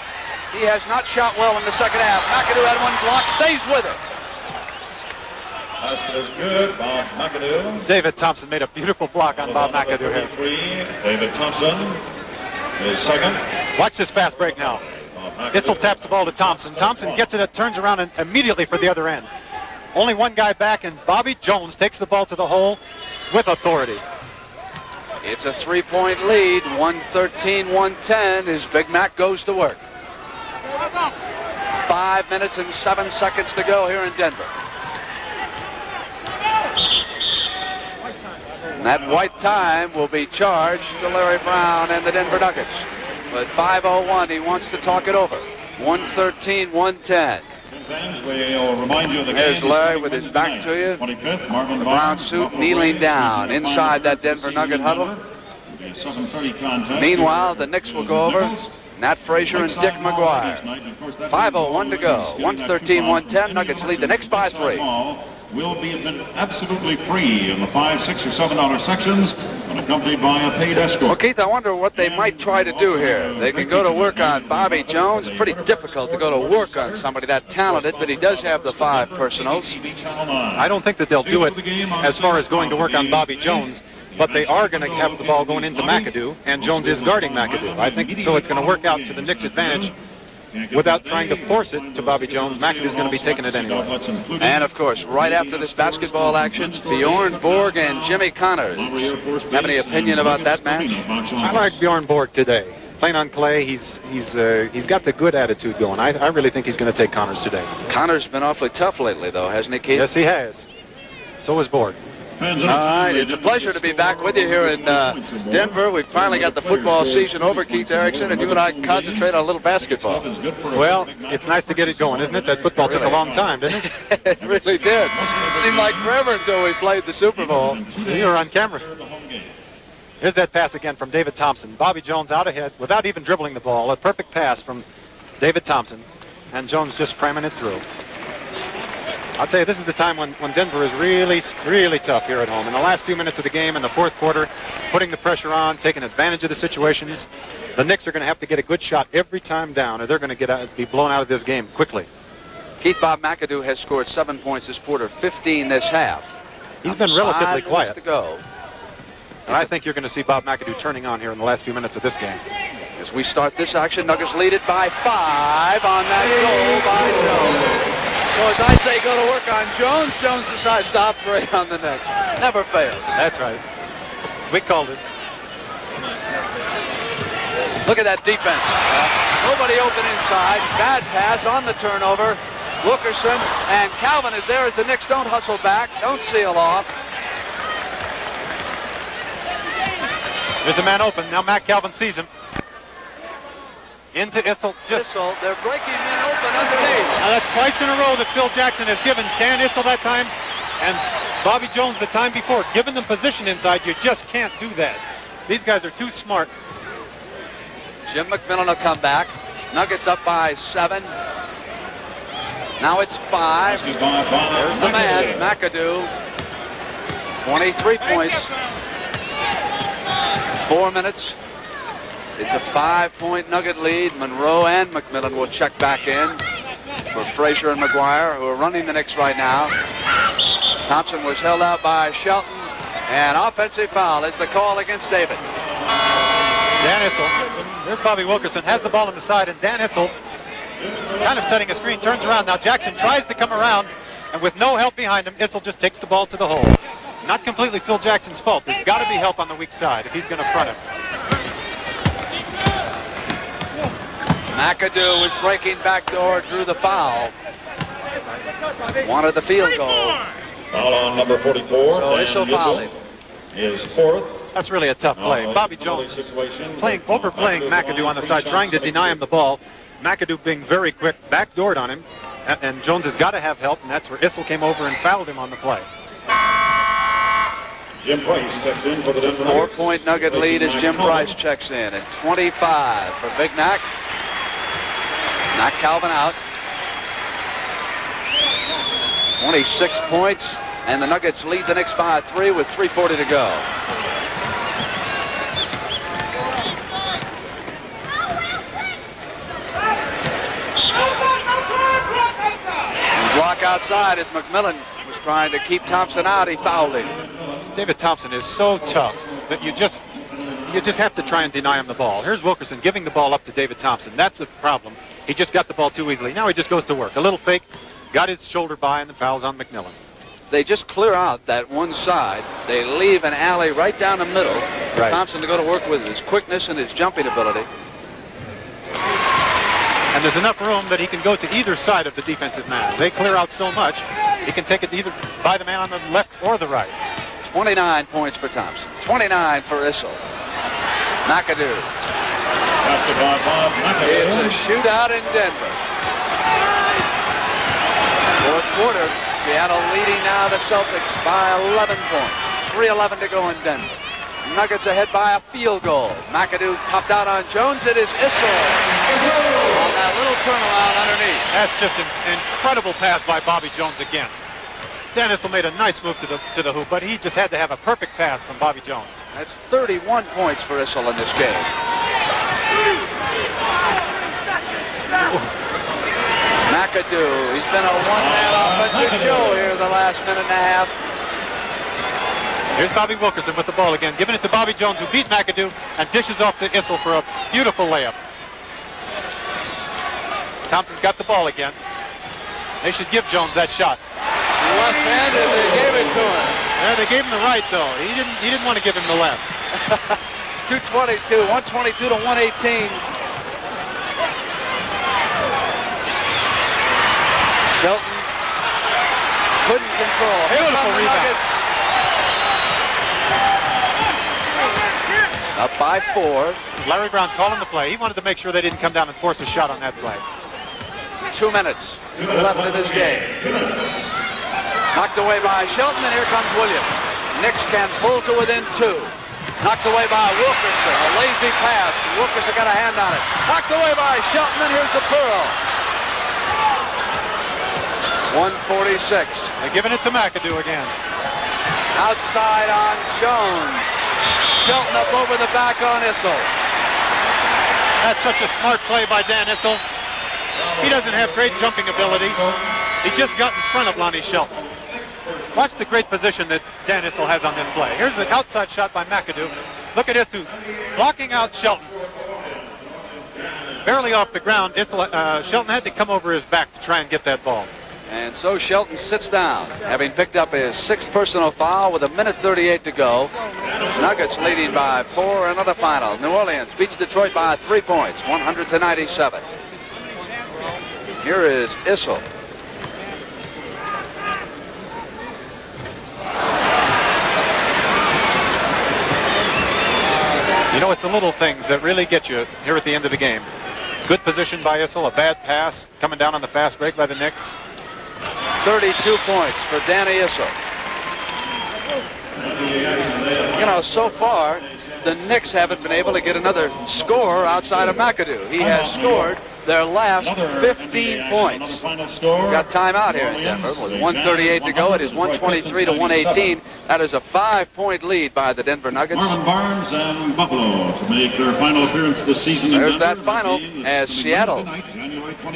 He has not shot well in the second half. McAdoo had one block, stays with it. Basket is good. Bob McAdoo. David Thompson made a beautiful block on Bob McAdoo here. David Thompson is second. Watch this fast break now. Issel taps the ball to Thompson. Thompson gets it, turns around and immediately for the other end. Only one guy back, and Bobby Jones takes the ball to the hole with authority. It's a 3-point lead. 113-110 as Big Mac goes to work. 5 minutes and 7 seconds to go here in Denver. And that white time will be charged to Larry Brown and the Denver Nuggets. But 5:01, he wants to talk it over. 113-110. There's Larry with his back to you. The brown suit kneeling down inside that Denver Nugget huddle. Meanwhile, the Knicks will go over Nat Frazier and Dick McGuire. 5:01 to go. 113, 110. Nuggets lead the Knicks by 3. Will be absolutely free in the $5, $6, or $7 sections and accompanied by a paid escort. Well, Keith, I wonder what they might try to do here. They could go to work on Bobby Jones. Pretty difficult to go to work on somebody that talented, but he does have the 5 personals. I don't think that they'll do it as far as going to work on Bobby Jones, but they are going to have the ball going into McAdoo, and Jones is guarding McAdoo. I think so. It's going to work out to the Knicks' advantage. Without trying to force it to Bobby Jones, McAdoo's going to be taking it anyway. And, of course, right after this basketball action, Bjorn Borg and Jimmy Connors. Have any opinion about that match? I like Bjorn Borg today. Playing on clay, he's got the good attitude going. I really think he's going to take Connors today. Connors has been awfully tough lately, though, hasn't he, Keith? Yes, he has. So is Borg. All right, it's a pleasure to be back with you here in Denver. We've finally got the football season over, Keith Erickson, and you and I can concentrate on a little basketball. Well, it's nice to get it going, isn't it? That football took a long time, didn't it? It really did. It seemed like forever until we played the Super Bowl. You were on camera. Here's that pass again from David Thompson. Bobby Jones out ahead without even dribbling the ball. A perfect pass from David Thompson, and Jones just cramming it through. I'll tell you, this is the time when Denver is really, really tough here at home. In the last few minutes of the game, in the fourth quarter, putting the pressure on, taking advantage of the situations. The Knicks are going to have to get a good shot every time down, or they're going to be blown out of this game quickly. Keith, Bob McAdoo has scored 7 points this quarter, 15 this half. He's been relatively 5 quiet. to go. And I think you're going to see Bob McAdoo turning on here in the last few minutes of this game. As we start this action, Nuggets lead it by 5 on that goal by Jones. So as I say, go to work on Jones. Jones decides to operate on the Knicks. Never fails. That's right. We called it. Look at that defense. Nobody open inside. Bad pass on the turnover. Wilkerson and Calvin is there as the Knicks don't hustle back, don't seal off. There's a man open. Now Matt Calvin sees him. Into Issel. Issel, they're breaking men open underneath. Now that's twice in a row that Phil Jackson has given Dan Issel that time and Bobby Jones the time before. Giving them position inside, you just can't do that. These guys are too smart. Jim McMillan will come back. Nuggets up by 7. Now it's 5. There's the man, McAdoo. 23 points. 4 minutes. It's a 5-point Nugget lead. Monroe and McMillan will check back in for Frazier and McGuire, who are running the Knicks right now. Thompson was held out by Shelton, and offensive foul is the call against David. Dan Issel. There's Bobby Wilkerson, has the ball on the side, and Dan Issel kind of setting a screen, turns around. Now Jackson tries to come around, and with no help behind him, Issel just takes the ball to the hole. Not completely Phil Jackson's fault. There's got to be help on the weak side if he's going to front him. McAdoo was breaking backdoor, drew the foul. Wanted the field goal. Foul on number 44. So Issel fouled him. Is 4th. That's really a tough play. Bobby Jones overplaying McAdoo on the side, trying to deny him the ball. McAdoo being very quick, backdoored on him, and Jones has got to have help, and that's where Issel came over and fouled him on the play. Jim Price checks in for the Denver 4-point Nugget lead as Jim Price checks in at 25 for Big Mac. Knock Calvin out. 26 points, and the Nuggets lead the Knicks by 3 with 3:40 to go. And block outside as McMillan was trying to keep Thompson out. He fouled him. David Thompson is so tough that you just have to try and deny him the ball. Here's Wilkerson giving the ball up to David Thompson. That's the problem. He just got the ball too easily. Now he just goes to work. A little fake, got his shoulder by, and the foul's on McMillan. They just clear out that one side. They leave an alley right down the middle for Right. Thompson to go to work with his quickness and his jumping ability. And there's enough room that he can go to either side of the defensive man. They clear out so much, he can take it either by the man on the left or the right. 29 points for Thompson. 29 for Issel. McAdoo. It's a shootout in Denver. Fourth quarter, Seattle leading now the Celtics by 11 points. 3:11 to go in Denver. Nuggets ahead by a field goal. McAdoo popped out on Jones. It is Issel on that little turnaround underneath. That's just an incredible pass by Bobby Jones again. Dan Issel made a nice move to the hoop, but he just had to have a perfect pass from Bobby Jones. That's 31 points for Issel in this game. McAdoo, he's been a one-man offensive show here the last minute and a half. Here's Bobby Wilkerson with the ball again, giving it to Bobby Jones, who beat McAdoo and dishes off to Issel for a beautiful layup. Thompson's got the ball again. They should give Jones that shot. Left-handed, they gave it to him. Yeah, they gave him the right, though. He didn't want to give him the left. 222, 122 to 118. Shelton couldn't control. Beautiful rebound. Up by 4. Larry Brown calling the play. He wanted to make sure they didn't come down and force a shot on that play. 2 minutes left in this game. Knocked away by Shelton, and here comes Williams. Knicks can pull to within 2. Knocked away by Wilkerson. A lazy pass. Wilkerson got a hand on it. Knocked away by Shelton, and here's the pearl. 146. They're giving it to McAdoo again. Outside on Jones. Shelton up over the back on Issel. That's such a smart play by Dan Issel. He doesn't have great jumping ability. He just got in front of Lonnie Shelton. Watch the great position that Dan Issel has on this play. Here's the outside shot by McAdoo. Look at Issel blocking out Shelton. Barely off the ground. Shelton had to come over his back to try and get that ball. And so Shelton sits down, having picked up his 6th personal foul with 1:38 to go. Nuggets leading by 4, another final. New Orleans beats Detroit by 3 points, 100-97. Here is Issel. You know, it's the little things that really get you here at the end of the game. Good position by Issel, a bad pass coming down on the fast break by the Knicks. 32 points for Danny Issel. You know, so far, the Knicks haven't been able to get another score outside of McAdoo. He has scored their last 15 points. Got timeout here in Denver with 1:38 to go. It is 123 to 118. That is a 5-point lead by the Denver Nuggets. Marvin Barnes and Buffalo to make their final appearance this season. There's that final as Seattle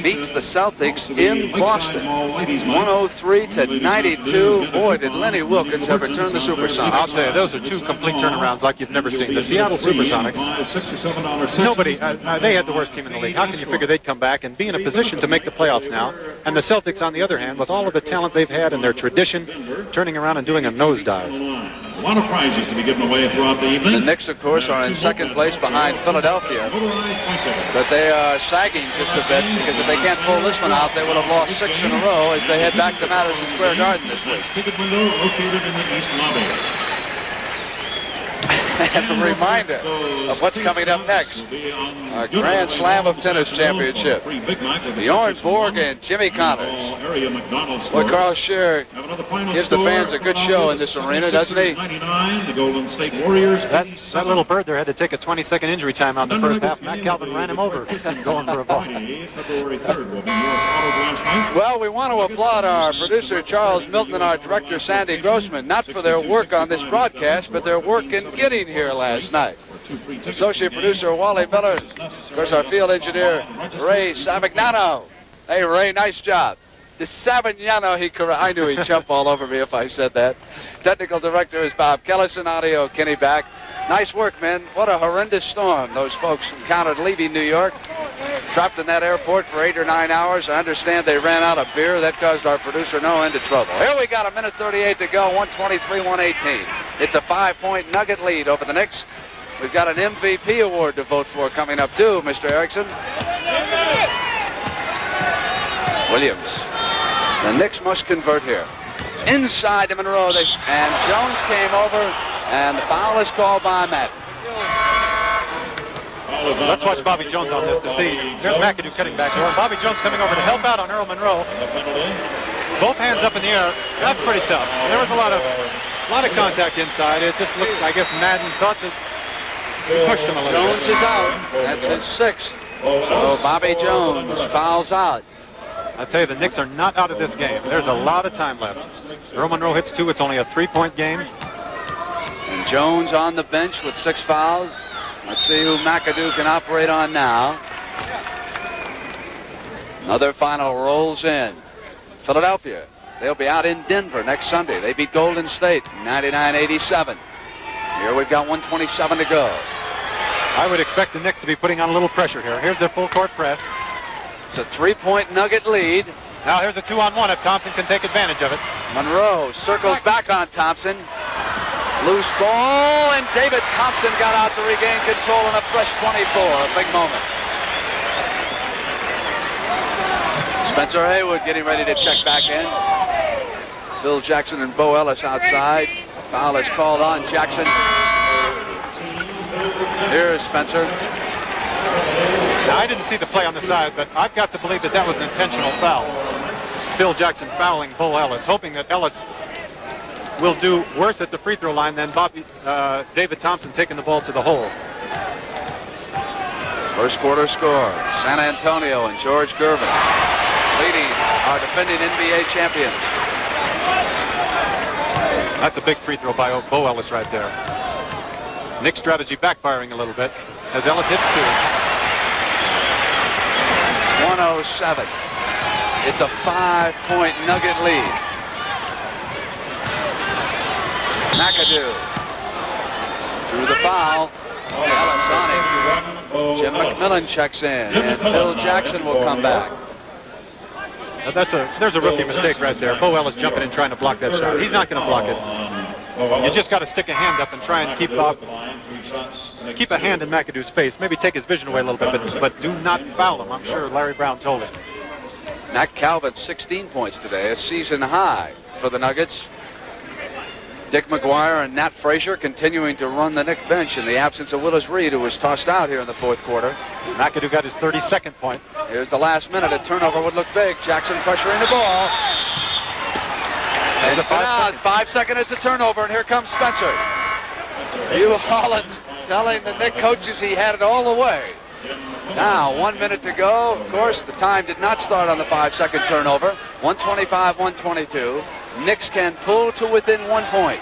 beats the Celtics in Boston. 103 to 92. Boy, did Lenny Wilkins ever turn the Supersonics. I'll say those are 2 complete turnarounds like you've never seen. The Seattle Supersonics, nobody, they had the worst team in the league. How can you figure they'd come back and be in a position to make the playoffs now? And the Celtics, on the other hand, with all of the talent they've had and their tradition, turning around and doing a nosedive. A lot of prizes to be given away throughout the evening. The Knicks, of course, are in second place behind Philadelphia. But they are sagging just a bit because if they can't pull this one out, they would have lost 6 in a row as they head back to Madison Square Garden this week. Ticket window located in the East Lobby. And a reminder of what's coming up next. Our Grand Slam of Tennis Championship. Bjorn Borg and Jimmy Connors. Well, Carl Scheer gives the fans a good show in this arena, doesn't he? The Golden State Warriors. That little bird there had to take a 20-second injury time out in the first half. Matt Calvin ran him over going for a ball. Well, we want to applaud our producer, Charles Milton, and our director, Sandy Grossman, not for their work on this broadcast, but their work in getting here last night. Associate producer, Wally Miller. Of course, our field engineer, Ray Savignano. Hey, Ray, nice job. The Savignano, I knew he'd jump all over me if I said that. Technical director is Bob Kellison. Audio, Kenny Back. Nice work, man. What a horrendous storm those folks encountered leaving New York. Trapped in that airport for 8 or 9 hours. I understand they ran out of beer. That caused our producer no end of trouble. Here we got 1:38 to go, 123-118. It's a 5-point Nugget lead over the Knicks. We've got an MVP award to vote for coming up, too, Mr. Erickson. Williams. The Knicks must convert here. Inside to Monroe, and Jones came over, and the foul is called by Matt. Let's watch Bobby Jones on this to see. There's McAdoo cutting back door. Bobby Jones coming over to help out on Earl Monroe. Both hands up in the air. That's pretty tough. There was a lot lot of contact inside. It just looked, I guess Madden thought that he pushed him a little Jones bit. is out. That's his sixth. So Bobby Jones fouls out. I tell you, the Knicks are not out of this game. There's a lot of time left. Earl Monroe hits 2. It's only a 3-point game. And Jones on the bench with 6 fouls. Let's see who McAdoo can operate on now. Another final rolls in. Philadelphia. They'll be out in Denver next Sunday. They beat Golden State 99-87. Here we've got 1:27 to go. I would expect the Knicks to be putting on a little pressure here. Here's their full court press. It's a 3-point Nugget lead. Now here's a 2-on-1 if Thompson can take advantage of it. Monroe circles back on Thompson. Loose ball, and David Thompson got out to regain control in a fresh 24. A big moment. Spencer Haywood getting ready to check back in. Phil Jackson and Bo Ellis outside. Foul is called on Jackson. Here's Spencer. Now, I didn't see the play on the side, but I've got to believe that that was an intentional foul. Phil Jackson fouling Bo Ellis, hoping that Ellis will do worse at the free throw line than David Thompson taking the ball to the hole. First quarter score. San Antonio and George Gervin leading our defending NBA champions. That's a big free throw by Bo Ellis right there. Knicks strategy backfiring a little bit as Ellis hits 2. 107. It's a 5-point Nugget lead. McAdoo through the foul. Ellis on him. Jim McMillan checks in, and Phil Jackson will come back. Now there's a rookie mistake right there. Bo Ellis jumping in trying to block that shot. He's not going to block it. You just got to stick a hand up and try and keep a hand in McAdoo's face. Maybe take his vision away a little bit, but do not foul him. I'm sure Larry Brown told him. Matt Calvin, 16 points today, a season high for the Nuggets. Dick McGuire and Nat Frazier continuing to run the Knick bench in the absence of Willis Reed, who was tossed out here in the fourth quarter. McAdoo got his 32nd point. Here's the last minute. A turnover would look big. Jackson pressuring the ball. And now it's 5 seconds. It's a turnover, and here comes Spencer. Hugh Hollins telling the Knick coaches he had it all the way. Now, 1 minute to go. Of course, the time did not start on the 5-second turnover. 125, 122. Knicks can pull to within 1 point.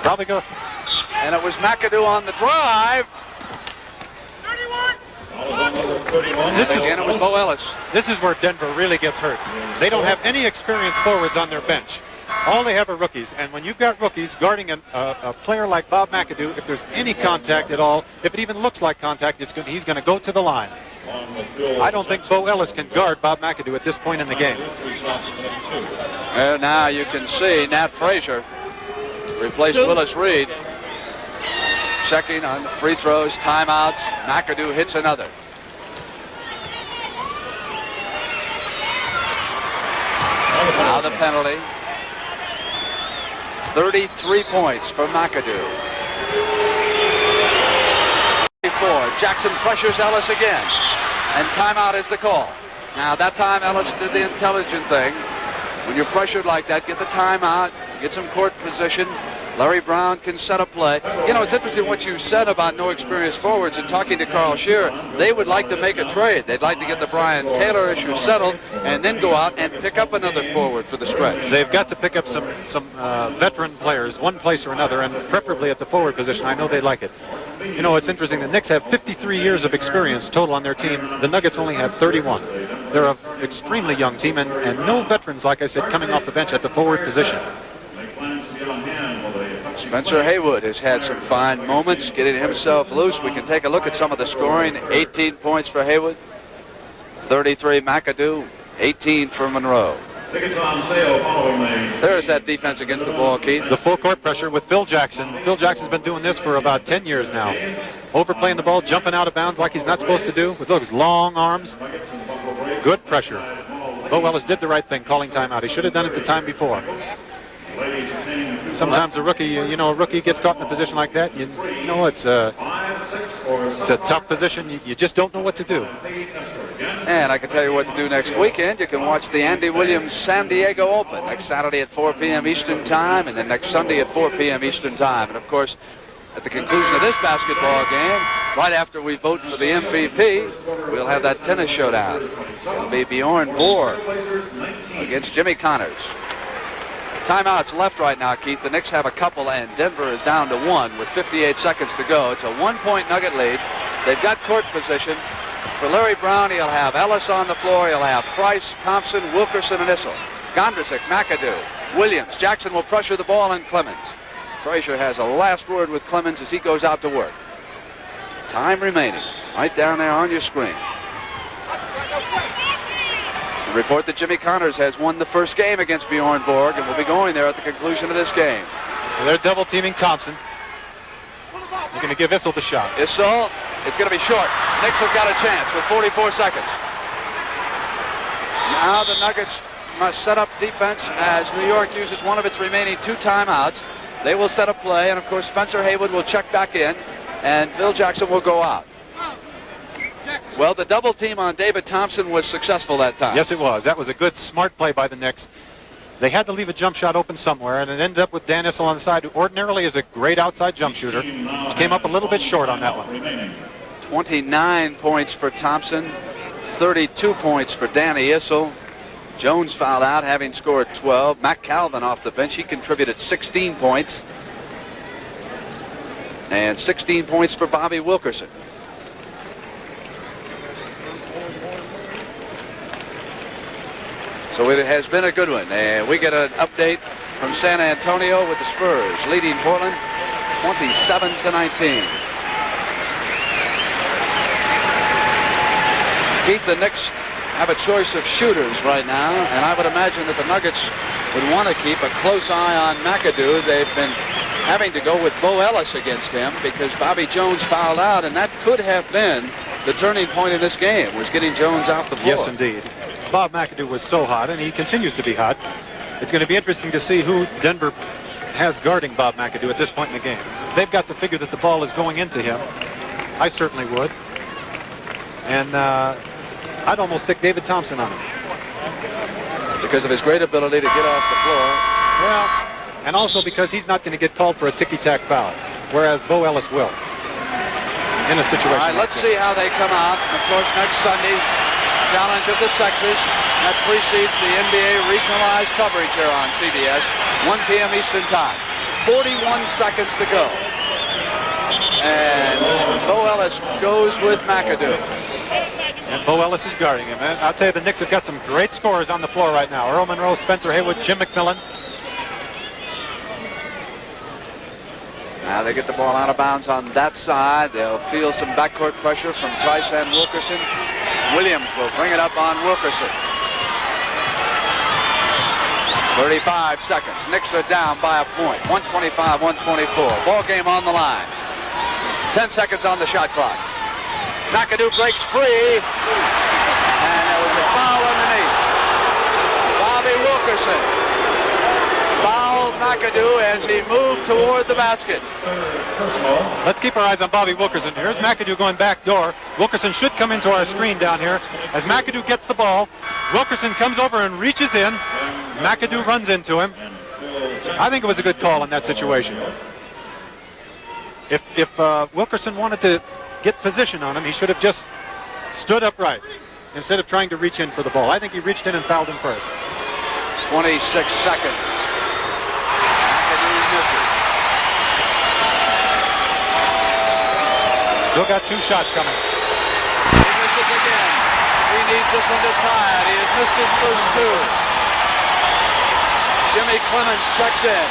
Probably go. And it was McAdoo on the drive. Again, it was Bo Ellis. This is where Denver really gets hurt. They don't have any experienced forwards on their bench. All they have are rookies, and when you've got rookies guarding a player like Bob McAdoo, if there's any contact at all, if it even looks like contact, he's going to go to the line. I don't think Bo Ellis can guard Bob McAdoo at this point in the game. And now you can see Nat Frazier replace Willis Reed. Checking on free throws, timeouts. McAdoo hits another. Now the penalty. 33 points for McAdoo. 34. Jackson pressures Ellis again. And timeout is the call. Now that time Ellis did the intelligent thing. When you're pressured like that, get the timeout, get some court position. Larry Brown can set a play. You know, it's interesting what you said about no experienced forwards and talking to Carl Shearer. They would like to make a trade. They'd like to get the Brian Taylor issue settled and then go out and pick up another forward for the stretch. They've got to pick up some veteran players, one place or another, and preferably at the forward position. I know they like it. You know, it's interesting. The Knicks have 53 years of experience total on their team. The Nuggets only have 31. They're an extremely young team, and no veterans, like I said, coming off the bench at the forward position. Spencer Haywood has had some fine moments getting himself loose. We can take a look at some of the scoring. 18 points for Haywood, 33 McAdoo, 18 for Monroe. There's that defense against the ball, Keith. The full court pressure with Phil Jackson. Phil Jackson's been doing this for about 10 years now. Overplaying the ball, jumping out of bounds like he's not supposed to do with those long arms. Good pressure. Bo Ellis did the right thing, calling timeout. He should have done it the time before. Sometimes a rookie, a rookie gets caught in a position like that. You know, it's It's a tough position. You just don't know what to do. And I can tell you what to do next weekend. You can watch the Andy Williams San Diego Open next Saturday at 4 p.m. Eastern Time, and then next Sunday at 4 p.m. Eastern Time. And, of course, at the conclusion of this basketball game, right after we vote for the MVP, we'll have that tennis showdown. It'll be Bjorn Borg against Jimmy Connors. Timeouts left right now, Keith. The Knicks have a couple, and Denver is down to 1 with 58 seconds to go. It's a 1-point Nugget lead. They've got court position. For Larry Brown, he'll have Ellis on the floor. He'll have Price, Thompson, Wilkerson, and Issel. Gondrzic, McAdoo, Williams. Jackson will pressure the ball, and Clemens. Frazier has a last word with Clemens as he goes out to work. Time remaining. Right down there on your screen. The report that Jimmy Connors has won the first game against Bjorn Borg and will be going there at the conclusion of this game. Well, they're double-teaming Thompson. They're going to give Issel the shot. Issel, it's going to be short. Knicks have got a chance with 44 seconds. Now the Nuggets must set up defense as New York uses one of its remaining 2 timeouts. They will set a play, and of course Spencer Haywood will check back in, and Phil Jackson will go out. Well, the double team on David Thompson was successful that time. Yes, it was. That was a good, smart play by the Knicks. They had to leave a jump shot open somewhere, and it ended up with Dan Issel on the side, who ordinarily is a great outside jump shooter. He came up a little bit short on that one. 29 points for Thompson, 32 points for Danny Issel. Jones fouled out, having scored 12. Matt Calvin off the bench. He contributed 16 points. And 16 points for Bobby Wilkerson. So it has been a good one. And we get an update from San Antonio with the Spurs leading Portland 27-19. Keith, the Knicks have a choice of shooters right now, and I would imagine that the Nuggets would want to keep a close eye on McAdoo. They've been having to go with Bo Ellis against him because Bobby Jones fouled out, and that could have been the turning point in this game, was getting Jones off the floor. Yes, indeed. Bob McAdoo was so hot, and he continues to be hot. It's going to be interesting to see who Denver has guarding Bob McAdoo at this point in the game. They've got to figure that the ball is going into him. I certainly would. And I'd almost stick David Thompson on him. Because of his great ability to get off the floor. Well, and also because he's not going to get called for a ticky-tack foul, whereas Bo Ellis will in a situation. All right, let's see how they come out. And of course, next Sunday, challenge of the sexes. That precedes the NBA regionalized coverage here on CBS, 1 p.m. Eastern Time. 41 seconds to go. And Bo Ellis goes with McAdoo. And Bo Ellis is guarding him. And I'll tell you, the Knicks have got some great scorers on the floor right now. Earl Monroe, Spencer Haywood, Jim McMillan. Now they get the ball out of bounds on that side. They'll feel some backcourt pressure from Price and Wilkerson. Williams will bring it up on Wilkerson. 35 seconds. Knicks are down by a point. 125-124. Ball game on the line. 10 seconds on the shot clock. McAdoo breaks free. And there was a foul underneath. Bobby Wilkerson fouled McAdoo as he moved toward the basket. Let's keep our eyes on Bobby Wilkerson. Here's McAdoo going back door. Wilkerson should come into our screen down here. As McAdoo gets the ball, Wilkerson comes over and reaches in. McAdoo runs into him. I think it was a good call in that situation. If Wilkerson wanted to get position on him, he should have just stood upright instead of trying to reach in for the ball. I think he reached in and fouled him first. 26 seconds. McAdoo misses. Still got 2 shots coming. He misses again. He needs this one to tie it. He has missed his first 2. Jimmy Clemens checks in.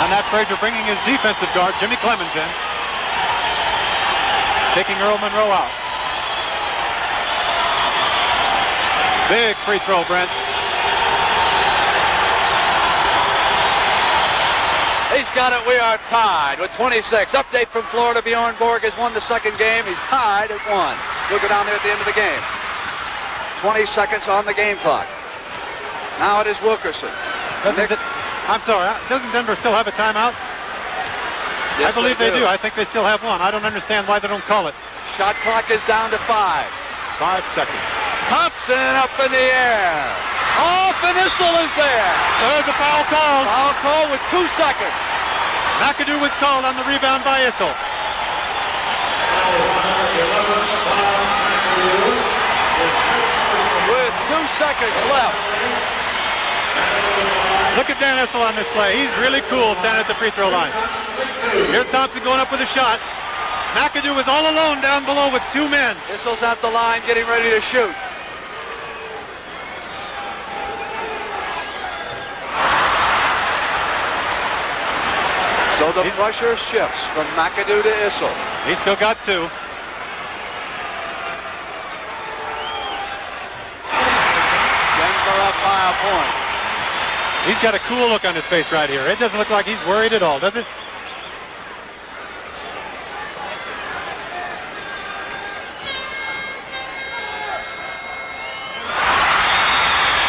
And that Frazier bringing his defensive guard, Jimmy Clemens, in. Taking Earl Monroe out. Big free throw, Brent. He's got it. We are tied with 26. Update from Florida. Bjorn Borg has won the second game. He's tied at 1. We'll go down there at the end of the game. 20 seconds on the game clock. Now it is Wilkerson. I'm sorry. Doesn't Denver still have a timeout? Yes, I believe they do. I think they still have one. I don't understand why they don't call it. Shot clock is down to 5. 5 seconds. Thompson up in the air. Off, and Issel is there. There's a foul call. Foul call with 2 seconds. McAdoo was called on the rebound by Issel. With 2 seconds left. Look at Dan Issel on this play. He's really cool standing at the free throw line. Here's Thompson going up with a shot. McAdoo was all alone down below with 2 men. Issel's at the line getting ready to shoot. So the pressure shifts from McAdoo to Issel. He's still got 2. Denver up by a point. He's got a cool look on his face right here. It doesn't look like he's worried at all, does it?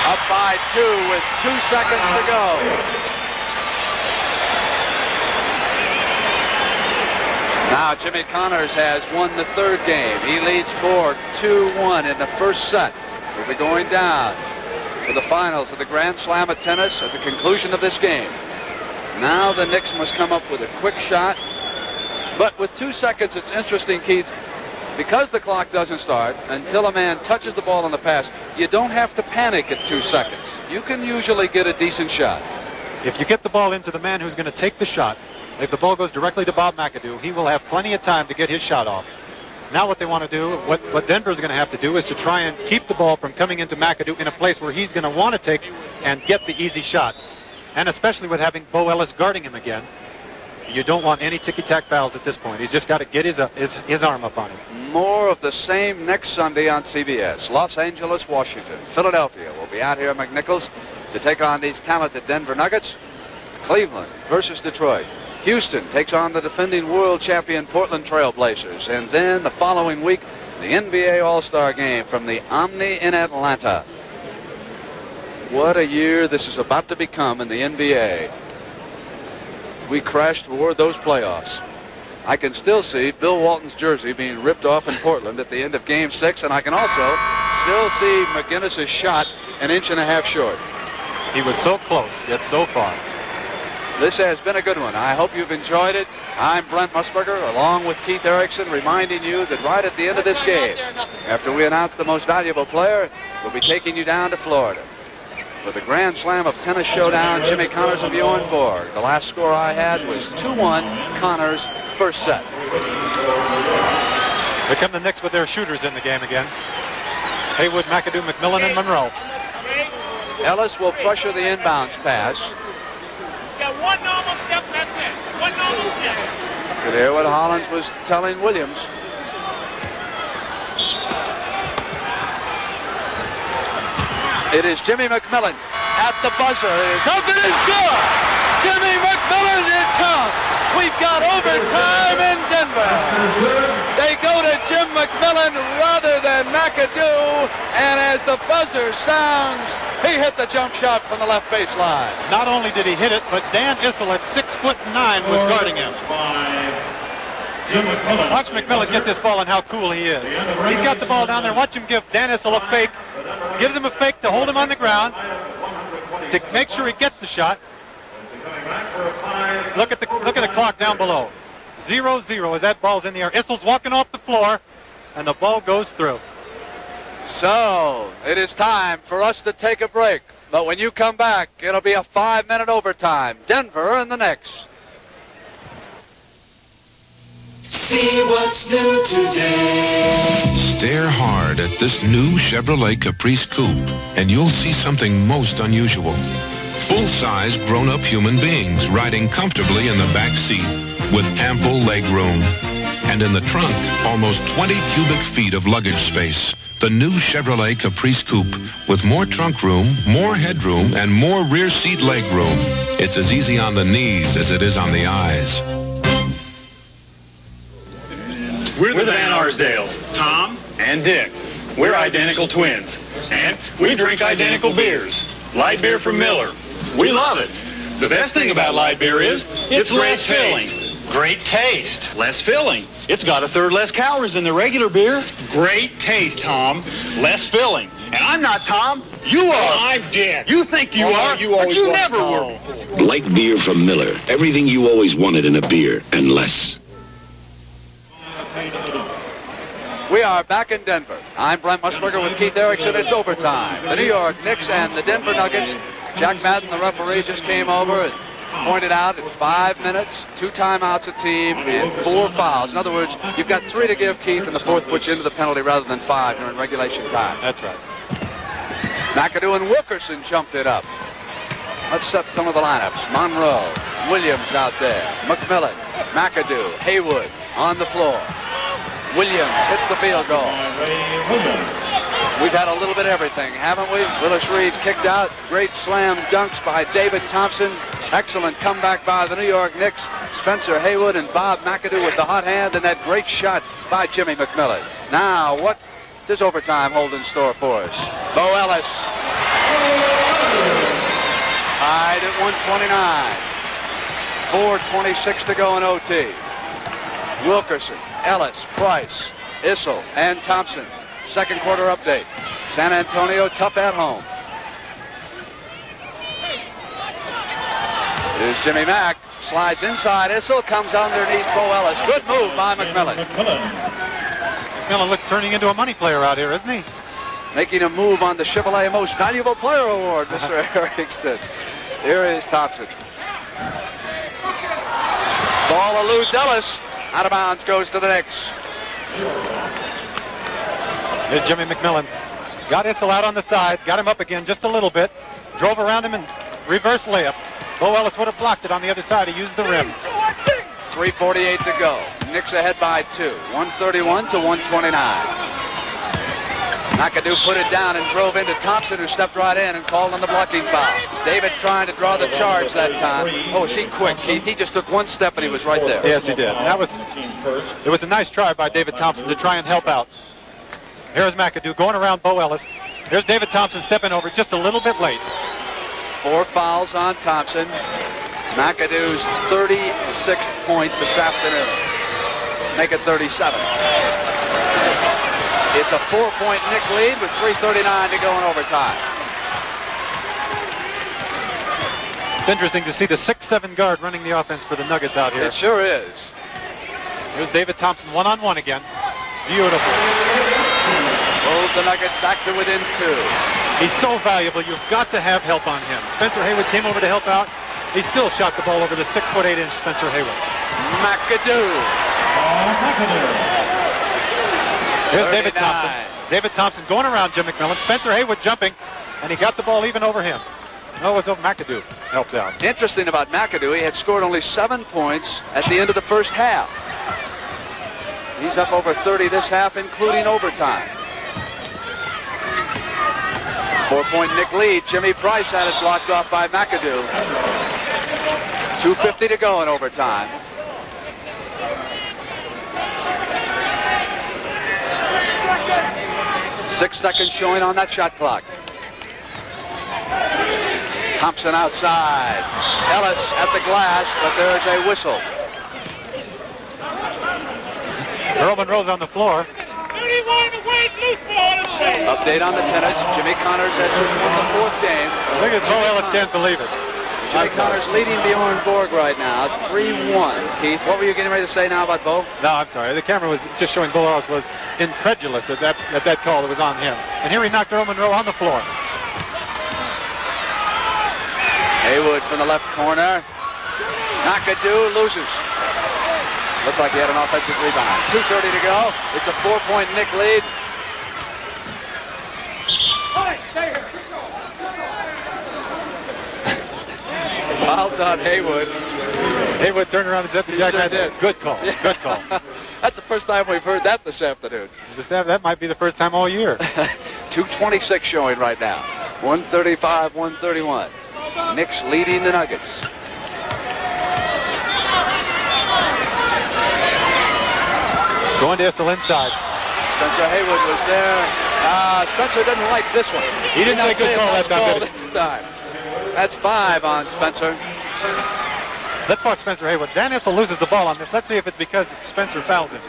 Up by 2 with 2 seconds to go. Now Jimmy Connors has won the 3rd game. He leads Borg 2-1 in the first set. We'll be going down to the finals of the Grand Slam of tennis at the conclusion of this game. Now the Knicks must come up with a quick shot. But with 2 seconds, it's interesting, Keith, because the clock doesn't start until a man touches the ball on the pass, you don't have to panic at 2 seconds. You can usually get a decent shot. If you get the ball into the man who's going to take the shot, if the ball goes directly to Bob McAdoo, he will have plenty of time to get his shot off. Now what they want to do, what Denver's going to have to do is to try and keep the ball from coming into McAdoo in a place where he's going to want to take and get the easy shot. And especially with having Bo Ellis guarding him again, you don't want any ticky-tack fouls at this point. He's just got to get his arm up on him. More of the same next Sunday on CBS. Los Angeles, Washington. Philadelphia will be out here at McNichols to take on these talented Denver Nuggets. Cleveland versus Detroit. Houston takes on the defending world champion Portland Trail Blazers. And then the following week, the NBA All-Star Game from the Omni in Atlanta. What a year this is about to become in the NBA. We crashed toward those playoffs. I can still see Bill Walton's jersey being ripped off in Portland at the end of Game 6, and I can also still see McGinnis's shot an inch and a half short. He was so close, yet so far. This has been a good one. I hope you've enjoyed it. I'm Brent Musburger, along with Keith Erickson, reminding you that right at the end of this game, after we announce the most valuable player, we'll be taking you down to Florida. For the Grand Slam of Tennis Showdown, Jimmy Connors and Bjorn Borg. The last score I had was 2-1, Connors, first set. Here come the Knicks with their shooters in the game again. Haywood, McAdoo, McMillan, and Monroe. Ellis will pressure the inbounds pass. Got one normal step, that's it. One normal step. Could hear what Hollins was telling Williams. It is Jimmy McMillan at the buzzer. It is up, it is good! Jimmy McMillan, it counts! We've got overtime in Denver. They go to Jim McMillan rather than McAdoo, and as the buzzer sounds, he hit the jump shot from the left baseline. Not only did he hit it, but Dan Issel at 6'9" was guarding him. Watch McMillan get this ball and how cool he is. He's got the ball down there. Watch him give Dan Issel a fake. Gives him a fake to hold him on the ground, to make sure he gets the shot. Look at the clock down below. 0-0 as that ball's in the air. Issel's walking off the floor, and the ball goes through. So, it is time for us to take a break. But when you come back, it'll be a 5-minute overtime. Denver and the Knicks. See what's new today. Stare hard at this new Chevrolet Caprice Coupe, and you'll see something most unusual. Full-size grown-up human beings riding comfortably in the back seat with ample leg room. And in the trunk, almost 20 cubic feet of luggage space. The new Chevrolet Caprice Coupe with more trunk room, more headroom, and more rear seat leg room. It's as easy on the knees as it is on the eyes. We're the Van Arsdales, Tom and Dick. We're identical twins, and we drink identical beers. Light beer from Miller. We love it. The best thing about light beer is it's less filling. Great taste. Less filling. It's got a third less calories than the regular beer. Great taste, Tom. Less filling. And I'm not Tom. You are. I'm Dick. You think you are, but you never were. Light beer from Miller. Everything you always wanted in a beer, and less. We are back in Denver. I'm Brent Musburger with Keith Erickson. It's overtime. The New York Knicks and the Denver Nuggets. Jack Madden, the referee, just came over and pointed out it's 5 minutes, 2 timeouts a team, and 4 fouls. In other words, you've got 3 to give, Keith, and the 4th puts you into the penalty rather than 5 during regulation time. That's right. McAdoo and Wilkerson jumped it up. Let's set some of the lineups. Monroe, Williams out there, McMillan, McAdoo, Haywood on the floor. Williams hits the field goal. We've had a little bit of everything, haven't we? Willis Reed kicked out. Great slam dunks by David Thompson. Excellent comeback by the New York Knicks. Spencer Haywood and Bob McAdoo with the hot hand, and that great shot by Jimmy McMillan. Now, what does overtime hold in store for us? Bo Ellis. Tied at 129. 4:26 to go in OT. Wilkerson, Ellis, Price, Issel, and Thompson. Second quarter update. San Antonio tough at home. Here's Jimmy Mack. Slides inside. Issel comes underneath Bo Ellis. Good move by McMillan. McMillan looks turning into a money player out here, isn't he? Making a move on the Chevrolet Most Valuable Player Award, Mr. Erickson. Here is Thompson. Ball eludes Ellis. Out of bounds goes to the Knicks. Here's Jimmy McMillan. Got Issel out on the side. Got him up again just a little bit. Drove around him and reverse layup. Bo Ellis would have blocked it on the other side. He used the rim. 3:48 to go. Knicks ahead by 2. 131 to 129. McAdoo put it down and drove into Thompson, who stepped right in and called on the blocking foul. David trying to draw the charge that time. Oh, is he quick? He just took one step and he was right there. Yes, he did. And it was a nice try by David Thompson to try and help out. Here's McAdoo going around Bo Ellis. Here's David Thompson stepping over just a little bit late. 4 fouls on Thompson. McAdoo's 36th point this afternoon. Make it 37. It's a 4-point Knick lead with 3:39 to go in overtime. It's interesting to see the 6'7" guard running the offense for the Nuggets out here. It sure is. Here's David Thompson one-on-one again. Beautiful. Pulls the Nuggets back to within 2. He's so valuable. You've got to have help on him. Spencer Haywood came over to help out. He still shot the ball over the 6'8" Spencer Haywood. McAdoo. Here's David Thompson. David Thompson going around Jim McMillan. Spencer Haywood jumping, and he got the ball even over him. No, it was over McAdoo. Helps out. Interesting about McAdoo, he had scored only 7 points at the end of the first half. He's up over 30 this half, including overtime. 4-point Knick lead. Jimmy Price had it blocked off by McAdoo. 2:50 to go in overtime. Six seconds showing on that shot clock. Thompson outside. Ellis at the glass, but there is a whistle. Earl Monroe's on the floor. Update on the tennis. Jimmy Connors has just won the 4th game. Look at Bo Ellis, can't believe it. Jimmy Connors leading Bjorn Borg right now, 3-1. Keith, what were you getting ready to say now about Bo? No, I'm sorry. The camera was just showing Bo Ellis was incredulous at that call that was on him. And here he knocked Earl Monroe on the floor. Haywood from the left corner. McAdoo loses. Looked like he had an offensive rebound. 2:30 to go. It's a 4-point Knick lead. Fouls on Haywood. Haywood turned around and said to Jack Madden, good call, good call. That's the first time we've heard that this afternoon. That might be the first time all year. 2:26 showing right now. 135, 131. Knicks leading the Nuggets. Going to Issel inside. Spencer Haywood was there. Spencer doesn't like this one. He didn't make a good call that time, did he? This time. That's 5 on Spencer. Let's watch Spencer Haywood. Dan Issel loses the ball on this. Let's see if it's because Spencer fouls him.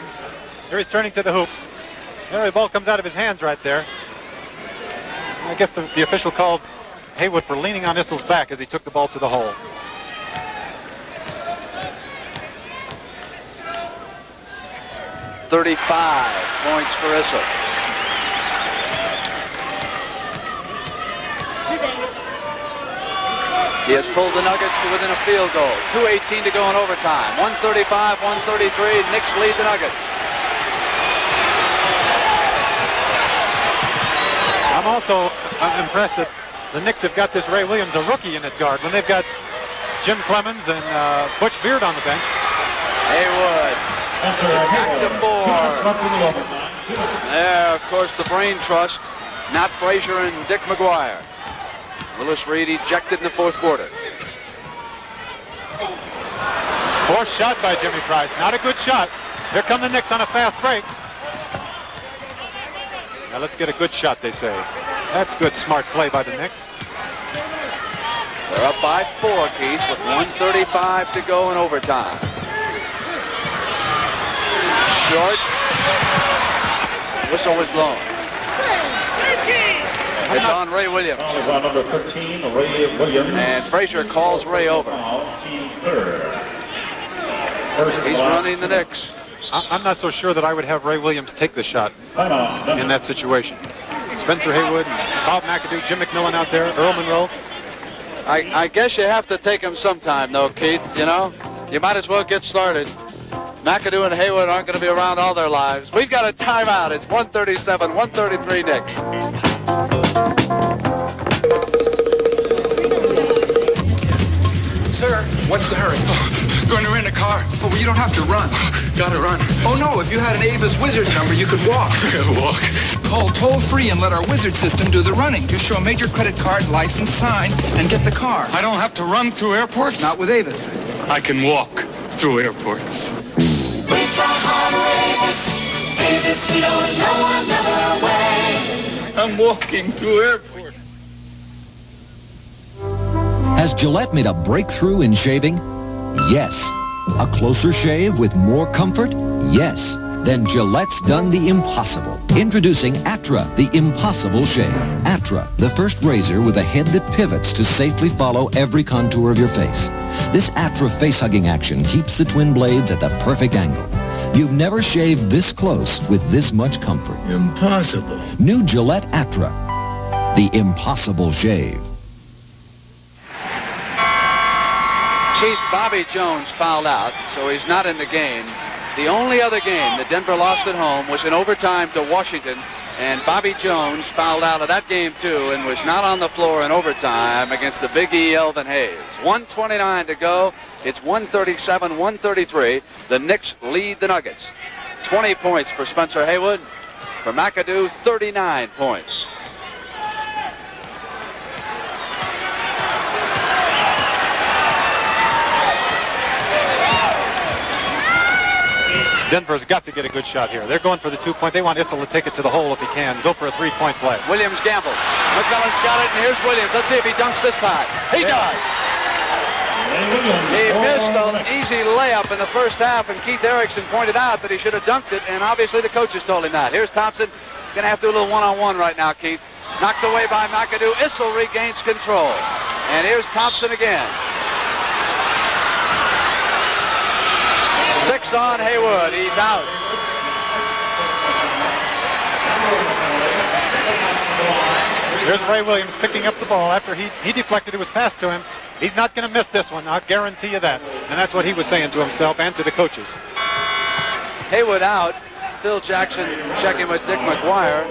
Here he's turning to the hoop. There the ball comes out of his hands right there. I guess the official called Haywood for leaning on Issel's back as he took the ball to the hole. $35 points for Issel. He has pulled the Nuggets to within a field goal. 2:18 to go in overtime. 135, 133. Knicks lead the Nuggets. I'm also impressed that the Knicks have got this Ray Williams, a rookie, in at guard when they've got Jim Clemens and Butch Beard on the bench. Haywood. Back to 4. There, of course, the brain trust. Not Frazier and Dick McGuire. Willis Reed ejected in the fourth quarter. Forced shot by Jimmy Price. Not a good shot. Here come the Knicks on a fast break. Now let's get a good shot, they say. That's good, smart play by the Knicks. They're up by 4, Keith, with 1:35 to go in overtime. Short. Whistle was blown. It's on Ray Williams. Number 13, Ray Williams. And Frazier calls Ray over. He's running the Knicks. I'm not so sure that I would have Ray Williams take the shot in that situation. Spencer Haywood, Bob McAdoo, Jim McMillan out there, Earl Monroe. I guess you have to take him sometime, though, Keith. You know, you might as well get started. McAdoo and Haywood aren't going to be around all their lives. We've got a timeout. It's 137, 133 Knicks. Sir, what's the hurry? Oh, going to rent a car. Oh, well, you don't have to run. Gotta run. Oh, no, if you had an Avis Wizard number, you could walk. Walk. Call toll-free and let our Wizard system do the running. Just show a major credit card, license, sign, and get the car. I don't have to run through airports? Not with Avis. I can walk through airports. We try harder, Avis, we don't know another way. I'm walking through airports. Has Gillette made a breakthrough in shaving? Yes. A closer shave with more comfort? Yes. Then Gillette's done the impossible. Introducing Atra, the impossible shave. Atra, the first razor with a head that pivots to safely follow every contour of your face. This Atra face-hugging action keeps the twin blades at the perfect angle. You've never shaved this close with this much comfort. Impossible. New Gillette Atra, the impossible shave. Keith, Bobby Jones fouled out, so he's not in the game. The only other game that Denver lost at home was in overtime to Washington, and Bobby Jones fouled out of that game too and was not on the floor in overtime against the Big E, Elvin Hayes. 1:29 to go. It's 137, 133. The Knicks lead the Nuggets. 20 points for Spencer Haywood. For McAdoo, 39 points. Denver's got to get a good shot here. They're going for the 2-point. They want Issel to take it to the hole if he can. Go for a 3-point play. Williams gambled. McMillan's got it, and here's Williams. Let's see if he dunks this time. He does. He missed an easy layup in the first half, and Keith Erickson pointed out that he should have dunked it, and obviously the coaches told him that. Here's Thompson. Going to have to do a little one-on-one right now, Keith. Knocked away by McAdoo. Issel regains control. And here's Thompson again. 6 on Haywood. He's out. Here's Ray Williams picking up the ball after he deflected. It was passed to him. He's not going to miss this one. I'll guarantee you that. And that's what he was saying to himself and to the coaches. Haywood out. Phil Jackson checking with Dick McGuire.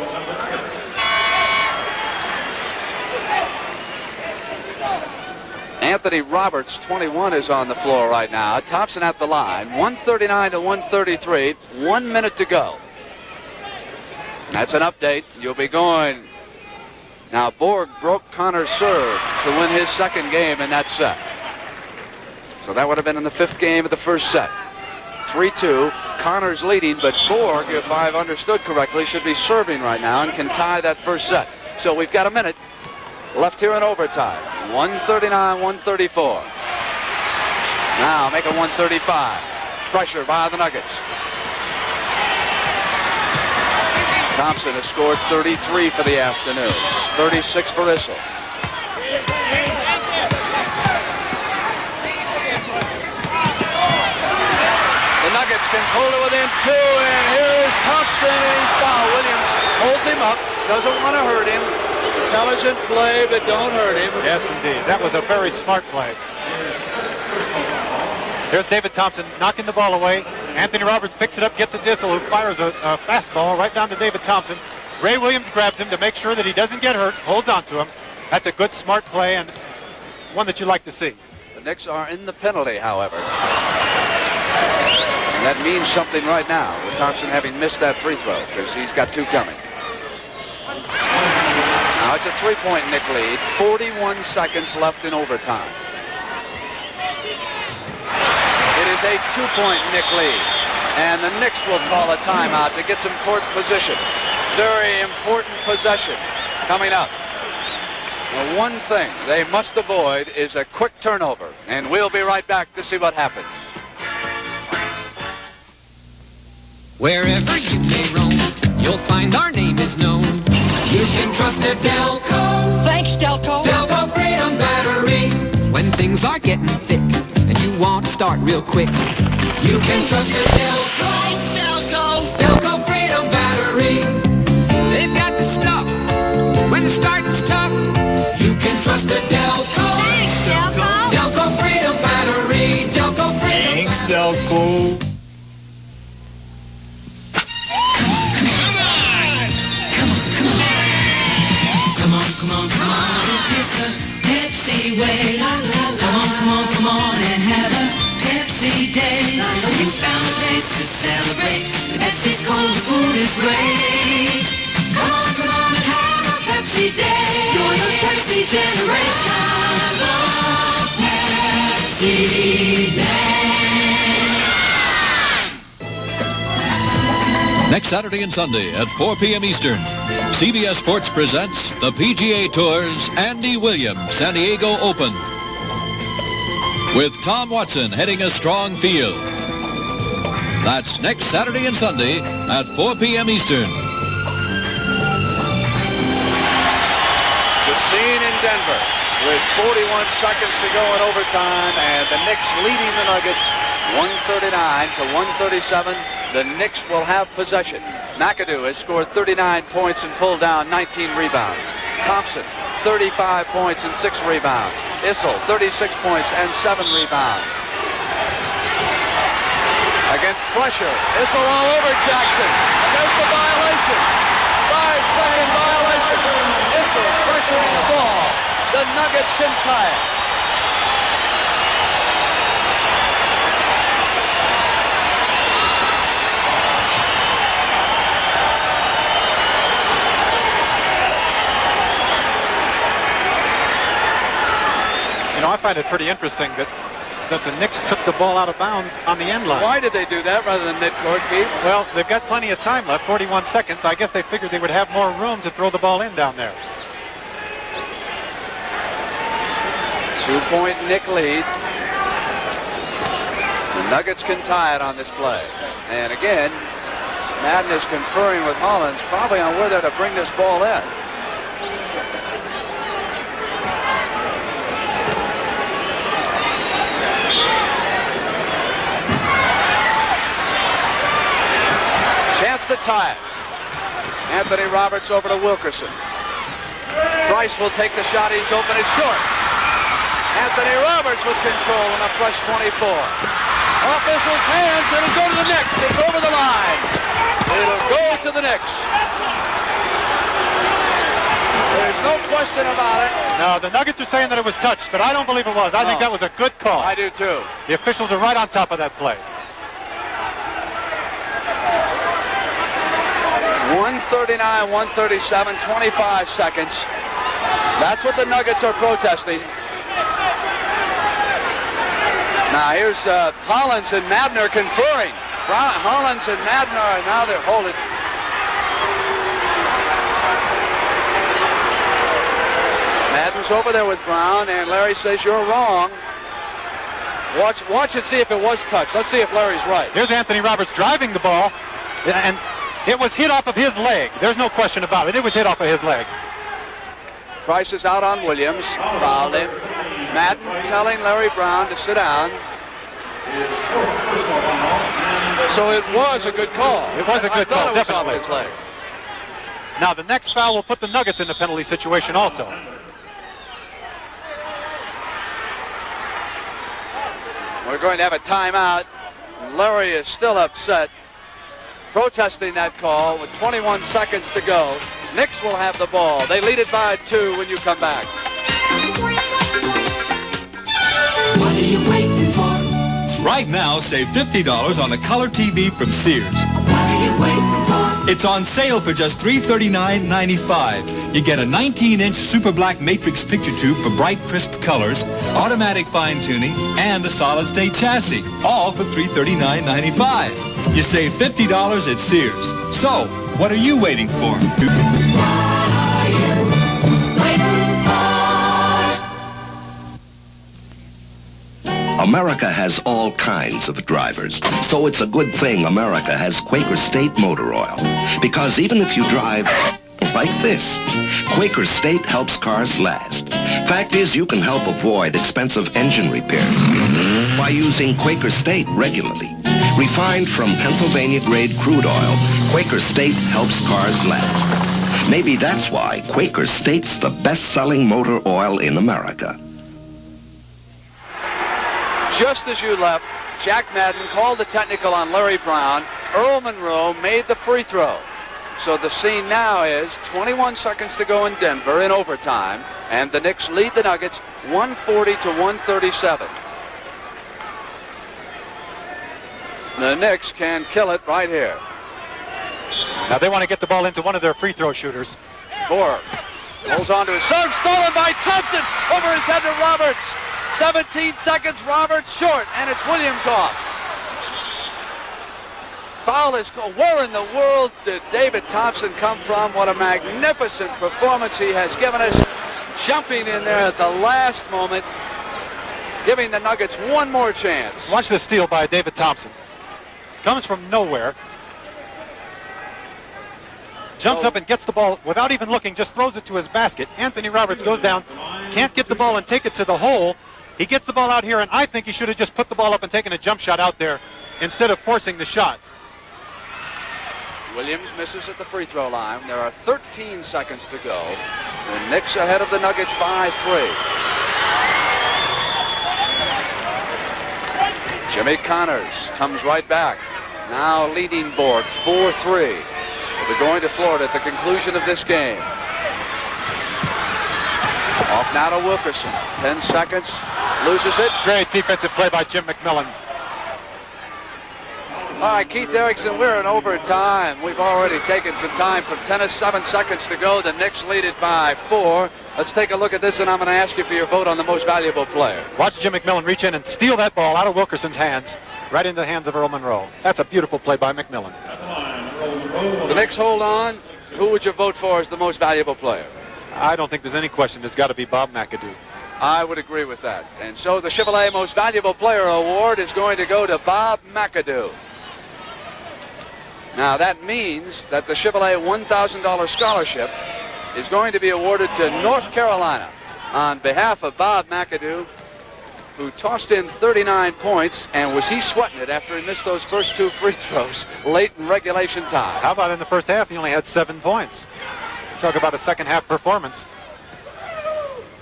Anthony Roberts, 21, is on the floor right now. Thompson at the line. 139 to 133. 1 minute to go. That's an update. You'll be going. Now, Borg broke Connor's serve to win his second game in that set. So that would have been in the 5th game of the first set. 3-2. Connor's leading, but Borg, if I've understood correctly, should be serving right now and can tie that first set. So we've got a minute left here in overtime. 139, 134. Now make it 135. Pressure by the Nuggets. Thompson has scored 33 for the afternoon. 36 for Issel. The Nuggets can hold it within 2, and here's Thompson, and he's fouled. Williams holds him up, doesn't want to hurt him. Intelligent play, but don't hurt him. Yes, indeed. That was a very smart play. Here's David Thompson knocking the ball away. Anthony Roberts picks it up, gets it to Issel, who fires a fastball right down to David Thompson. Ray Williams grabs him to make sure that he doesn't get hurt, holds on to him. That's a good, smart play, and one that you like to see. The Knicks are in the penalty, however. And that means something right now, with Thompson having missed that free throw, because he's got 2 coming. Now it's a 3-point Knick lead, 41 seconds left in overtime. It is a 2-point Knick lead, and the Knicks will call a timeout to get some court position. Very important possession coming up. The one thing they must avoid is a quick turnover, and we'll be right back to see what happens. Wherever you may roam, you'll find our name is known. You can trust a Delco. Thanks, Delco. Delco Freedom Battery. When things are getting thick and you want to start real quick, you can trust a Delco. Thanks, Delco. Delco Freedom Battery. They've got the stuff when the starting's tough. You can trust a Delco. Thanks, Delco. Delco Freedom Battery. Delco Freedom. Thanks, Delco. Come on, it's the Pepsi way. La, la, la. Come on, and have a Pepsi day. You found a day to celebrate. Pepsi cold food is great. Come on, and have a Pepsi day. You're the Pepsi generation. Have a Pepsi day. Next Saturday and Sunday at 4 p.m. Eastern, CBS Sports presents the PGA Tour's Andy Williams San Diego Open, with Tom Watson heading a strong field. That's next Saturday and Sunday at 4 p.m. Eastern. The scene in Denver with 41 seconds to go in overtime, and the Knicks leading the Nuggets 139 to 137. The Knicks will have possession. McAdoo has scored 39 points and pulled down 19 rebounds. Thompson, 35 points and 6 rebounds. Issel, 36 points and 7 rebounds. Against pressure, Issel all over Jackson. And there's the violation. 5-second violation. Issel pressuring the ball. The Nuggets can tie it. You know, I find it pretty interesting that the Knicks took the ball out of bounds on the end line. Why did they do that rather than midcourt, Keith? Well, they've got plenty of time left, 41 seconds. I guess they figured they would have more room to throw the ball in down there. 2-point Knick lead. The Nuggets can tie it on this play. And again, Madden is conferring with Hollins probably on where they're to bring this ball in. Chance to tie it. Anthony Roberts over to Wilkerson. Price will take the shot. He's open. It's short. Anthony Roberts with control in a fresh 24. Off Issel's hands, and it'll go to the Knicks. It's over the line. It'll go to the Knicks. There's no question about it. No, the Nuggets are saying that it was touched, but I don't believe it was. I think that was a good call. I do too. The officials are right on top of that play. 139, 137, 25 seconds. That's what the Nuggets are protesting. Now here's Hollins and Madden conferring. Hollins and Madden are now they're holding. Madden's over there with Brown, and Larry says you're wrong. Watch and see if it was touched. Let's see if Larry's right. Here's Anthony Roberts driving the ball, and it was hit off of his leg. There's no question about it. It was hit off of his leg. Price is out on Williams. Fouled him. Madden telling Larry Brown to sit down. So it was a good call. It was a good call, definitely. Off his leg. Now the next foul will put the Nuggets in the penalty situation also. We're going to have a timeout. Larry is still upset, protesting that call with 21 seconds to go. Knicks will have the ball. They lead it by 2 when you come back. What are you waiting for? Right now, save $50 on a color TV from Sears. What are you waiting for? It's on sale for just $339.95. You get a 19-inch super black matrix picture tube for bright, crisp colors, automatic fine-tuning, and a solid-state chassis, all for $339.95. You save $50 at Sears. So, what are you waiting for? America has all kinds of drivers, so it's a good thing America has Quaker State motor oil. Because even if you drive like this, Quaker State helps cars last. Fact is, you can help avoid expensive engine repairs by using Quaker State regularly. Refined from Pennsylvania-grade crude oil, Quaker State helps cars last. Maybe that's why Quaker State's the best-selling motor oil in America. Just as you left, Jack Madden called the technical on Larry Brown. Earl Monroe made the free throw. So the scene now is 21 seconds to go in Denver in overtime, and the Knicks lead the Nuggets 140 to 137. The Knicks can kill it right here. Now they want to get the ball into one of their free throw shooters. Moore holds on to his serve, stolen by Thompson, over his head to Roberts. 17 seconds, Roberts short, and it's Williams off. Foul is called. Where in the world did David Thompson come from? What a magnificent performance he has given us. Jumping in there at the last moment, giving the Nuggets one more chance. Watch the steal by David Thompson. Comes from nowhere. Jumps up and gets the ball without even looking, just throws it to his basket. Anthony Roberts goes down, can't get the ball and take it to the hole. He gets the ball out here, and I think he should have just put the ball up and taken a jump shot out there instead of forcing the shot. Williams misses at the free throw line. There are 13 seconds to go. The Knicks ahead of the Nuggets by 3. Jimmy Connors comes right back. Now leading Borg 4-3. They're going to Florida at the conclusion of this game. Off now to Wilkerson. 10 seconds. Loses it. Great defensive play by Jim McMillan. All right, Keith Erickson, we're in overtime. We've already taken some time from 10 to 7 seconds to go. The Knicks lead it by 4. Let's take a look at this, and I'm going to ask you for your vote on the most valuable player. Watch Jim McMillan reach in and steal that ball out of Wilkerson's hands, right into the hands of Earl Monroe. That's a beautiful play by McMillan. The Knicks hold on. Who would you vote for as the most valuable player? I don't think there's any question. It's got to be Bob McAdoo. I would agree with that. And so the Chevrolet Most Valuable Player Award is going to go to Bob McAdoo. Now that means that the Chevrolet $1,000 scholarship is going to be awarded to North Carolina on behalf of Bob McAdoo, who tossed in 39 points, and was he sweating it after he missed those first 2 free throws late in regulation time. How about in the first half, he only had 7 points. Talk about a second half performance.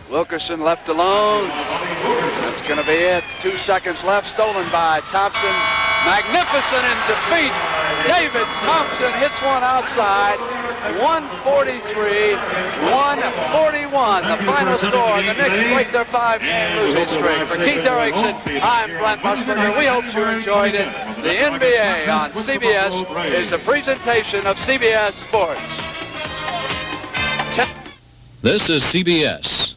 Wilkerson left alone. That's going to be it. 2 seconds left. Stolen by Thompson. Magnificent in defeat. David Thompson hits one outside. 143, 141. The final score. The Knicks break their 5-game losing streak. For Keith Erickson, I'm Glenn Musburger. We hope you enjoyed it. The NBA on CBS is a presentation of CBS Sports. This is CBS.